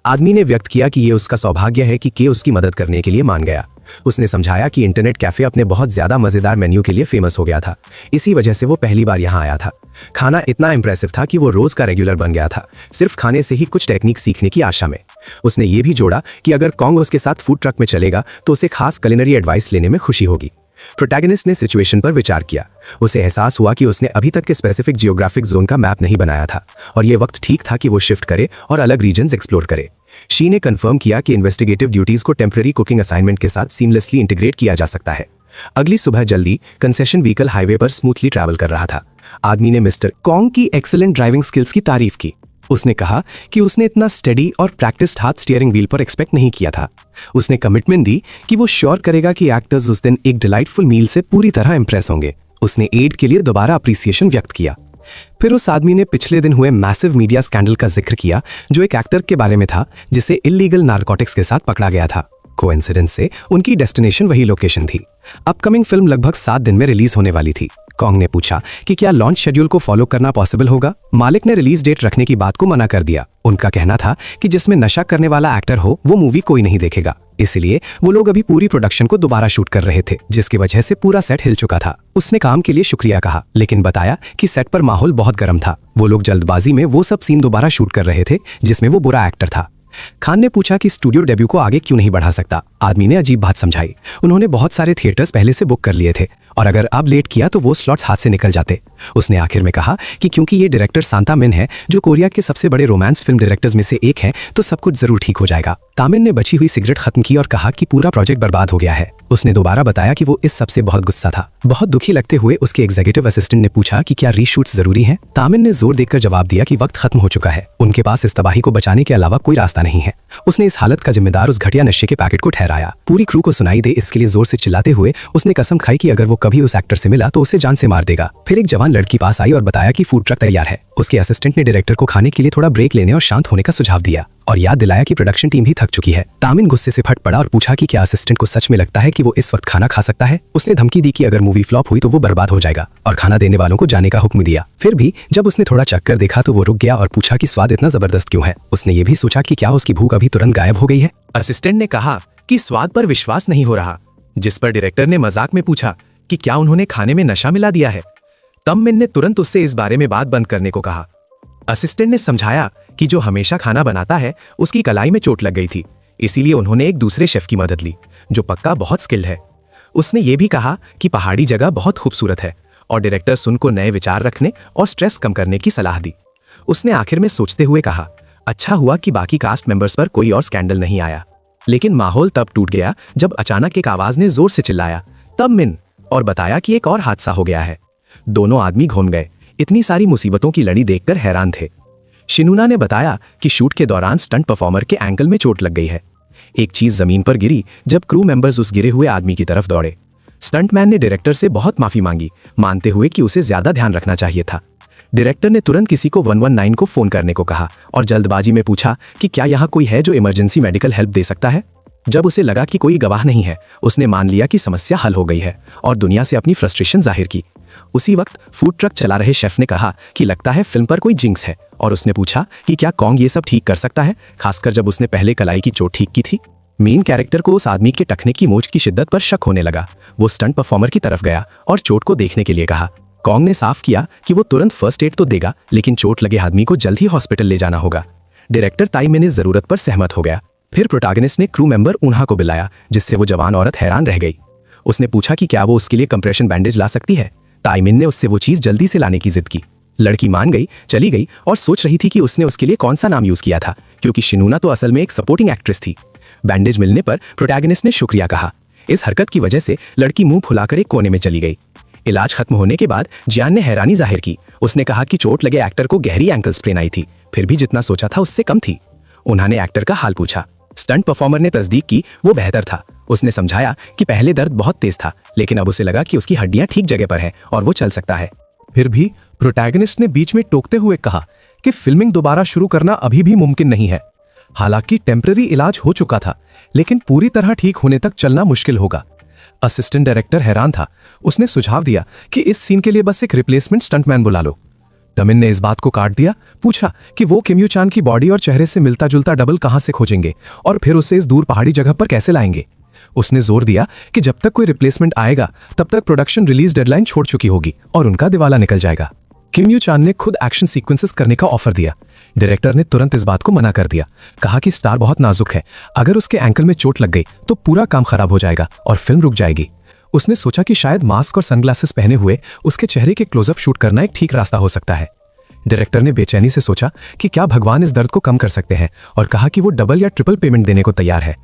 आदमी ने व्यक्त किया कि यह उसका सौभाग्य है कि के उसकी मदद करने के लिए मान गया। उसने समझाया कि इंटरनेट कैफे अपने बहुत ज्यादा मजेदार मेन्यू के लिए फेमस हो गया था, इसी वजह से वो पहली बार यहाँ आया था। खाना इतना इंप्रेसिव था कि वो रोज का रेगुलर बन गया था, सिर्फ खाने से ही कुछ टेक्निक सीखने की आशा में। उसने ये भी जोड़ा कि अगर कॉन्ग उसके साथ फूड ट्रक में चलेगा तो उसे खास कुलिनरी एडवाइस लेने में खुशी होगी। प्रोटैगनिस्ट ने सिचुएशन पर विचार किया। उसे एहसास हुआ कि उसने अभी तक के स्पेसिफिक जियोग्राफिक जोन का मैप नहीं बनाया था और यह वक्त ठीक था कि वो शिफ्ट करे और अलग रीजन्स एक्सप्लोर करे। शी ने कंफर्म किया कि इन्वेस्टिगेटिव ड्यूटीज को टेम्पररी कुकिंग असाइनमेंट के साथ सीमलेसली इंटीग्रेट किया जा सकता है। अगली सुबह जल्दी कंसेशन व्हीकल हाईवे पर स्मूथली ट्रैवल कर रहा था। आदमी ने मिस्टर कॉन्ग की एक्सीलेंट ड्राइविंग स्किल्स की तारीफ की। उसने कहा कि उसने इतना स्टडी और प्रैक्टिस्ड हाथ स्टीयरिंग व्हील पर एक्सपेक्ट नहीं किया था। उसने कमिटमेंट दी कि वो श्योर करेगा कि एक्टर्स उस दिन एक डिलाइटफुल मील से पूरी तरह इंप्रेस होंगे। उसने एड के लिए दोबारा अप्रिसिएशन व्यक्त किया। फिर उस आदमी ने पिछले दिन हुए मैसिव मीडिया स्कैंडल का जिक्र किया, जो एक एक्टर के बारे में था जिसे इल्लीगल नारकोटिक्स के साथ पकड़ा गया था। कोइंसिडेंस से उनकी डेस्टिनेशन वही लोकेशन थी। अपकमिंग फिल्म लगभग 7 दिन में रिलीज होने वाली थी। कॉन्ग ने पूछा कि क्या लॉन्च शेड्यूल को फॉलो करना पॉसिबल होगा। मालिक ने रिलीज डेट रखने की बात को मना कर दिया। उनका कहना था कि जिसमें नशा करने वाला एक्टर हो वो मूवी कोई नहीं देखेगा, इसलिए वो लोग अभी पूरी प्रोडक्शन को दोबारा शूट कर रहे थे, जिसकी वजह से पूरा सेट हिल चुका था। उसने काम के लिए शुक्रिया कहा, लेकिन बताया कि सेट पर माहौल बहुत गर्म था। वो लोग जल्दबाजी में वो सब सीन दोबारा शूट कर रहे थे जिसमें वो बुरा एक्टर था। खान ने पूछा कि स्टूडियो डेब्यू को आगे क्यों नहीं बढ़ा सकता। आदमी ने अजीब बात समझाई। उन्होंने बहुत सारे थिएटर्स पहले से बुक कर लिए थे और अगर अब लेट किया तो वो स्लॉट्स हाथ से निकल जाते। उसने आखिर में कहा कि क्योंकि ये डायरेक्टर सांता मिन है, जो कोरिया के सबसे बड़े रोमांस फिल्म डायरेक्टर्स में से एक हैं, तो सब कुछ जरूर ठीक हो जाएगा। तामिन ने बची हुई सिगरेट खत्म की और कहा कि पूरा प्रोजेक्ट बर्बाद हो गया है। उसने दोबारा बताया कि वो इस सबसे बहुत गुस्सा था। बहुत दुखी लगते हुए उसके एग्जीक्यूटिव असिस्टेंट ने पूछा कि क्या रीशूट्स जरूरी हैं। तामिन ने जोर देकर जवाब दिया कि वक्त खत्म हो चुका है, उनके पास इस तबाही को बचाने के अलावा कोई रास्ता नहीं है। उसने इस हालत का जिम्मेदार उस घटिया नशे के पैकेट को ठहराया। पूरी क्रू को सुनाई दे इसके लिए जोर से चिल्लाते हुए उसने कसम खाई कि अगर वो कभी उस एक्टर से मिला तो उसे जान से मार देगा। फिर एक जवान लड़की पास आई और बताया कि फूड ट्रक तैयार है। उसके असिस्टेंट ने डायरेक्टर को खाने के लिए थोड़ा ब्रेक लेने और शांत होने का सुझाव दिया और याद दिलाया कि प्रोडक्शन टीम भी थक चुकी है। तामिन गुस्से से फट पड़ा और पूछा कि क्या असिस्टेंट को सच में लगता है कि वो इस वक्त खाना खा सकता है। उसने धमकी दी कि अगर मूवी फ्लॉप हुई तो वो बर्बाद हो जाएगा और खाना देने वालों को जाने का हुक्म दिया। फिर भी जब उसने थोड़ा चख कर देखा तो वो रुक गया और पूछा कि स्वाद इतना जबरदस्त क्यों है। उसने ये भी सोचा कि क्या उसकी भूख अभी तुरंत गायब हो गई है। असिस्टेंट ने कहा कि स्वाद पर विश्वास नहीं हो रहा, जिस पर डायरेक्टर ने मजाक में पूछा कि क्या उन्होंने खाने में नशा मिला दिया है। तब मिन ने तुरंत उससे इस बारे में बात बंद करने को कहा। असिस्टेंट ने समझाया कि जो हमेशा खाना बनाता है उसकी कलाई में चोट लग गई थी, इसीलिए उन्होंने एक दूसरे शेफ की मदद ली जो पक्का बहुत स्किल्ड है। उसने ये भी कहा कि पहाड़ी जगह बहुत खूबसूरत है और डायरेक्टर सुन को नए विचार रखने और स्ट्रेस कम करने की सलाह दी। उसने आखिर में सोचते हुए कहा, अच्छा हुआ कि बाकी कास्ट मेंबर्स पर कोई और स्कैंडल नहीं आया। लेकिन माहौल तब टूट गया जब अचानक एक आवाज ने जोर से चिल्लाया, तब मिन, और बताया कि एक और हादसा हो गया है। दोनों आदमी घूम गए। इतनी सारी मुसीबतों की लड़ी देखकर हैरान थे। शिनूना ने बताया कि शूट के दौरान स्टंट परफॉर्मर के एंकल में चोट लग गई है। एक चीज जमीन पर गिरी जब क्रू मेंबर्स उस गिरे हुए आदमी की तरफ दौड़े। स्टंटमैन ने डायरेक्टर से बहुत माफी मांगी, मानते हुए कि उसे ज्यादा ध्यान रखना चाहिए था। डायरेक्टर ने तुरंत किसी को 119 को फोन करने को कहा और जल्दबाजी में पूछा कि क्या यहाँ कोई है जो इमरजेंसी मेडिकल हेल्प दे सकता है। जब उसे लगा कि कोई गवाह नहीं है, उसने मान लिया कि समस्या हल हो गई है और दुनिया से अपनी फ्रस्ट्रेशन जाहिर की। उसी वक्त फूड ट्रक चला रहे शेफ ने कहा कि लगता है फिल्म पर कोई जिंक्स है, और उसने पूछा कि क्या कॉन्ग ये सब ठीक कर सकता है, खासकर जब उसने पहले कलाई की चोट ठीक की थी। मेन कैरेक्टर को उस आदमी के टखने की मोच की शिद्दत पर शक होने लगा। वो स्टंट परफॉर्मर की तरफ गया और चोट को देखने के लिए कहा। कॉन्ग ने साफ किया कि वो तुरंत फर्स्ट एड तो देगा, लेकिन चोट लगे आदमी को जल्द ही हॉस्पिटल ले जाना होगा। डायरेक्टर ताई मिन इस जरूरत पर सहमत हो गया। फिर प्रोटैगनिस्ट ने क्रू मेंबर उन्हा को बुलाया, जिससे वो जवान औरत हैरान रह गई। उसने पूछा कि क्या वो उसके लिए कंप्रेशन बैंडेज ला सकती है। ताई मिन ने उससे वो चीज जल्दी से लाने की जिद की। लड़की मान गई, चली गई और सोच रही थी कि उसने उसके लिए कौन सा नाम यूज किया था, क्योंकि शिनूना तो असल में एक सपोर्टिंग एक्ट्रेस थी। बैंडेज मिलने पर प्रोटैगनिस्ट ने शुक्रिया कहा। इस हरकत की वजह से लड़की मुंह फुलाकर एक कोने में चली गई। इलाज खत्म होने के बाद जियान ने हैरानी जाहिर की। उसने कहा कि चोट लगे एक्टर को गहरी एंकल स्प्रेन आई थी, फिर भी जितना सोचा था उससे कम थी। उन्होंने एक्टर का हाल पूछा। स्टंट परफॉर्मर ने तस्दीक की वो बेहतर था। उसने समझाया कि पहले दर्द बहुत तेज था, लेकिन अब उसे लगा कि उसकी हड्डियां ठीक जगह पर हैं और वो चल सकता है। फिर भी प्रोटैगनिस्ट ने बीच में टोकते हुए कहा कि फिल्मिंग दोबारा शुरू करना अभी भी मुमकिन नहीं है। हालांकि टेम्पररी इलाज हो चुका था, लेकिन पूरी तरह ठीक होने तक चलना मुश्किल होगा। असिस्टेंट डायरेक्टर हैरान था। उसने सुझाव दिया कि इस सीन के लिए बस एक रिप्लेसमेंट स्टंटमैन बुला लो। टमिन ने इस बात को काट दिया, पूछा कि वो किम यू चान की बॉडी और चेहरे से मिलता जुलता डबल कहां से खोजेंगे और फिर उसे इस दूर पहाड़ी जगह पर कैसे लाएंगे। उसने जोर दिया कि जब तक कोई रिप्लेसमेंट आएगा तब तक प्रोडक्शन रिलीज डेडलाइन छोड़ चुकी होगी और उनका दिवाला निकल जाएगा। किम यू चान ने खुद एक्शन सीक्वेंसेस करने का ऑफर दिया। डायरेक्टर ने तुरंत इस बात को मना कर दिया, कहा कि स्टार बहुत नाजुक है, अगर उसके एंकल में चोट लग गई तो पूरा काम खराब हो जाएगा और फिल्म रुक जाएगी। उसने सोचा कि शायद मास्क और सनग्लासेस पहने हुए उसके चेहरे के क्लोजअप शूट करना एक ठीक रास्ता हो सकता है। डायरेक्टर ने बेचैनी से सोचा कि क्या भगवान इस दर्द को कम कर सकते हैं और कहा कि वो डबल या ट्रिपल पेमेंट देने को तैयार है।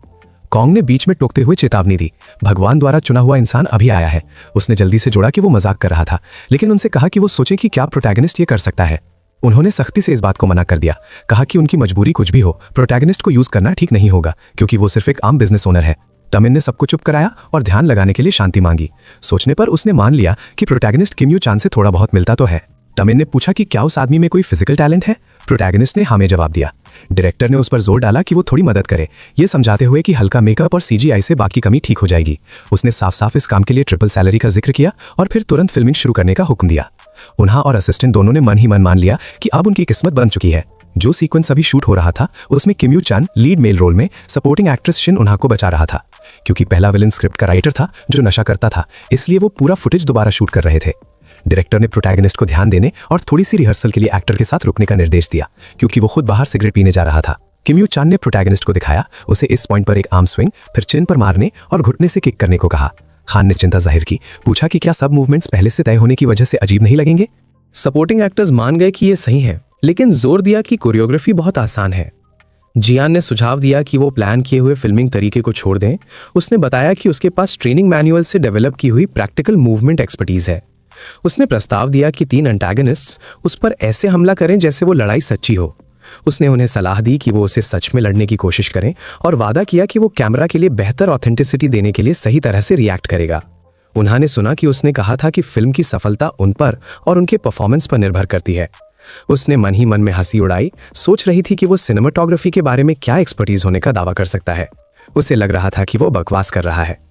कॉन्ग ने बीच में टोकते हुए चेतावनी दी, भगवान द्वारा चुना हुआ इंसान अभी आया है। उसने जल्दी से जोड़ा कि वो मजाक कर रहा था, लेकिन उनसे कहा कि वो सोचे कि क्या प्रोटैगनिस्ट ये कर सकता है। उन्होंने सख्ती से इस बात को मना कर दिया, कहा कि उनकी मजबूरी कुछ भी हो, प्रोटैगनिस्ट को यूज करना ठीक नहीं होगा, क्योंकि वो सिर्फ एक आम बिजनेस ओनर है। टमिन ने सबको चुप कराया और ध्यान लगाने के लिए शांति मांगी। सोचने पर उसने मान लिया कि प्रोटैगनिस्ट किम यू चान से थोड़ा बहुत मिलता तो है। टमिन ने पूछा कि क्या उस आदमी में कोई फिजिकल टैलेंट है। प्रोटैगनिस्ट ने हाँ में जवाब दिया। डायरेक्टर ने उस पर जोर डाला कि वो थोड़ी मदद करे, ये समझाते हुए कि हल्का मेकअप और सीजीआई से बाकी कमी ठीक हो जाएगी। उसने साफ साफ इस काम के लिए ट्रिपल सैलरी का जिक्र किया और फिर तुरंत फिल्मिंग शुरू करने का हुक्म दिया। उन्हा और असिस्टेंट दोनों ने मन ही मन मान लिया कि अब उनकी किस्मत बन चुकी है। जो सीक्वेंस अभी शूट हो रहा था उसमें Kim Yoo Chan lead male role में सपोर्टिंग एक्ट्रेस शिन उन्हा को बचा रहा था। क्योंकि पहला विलन स्क्रिप्ट का राइटर था जो नशा करता था, इसलिए वो पूरा फुटेज दोबारा शूट कर रहे थे। डायरेक्टर ने प्रोटैगनिस्ट को ध्यान देने और थोड़ी सी रिहर्सल के लिए एक्टर के साथ रुकने का निर्देश दिया, क्योंकि वो खुद बाहर सिगरेट पीने जा रहा था। किम यू चान ने प्रोटैगनिस्ट को दिखाया, उसे इस पॉइंट पर एक आर्म स्विंग, फिर चिन पर मारने और घुटने से किक करने को कहा। खान ने चिंता जाहिर की, पूछा कि क्या सब मूवमेंट्स पहले से तय होने की वजह से अजीब नहीं लगेंगे। सपोर्टिंग एक्टर्स मान गए कि ये सही है, लेकिन जोर दिया कि कोरियोग्राफी बहुत आसान है। जियान ने सुझाव दिया कि वो प्लान किए हुए फिल्मिंग तरीके को छोड़ दें। उसने बताया कि उसके पास ट्रेनिंग मैनुअल से डेवलप की हुई प्रैक्टिकल मूवमेंट एक्सपर्टीज है। उसने प्रस्ताव दिया कि 3 एंटागनिस्ट्स उस पर ऐसे हमला करें जैसे वो लड़ाई सच्ची हो। उसने उन्हें सलाह दी कि वो उसे सच में लड़ने की कोशिश करें और वादा किया कि वो कैमरा के लिए बेहतर ऑथेंटिसिटी देने के लिए सही तरह से रिएक्ट करेगा। उन्होंने सुना कि उसने कहा था कि फिल्म की सफलता उन पर और उनके परफॉर्मेंस पर निर्भर करती है। उसने मन ही मन में हंसी उड़ाई, सोच रही थी कि वो सिनेमाटोग्राफी के बारे में क्या एक्सपर्टीज होने का दावा कर सकता है। उसे लग रहा था कि वो बकवास कर रहा है।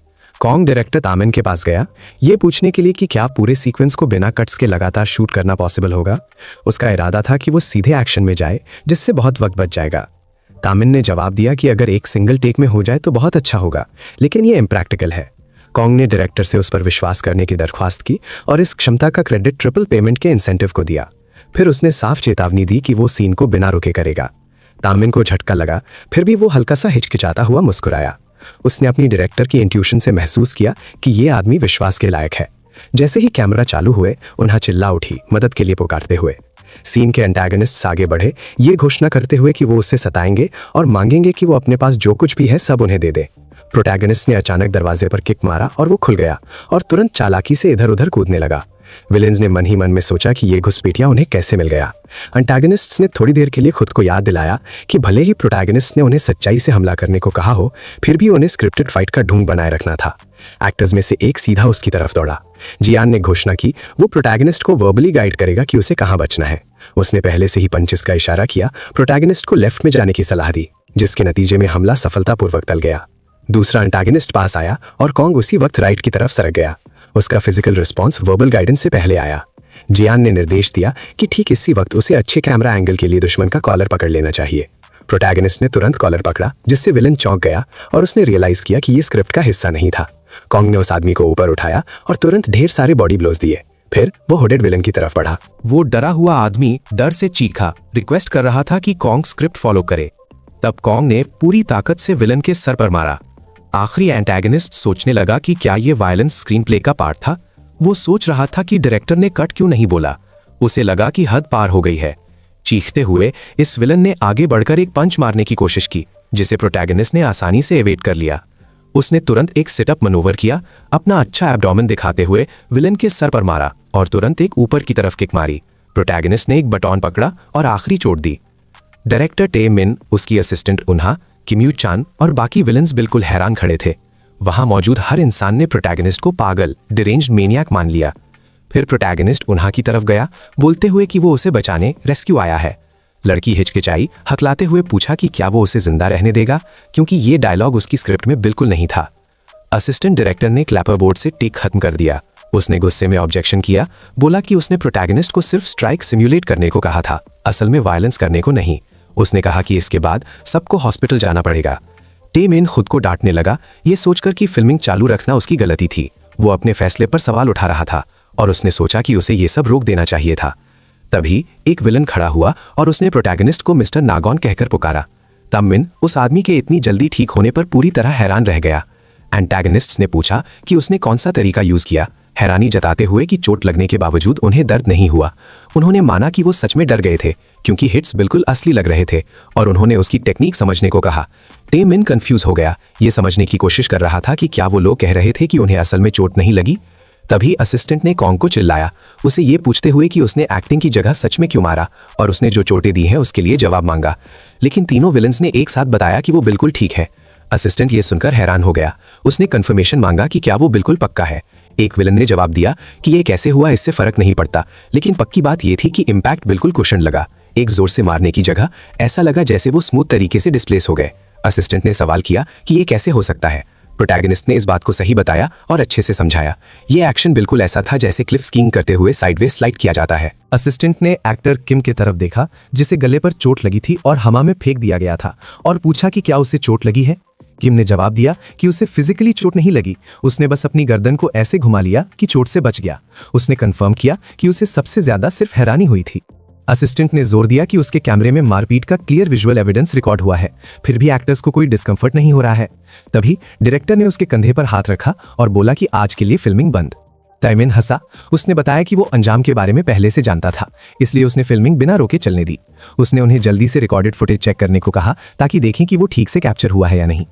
कॉन्ग डायरेक्टर तामिन के पास गया, ये पूछने के लिए कि क्या पूरे सीक्वेंस को बिना कट्स के लगातार शूट करना पॉसिबल होगा। उसका इरादा था कि वो सीधे एक्शन में जाए, जिससे बहुत वक्त बच जाएगा। तामिन ने जवाब दिया कि अगर एक सिंगल टेक में हो जाए तो बहुत अच्छा होगा, लेकिन ये इम्प्रैक्टिकल है। कॉन्ग ने डायरेक्टर से उस पर विश्वास करने की दरख्वास्त की और इस क्षमता का क्रेडिट ट्रिपल पेमेंट के इंसेंटिव को दिया। फिर उसने साफ चेतावनी दी कि वो सीन को बिना रुके करेगा। तामिन को झटका लगा, फिर भी वो हल्का सा हिचकिचाता हुआ मुस्कुराया। उसने अपनी डायरेक्टर की इंट्यूशन से महसूस किया कि ये आदमी विश्वास के लायक है। जैसे ही कैमरा चालू हुए, उन्हें चिल्ला उठी, मदद के लिए पुकारते हुए। सीन के एंटागनिस्ट्स आगे बढ़े, ये घोषणा करते हुए कि वो उससे सताएंगे और मांगेंगे कि वो अपने पास जो कुछ भी है सब उन्हें दे दे। प्रोटैगनिस्ट ने अचानक दरवाजे पर किक मारा और वो खुल गया और तुरंत चालाकी से इधर उधर कूदने लगा। विलेन्स ने मन ही मन में सोचा कि ये घुसपैठिया उन्हें कैसे मिल गया। एंटागनिस्ट्स ने थोड़ी देर के लिए खुद को याद दिलाया कि भले ही प्रोटैगनिस्ट ने उन्हें सच्चाई से हमला करने को कहा हो, फिर भी उन्हें स्क्रिप्टेड फाइट का ढोंग बनाए रखना था। एक्टर्स में से एक सीधा उसकी तरफ दौड़ा। जियान ने घोषणा की वो प्रोटैगनिस्ट को वर्बली गाइड करेगा कि उसे कहां बचना है। उसने पहले से ही पंचेस का इशारा किया, प्रोटैगनिस्ट को लेफ्ट में जाने की सलाह दी, जिसके नतीजे में हमला सफलतापूर्वक टल गया। दूसरा एंटागनिस्ट पास आया और कॉन्ग उसी वक्त राइट की तरफ सरक गया। उसका फिजिकल रिस्पॉन्स वर्बल गाइडेंस से पहले आया। जियान ने निर्देश दिया कि ठीक इसी वक्त उसे अच्छे कैमरा एंगल के लिए दुश्मन का कॉलर पकड़ लेना चाहिए। प्रोटैगनिस्ट ने तुरंत कॉलर पकड़ा, जिससे विलन चौंक गया और उसने रियलाइज किया कि ये स्क्रिप्ट का हिस्सा नहीं था। कॉन्ग ने उस आदमी को ऊपर उठाया और तुरंत ढेर सारे बॉडी ब्लोज दिए। फिर वो हुडेड विलन की तरफ बढ़ा। वो डरा हुआ आदमी डर से चीखा, रिक्वेस्ट कर रहा था कि कॉन्ग स्क्रिप्ट फॉलो करे। तब कॉन्ग ने पूरी ताकत से विलन के सर पर मारा। आखिरी एंटागनिस्ट सोचने लगा कि क्या ये वायलेंस स्क्रीन प्ले का पार्ट था। वो सोच रहा था कि डायरेक्टर ने कट क्यों नहीं बोला। उसे लगा कि हद पार हो गई है। चीखते हुए इस विलन ने आगे बढ़कर एक पंच मारने की कोशिश की, जिसे प्रोटैगनिस्ट ने आसानी से एवेट कर लिया। उसने तुरंत एक सिटअप मनोवर किया, अपना अच्छा एब्डोमेन दिखाते हुए विलन के सर पर मारा और तुरंत एक ऊपर की तरफ किक मारी। प्रोटैगनिस्ट ने एक बटन पकड़ा और आखिरी चोट दी। डायरेक्टर टे मिन, उसकी असिस्टेंट उन्हा, किम्यू चान और बाकी विलन्स बिल्कुल हैरान खड़े थे। वहां मौजूद हर इंसान ने प्रोटैगनिस्ट को पागल, डिरेंज्ड मेनियाक मान लिया। फिर प्रोटैगनिस्ट उन्हा की तरफ गया, बोलते हुए कि वो उसे बचाने रेस्क्यू आया है। लड़की हिचकिचाई, हकलाते हुए पूछा कि क्या वो उसे जिंदा रहने देगा, क्योंकि ये डायलॉग उसकी स्क्रिप्ट में बिल्कुल नहीं था। असिस्टेंट डायरेक्टर ने क्लैपर बोर्ड से टेक खत्म कर दिया। उसने गुस्से में ऑब्जेक्शन किया, बोला कि उसने प्रोटैगनिस्ट को सिर्फ स्ट्राइक सिम्युलेट करने को कहा था, असल में वायलेंस करने को नहीं। उसने कहा कि इसके बाद सबको हॉस्पिटल जाना पड़ेगा। टे मिन खुद को डांटने लगा, ये सोचकर कि फिल्मिंग चालू रखना उसकी गलती थी। वो अपने फैसले पर सवाल उठा रहा था और उसने सोचा कि उसे ये सब रोक देना चाहिए था। तभी एक विलन खड़ा हुआ और उसने प्रोटैगनिस्ट को मिस्टर नागॉन कहकर पुकारा। तब मिन उस आदमी के इतनी जल्दी ठीक होने पर पूरी तरह हैरान रह गया। एंटागनिस्ट्स ने पूछा कि उसने कौन सा तरीका यूज किया, हैरानी जताते हुए कि चोट लगने के बावजूद उन्हें दर्द नहीं हुआ। उन्होंने माना कि वो सच में डर गए थे, क्योंकि हिट्स बिल्कुल असली लग रहे थे, और उन्होंने उसकी टेक्निक समझने को कहा। टे मिन कंफ्यूज हो गया, ये समझने की कोशिश कर रहा था कि क्या वो लोग कह रहे थे कि उन्हें असल में चोट नहीं लगी। तभी असिस्टेंट ने कॉन्ग को चिल्लाया, उसे ये पूछते हुए कि उसने एक्टिंग की जगह सच में क्यों मारा और उसने जो चोटें दी हैं उसके लिए जवाब मांगा। लेकिन तीनों विलन्स ने एक साथ बताया कि वो बिल्कुल ठीक है। असिस्टेंट ये सुनकर हैरान हो गया। उसने कंफर्मेशन मांगा कि क्या वो बिल्कुल पक्का है। एक विलन ने जवाब दिया कि ये कैसे हुआ इससे फर्क नहीं पड़ता, लेकिन पक्की बात ये थी कि इम्पैक्ट बिल्कुल कुशन लगा। एक जोर से मारने की जगह ऐसा लगा जैसे वो स्मूथ तरीके से डिस्प्लेस हो गए। असिस्टेंट ने सवाल किया कि ये कैसे हो सकता है। प्रोटैगनिस्ट ने इस बात को सही बताया और अच्छे से समझाया। ये एक्शन बिल्कुल ऐसा था जैसे क्लिफ स्कीइंग करते हुए साइडवे स्लाइड किया जाता है। असिस्टेंट ने एक्टर किम की तरफ देखा, जिसे गले पर चोट लगी थी और हवा में फेंक दिया गया था, और पूछा कि क्या उसे चोट लगी है। किम ने जवाब दिया कि उसे फिजिकली चोट नहीं लगी, उसने बस अपनी गर्दन को ऐसे घुमा लिया कि चोट से बच गया। उसने कंफर्म किया कि उसे सबसे ज्यादा सिर्फ हैरानी हुई थी। असिस्टेंट ने जोर दिया कि उसके कैमरे में मारपीट का क्लियर विजुअल एविडेंस रिकॉर्ड हुआ है, फिर भी एक्टर्स को कोई डिस्कंफर्ट नहीं हो रहा है। तभी डायरेक्टर ने उसके कंधे पर हाथ रखा और बोला कि आज के लिए फिल्मिंग बंद। टाइमिन हंसा। उसने बताया कि वो अंजाम के बारे में पहले से जानता था, इसलिए उसने फिल्मिंग बिना रोके चलने दी। उसने उन्हें जल्दी से रिकॉर्डेड फुटेज चेक करने को कहा ताकि देखें कि वो ठीक से कैप्चर हुआ है या नहीं।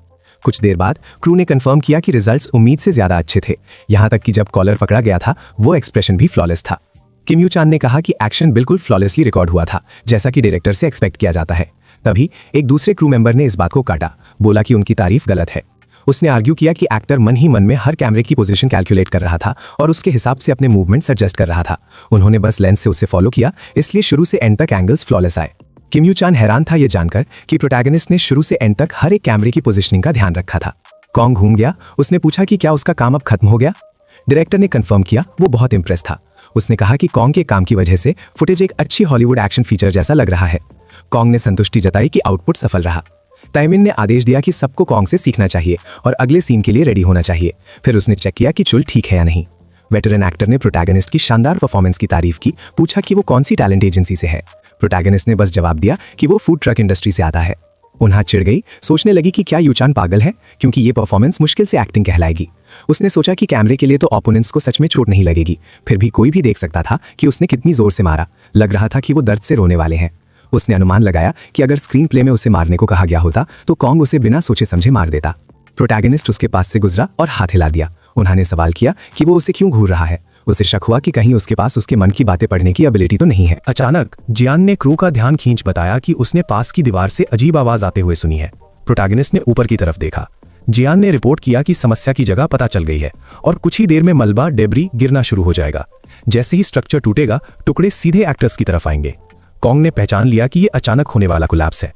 कुछ देर बाद क्रू ने कंफर्म किया कि रिजल्ट्स उम्मीद से ज्यादा अच्छे थे, यहां तक कि जब कॉलर पकड़ा गया था वो एक्सप्रेशन भी फ्लॉलेस था। किम यू चान ने कहा कि एक्शन बिल्कुल फ्लॉलेसली रिकॉर्ड हुआ था, जैसा कि डायरेक्टर से एक्सपेक्ट किया जाता है। तभी एक दूसरे क्रू मेंबर ने इस बात को काटा, बोला कि उनकी तारीफ गलत है। उसने आर्ग्यू किया कि एक्टर मन ही मन में हर कैमरे की पोजीशन कैलकुलेट कर रहा था और उसके हिसाब से अपने मूवमेंट्स एडजस्ट कर रहा था। उन्होंने बस लेंस से उसे फॉलो किया, इसलिए शुरू से एंड तक एंगल्स फ्लॉलेस आए। किम यू चान हैरान था ये जानकर कि प्रोटैगनिस्ट ने शुरू से एंड तक हर एक कैमरे की पोजीशनिंग का ध्यान रखा था। कॉन्ग घूम गया। उसने पूछा कि क्या उसका काम अब खत्म हो गया। डायरेक्टर ने कंफर्म किया, वो बहुत इंप्रेस था। उसने कहा कि कॉन्ग के काम की वजह से फुटेज एक अच्छी हॉलीवुड एक्शन फीचर जैसा लग रहा है। कॉन्ग ने संतुष्टि जताई कि आउटपुट सफल रहा। टाइमिन ने आदेश दिया कि सबको कॉन्ग से सीखना चाहिए और अगले सीन के लिए रेडी होना चाहिए। फिर उसने चेक किया कि चुल ठीक है या नहीं। वेटरन एक्टर ने प्रोटैगनिस्ट की शानदार परफॉर्मेंस की तारीफ की, पूछा कि वो कौन सी टैलेंट एजेंसी से है। प्रोटैगनिस्ट ने बस जवाब दिया कि वो फूड ट्रक इंडस्ट्री से आता है। उन्हा चिढ़ गई, सोचने लगी कि क्या यूचान पागल है, क्योंकि ये परफॉर्मेंस मुश्किल से एक्टिंग कहलाएगी। उसने सोचा कि कैमरे के लिए तो ओपोनेंट्स को सच में चोट नहीं लगेगी, फिर भी कोई भी देख सकता था कि उसने कितनी जोर से मारा। लग रहा था कि वो दर्द से रोने वाले हैं। उसने अनुमान लगाया कि अगर स्क्रीन प्ले में उसे मारने को कहा गया होता तो कॉन्ग उसे बिना सोचे समझे मार देता। प्रोटैगनिस्ट उसके पास से गुजरा और हाथ हिला दिया। उन्होंने सवाल किया कि वो उसे क्यों घूर रहा है। उसे शक हुआ कि कहीं उसके पास उसके मन की बातें पढ़ने की एबिलिटी तो नहीं है। अचानक जियान ने क्रू का ध्यान खींच बताया कि उसने पास की दीवार से अजीब आवाज आते हुए सुनी है। प्रोटैगनिस्ट ने ऊपर की तरफ देखा। जियान ने रिपोर्ट किया कि समस्या की जगह पता चल गई है और कुछ ही देर में मलबा डेब्री गिरना शुरू हो जाएगा। जैसे ही स्ट्रक्चर टूटेगा, टुकड़े सीधे एक्टर्स की तरफ आएंगे। कॉन्ग ने पहचान लिया कि यह अचानक होने वाला कोलैप्स है।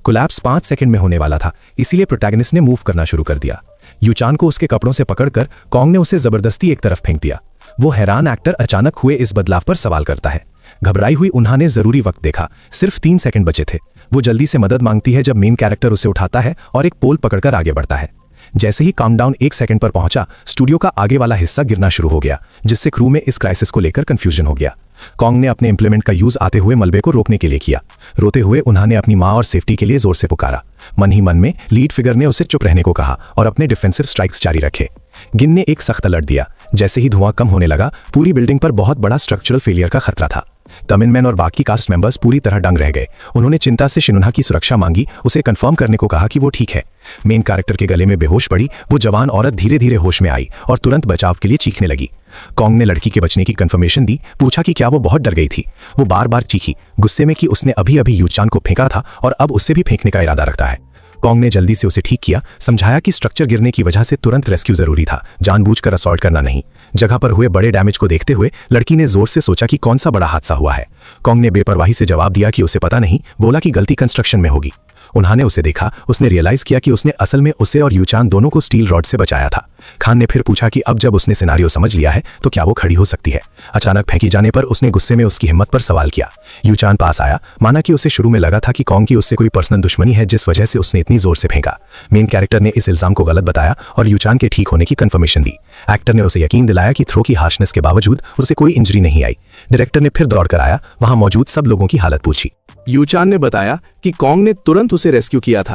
कोलैप्स 5 सेकंड में होने वाला था, इसीलिए प्रोटैगनिस्ट ने मूव करना शुरू कर दिया। यूचान को उसके कपड़ों से पकड़कर कॉन्ग ने उसे जबरदस्ती एक तरफ फेंक दिया। वो हैरान एक्टर अचानक हुए इस बदलाव पर सवाल करता है। घबराई हुई उन्होंने जरूरी वक्त देखा, सिर्फ 3 सेकंड बचे थे। वो जल्दी से मदद मांगती है जब मेन कैरेक्टर उसे उठाता है और एक पोल पकड़कर आगे बढ़ता है। जैसे ही काउंटडाउन 1 सेकंड पर पहुंचा, स्टूडियो का आगे वाला हिस्सा गिरना शुरू हो गया, जिससे क्रू में इस क्राइसिस को लेकर कंफ्यूजन हो गया। कॉन्ग ने अपने इंप्लीमेंट का यूज आते हुए मलबे को रोकने के लिए किया। रोते हुए उन्होंने अपनी मां और सेफ्टी के लिए जोर से पुकारा। मन ही मन में लीड फिगर ने उसे चुप रहने को कहा और अपने डिफेंसिव स्ट्राइक्स जारी रखे। गिन ने एक सख्त अलर्ट दिया। जैसे ही धुआं कम होने लगा, पूरी बिल्डिंग पर बहुत बड़ा स्ट्रक्चरल फेलियर का खतरा था। तमिन मैन और बाकी कास्ट मेंबर्स पूरी तरह दंग रह गए। उन्होंने चिंता से शिनुना की सुरक्षा मांगी, उसे कंफर्म करने को कहा कि वो ठीक है। मेन कैरेक्टर के गले में बेहोश पड़ी वो जवान औरत धीरे धीरे होश में आई और तुरंत बचाव के लिए चीखने लगी। कॉन्ग ने लड़की के बचने की कंफर्मेशन दी, पूछा कि क्या वो बहुत डर गई थी। वो बार बार चीखी, गुस्से में कि उसने अभी अभी यूचान को फेंका था और अब उससे भी फेंकने का इरादा रखता है। कॉन्ग ने जल्दी से उसे ठीक किया, समझाया कि स्ट्रक्चर गिरने की वजह से तुरंत रेस्क्यू जरूरी था, जानबूझकर असॉल्ट करना नहीं। जगह पर हुए बड़े डैमेज को देखते हुए लड़की ने जोर से सोचा कि कौन सा बड़ा हादसा हुआ है। कॉन्ग ने बेपरवाही से जवाब दिया कि उसे पता नहीं, बोला कि गलती कंस्ट्रक्शन में होगी। उन्होंने उसे देखा, उसने रियलाइज किया कि उसने असल में उसे और यूचान दोनों को स्टील रॉड से बचाया था। खान ने फिर पूछा कि अब जब उसने सिनारियो समझ लिया है तो क्या वो खड़ी हो सकती है। अचानक फेंकी जाने पर उसने गुस्से में उसकी हिम्मत पर सवाल किया। यूचान पास आया, माना कि उसे शुरू में लगा था कि कॉन्ग की उससे कोई पर्सनल दुश्मनी है जिस वजह से उसने इतनी जोर से फेंका। मेन कैरेक्टर ने इस इल्जाम को गलत बताया और यूचान के ठीक होने की कंफर्मेशन दी। एक्टर ने उसे यकीन दिलाया कि थ्रो की हार्शनेस के बावजूद उसे कोई इंजरी नहीं आई। डायरेक्टर ने फिर दौड़ कर आया, वहां मौजूद सब लोगों की हालत पूछी। यूचान ने बताया कि कॉन्ग ने तुरंत उसे रेस्क्यू किया था।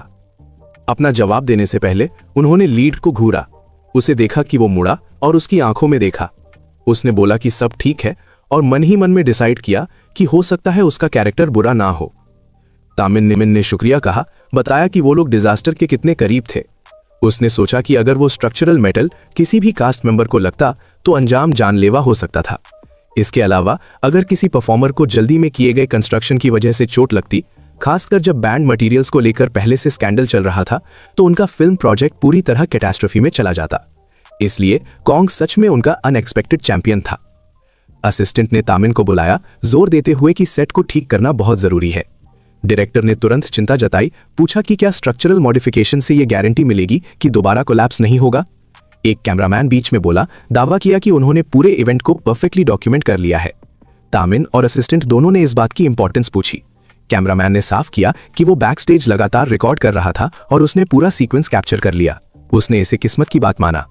अपना जवाब देने से पहले उन्होंने लीड को घूरा, उसे देखा कि वो मुड़ा और उसकी आंखों में देखा। उसने बोला कि सब ठीक है और मन ही मन में डिसाइड किया कि हो सकता है उसका कैरेक्टर बुरा ना हो। तामिन ने शुक्रिया कहा, बताया कि वो लोग डिजास्टर के कितने करीब थे। उसने सोचा कि अगर वो स्ट्रक्चरल मेटल किसी भी कास्ट मेंबर को लगता तो अंजाम जानलेवा हो सकता था। इसके अलावा अगर किसी परफॉर्मर को जल्दी में किए गए कंस्ट्रक्शन की वजह से चोट लगती, खासकर जब बैंड मटेरियल्स को लेकर पहले से स्कैंडल चल रहा था, तो उनका फिल्म प्रोजेक्ट पूरी तरह कैटास्ट्रोफी में चला जाता। इसलिए कॉन्ग सच में उनका अनएक्सपेक्टेड चैंपियन था। असिस्टेंट ने तामिन को बुलाया, जोर देते हुए कि सेट को ठीक करना बहुत जरूरी है। डायरेक्टर ने तुरंत चिंता जताई, पूछा कि क्या स्ट्रक्चरल मॉडिफिकेशन से यह गारंटी मिलेगी कि दोबारा कोलैप्स नहीं होगा। एक कैमरामैन बीच में बोला, दावा किया कि उन्होंने पूरे इवेंट को परफेक्टली डॉक्यूमेंट कर लिया है। तामिन और असिस्टेंट दोनों ने इस बात की इंपॉर्टेंस पूछी। कैमरामैन ने साफ किया कि वो बैक स्टेज लगातार रिकॉर्ड कर रहा था और उसने पूरा सीक्वेंस कैप्चर कर लिया। उसने इसे किस्मत की बात माना।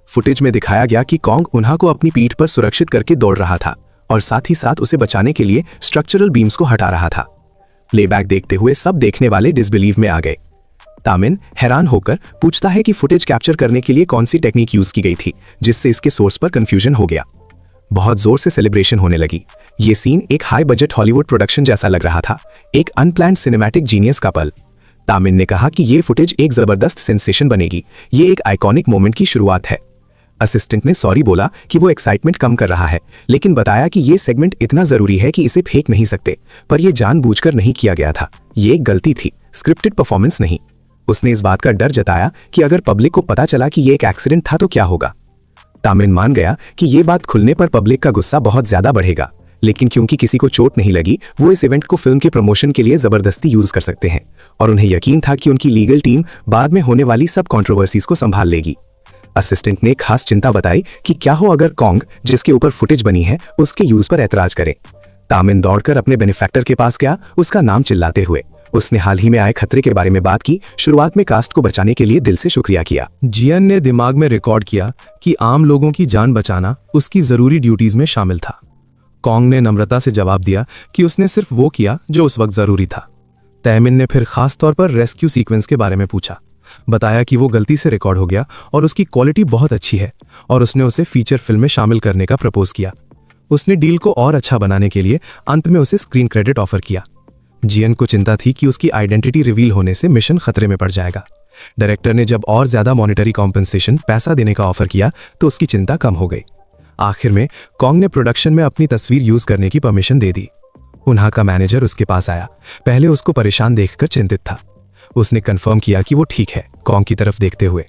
फुटेज में दिखाया गया कि कॉन्ग उन्हा को अपनी पीठ पर सुरक्षित करके दौड़ रहा था और साथ ही साथ उसे बचाने के लिए स्ट्रक्चरल बीम्स को हटा रहा था। प्लेबैक देखते हुए सब देखने वाले डिसबिलीव में आ गए। तामिन हैरान होकर पूछता है कि फुटेज कैप्चर करने के लिए कौन सी टेक्निक यूज की गई थी, जिससे इसके सोर्स पर कंफ्यूजन हो गया। बहुत जोर से सेलिब्रेशन होने लगी। ये सीन एक हाई बजट हॉलीवुड प्रोडक्शन जैसा लग रहा था, एक अनप्लान्ड सिनेमैटिक जीनियस का पल। तामिन ने कहा कि ये फुटेज एक जबरदस्त सेंसेशन बनेगी, ये एक आइकॉनिक मोमेंट की शुरुआत है। असिस्टेंट ने सॉरी बोला कि वो एक्साइटमेंट कम कर रहा है, लेकिन बताया कि ये सेगमेंट इतना जरूरी है कि इसे फेंक नहीं सकते, पर यह जानबूझकर नहीं किया गया था। ये एक गलती थी, स्क्रिप्टेड परफॉर्मेंस नहीं। उसने इस बात का डर जताया कि अगर पब्लिक को पता चला कि ये एक एक्सीडेंट था तो क्या होगा। तामिन मान गया कि ये बात खुलने पर पब्लिक का गुस्सा बहुत ज्यादा बढ़ेगा, लेकिन क्योंकि किसी को चोट नहीं लगी, वो इस इवेंट को फिल्म के प्रमोशन के लिए जबरदस्ती यूज कर सकते हैं और उन्हें यकीन था कि उनकी लीगल टीम बाद में होने वाली सब कंट्रोवर्सीज को संभाल लेगी। असिस्टेंट ने खास चिंता बताई कि क्या हो अगर कॉन्ग, जिसके ऊपर फुटेज बनी है, उसके यूज पर ऐतराज करे। तामिन दौड़कर अपने बेनिफैक्टर के पास गया, उसका नाम चिल्लाते हुए। उसने हाल ही में आए खतरे के बारे में बात की, शुरुआत में कास्ट को बचाने के लिए दिल से शुक्रिया किया। जियन ने दिमाग में रिकॉर्ड किया कि आम लोगों की जान बचाना उसकी जरूरी ड्यूटीज में शामिल था। कॉन्ग ने नम्रता से जवाब दिया कि उसने सिर्फ वो किया जो उस वक्त जरूरी था। तैमिन ने फिर खास तौर पर रेस्क्यू सीक्वेंस के बारे में पूछा, बताया कि वो गलती से रिकॉर्ड हो गया और उसकी क्वालिटी बहुत अच्छी है और उसने उसे फीचर फिल्म में शामिल करने का प्रपोज किया। उसने डील को और अच्छा बनाने के लिए अंत में उसे स्क्रीन क्रेडिट ऑफर किया। जियन को चिंता थी कि उसकी आइडेंटिटी रिवील होने से मिशन खतरे में पड़ जाएगा, डायरेक्टर ने जब और ज्यादा मॉनेटरी कॉम्पेंसेशन पैसा देने का ऑफर किया तो उसकी चिंता कम हो गई। आखिर में कॉन्ग ने प्रोडक्शन में अपनी तस्वीर यूज करने की परमिशन दे दी। उन्हा का मैनेजर उसके पास आया। पहले उसको परेशान देखकर चिंतित था। उसने कंफर्म किया कि वो ठीक है। कॉन्ग की तरफ देखते हुए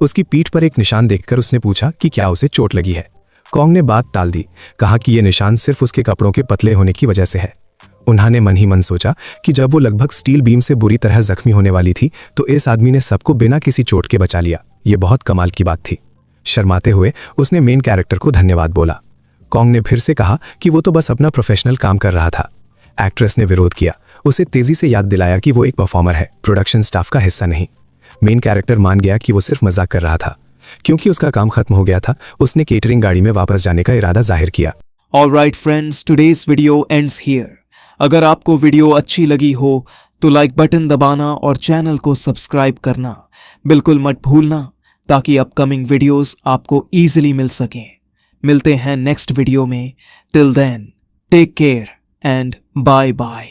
उसकी पीठ पर एक निशान देखकर उसने पूछा कि क्या उसे चोट लगी है। कॉन्ग ने बात टाल दी, कहा कि यह निशान सिर्फ उसके कपड़ों के पतले होने की वजह से है। उन्होंने मन ही मन सोचा कि जब वो लगभग स्टील बीम से बुरी तरह जख्मी होने वाली थी तो इस आदमी ने सबको बिना किसी चोट के बचा लिया। ये बहुत कमाल की बात थी। शर्माते हुए उसने मेन कैरेक्टर को धन्यवाद बोला। कॉन्ग ने फिर से कहा कि वो तो बस अपना प्रोफेशनल काम कर रहा था। एक्ट्रेस ने विरोध किया, उसे तेजी से याद दिलाया कि वो एक परफॉर्मर है, प्रोडक्शन स्टाफ का हिस्सा नहीं। मेन कैरेक्टर मान गया कि वो सिर्फ मजाक कर रहा था। क्योंकि उसका काम खत्म हो गया था, उसने केटरिंग गाड़ी में वापस जाने का इरादा जाहिर किया। Alright friends, today's video ends here. अगर आपको वीडियो अच्छी लगी हो तो लाइक बटन दबाना और चैनल को सब्सक्राइब करना बिल्कुल मत भूलना, ताकि अपकमिंग वीडियोस आपको इजीली मिल सकें। मिलते हैं नेक्स्ट वीडियो में। Till then take care and bye bye.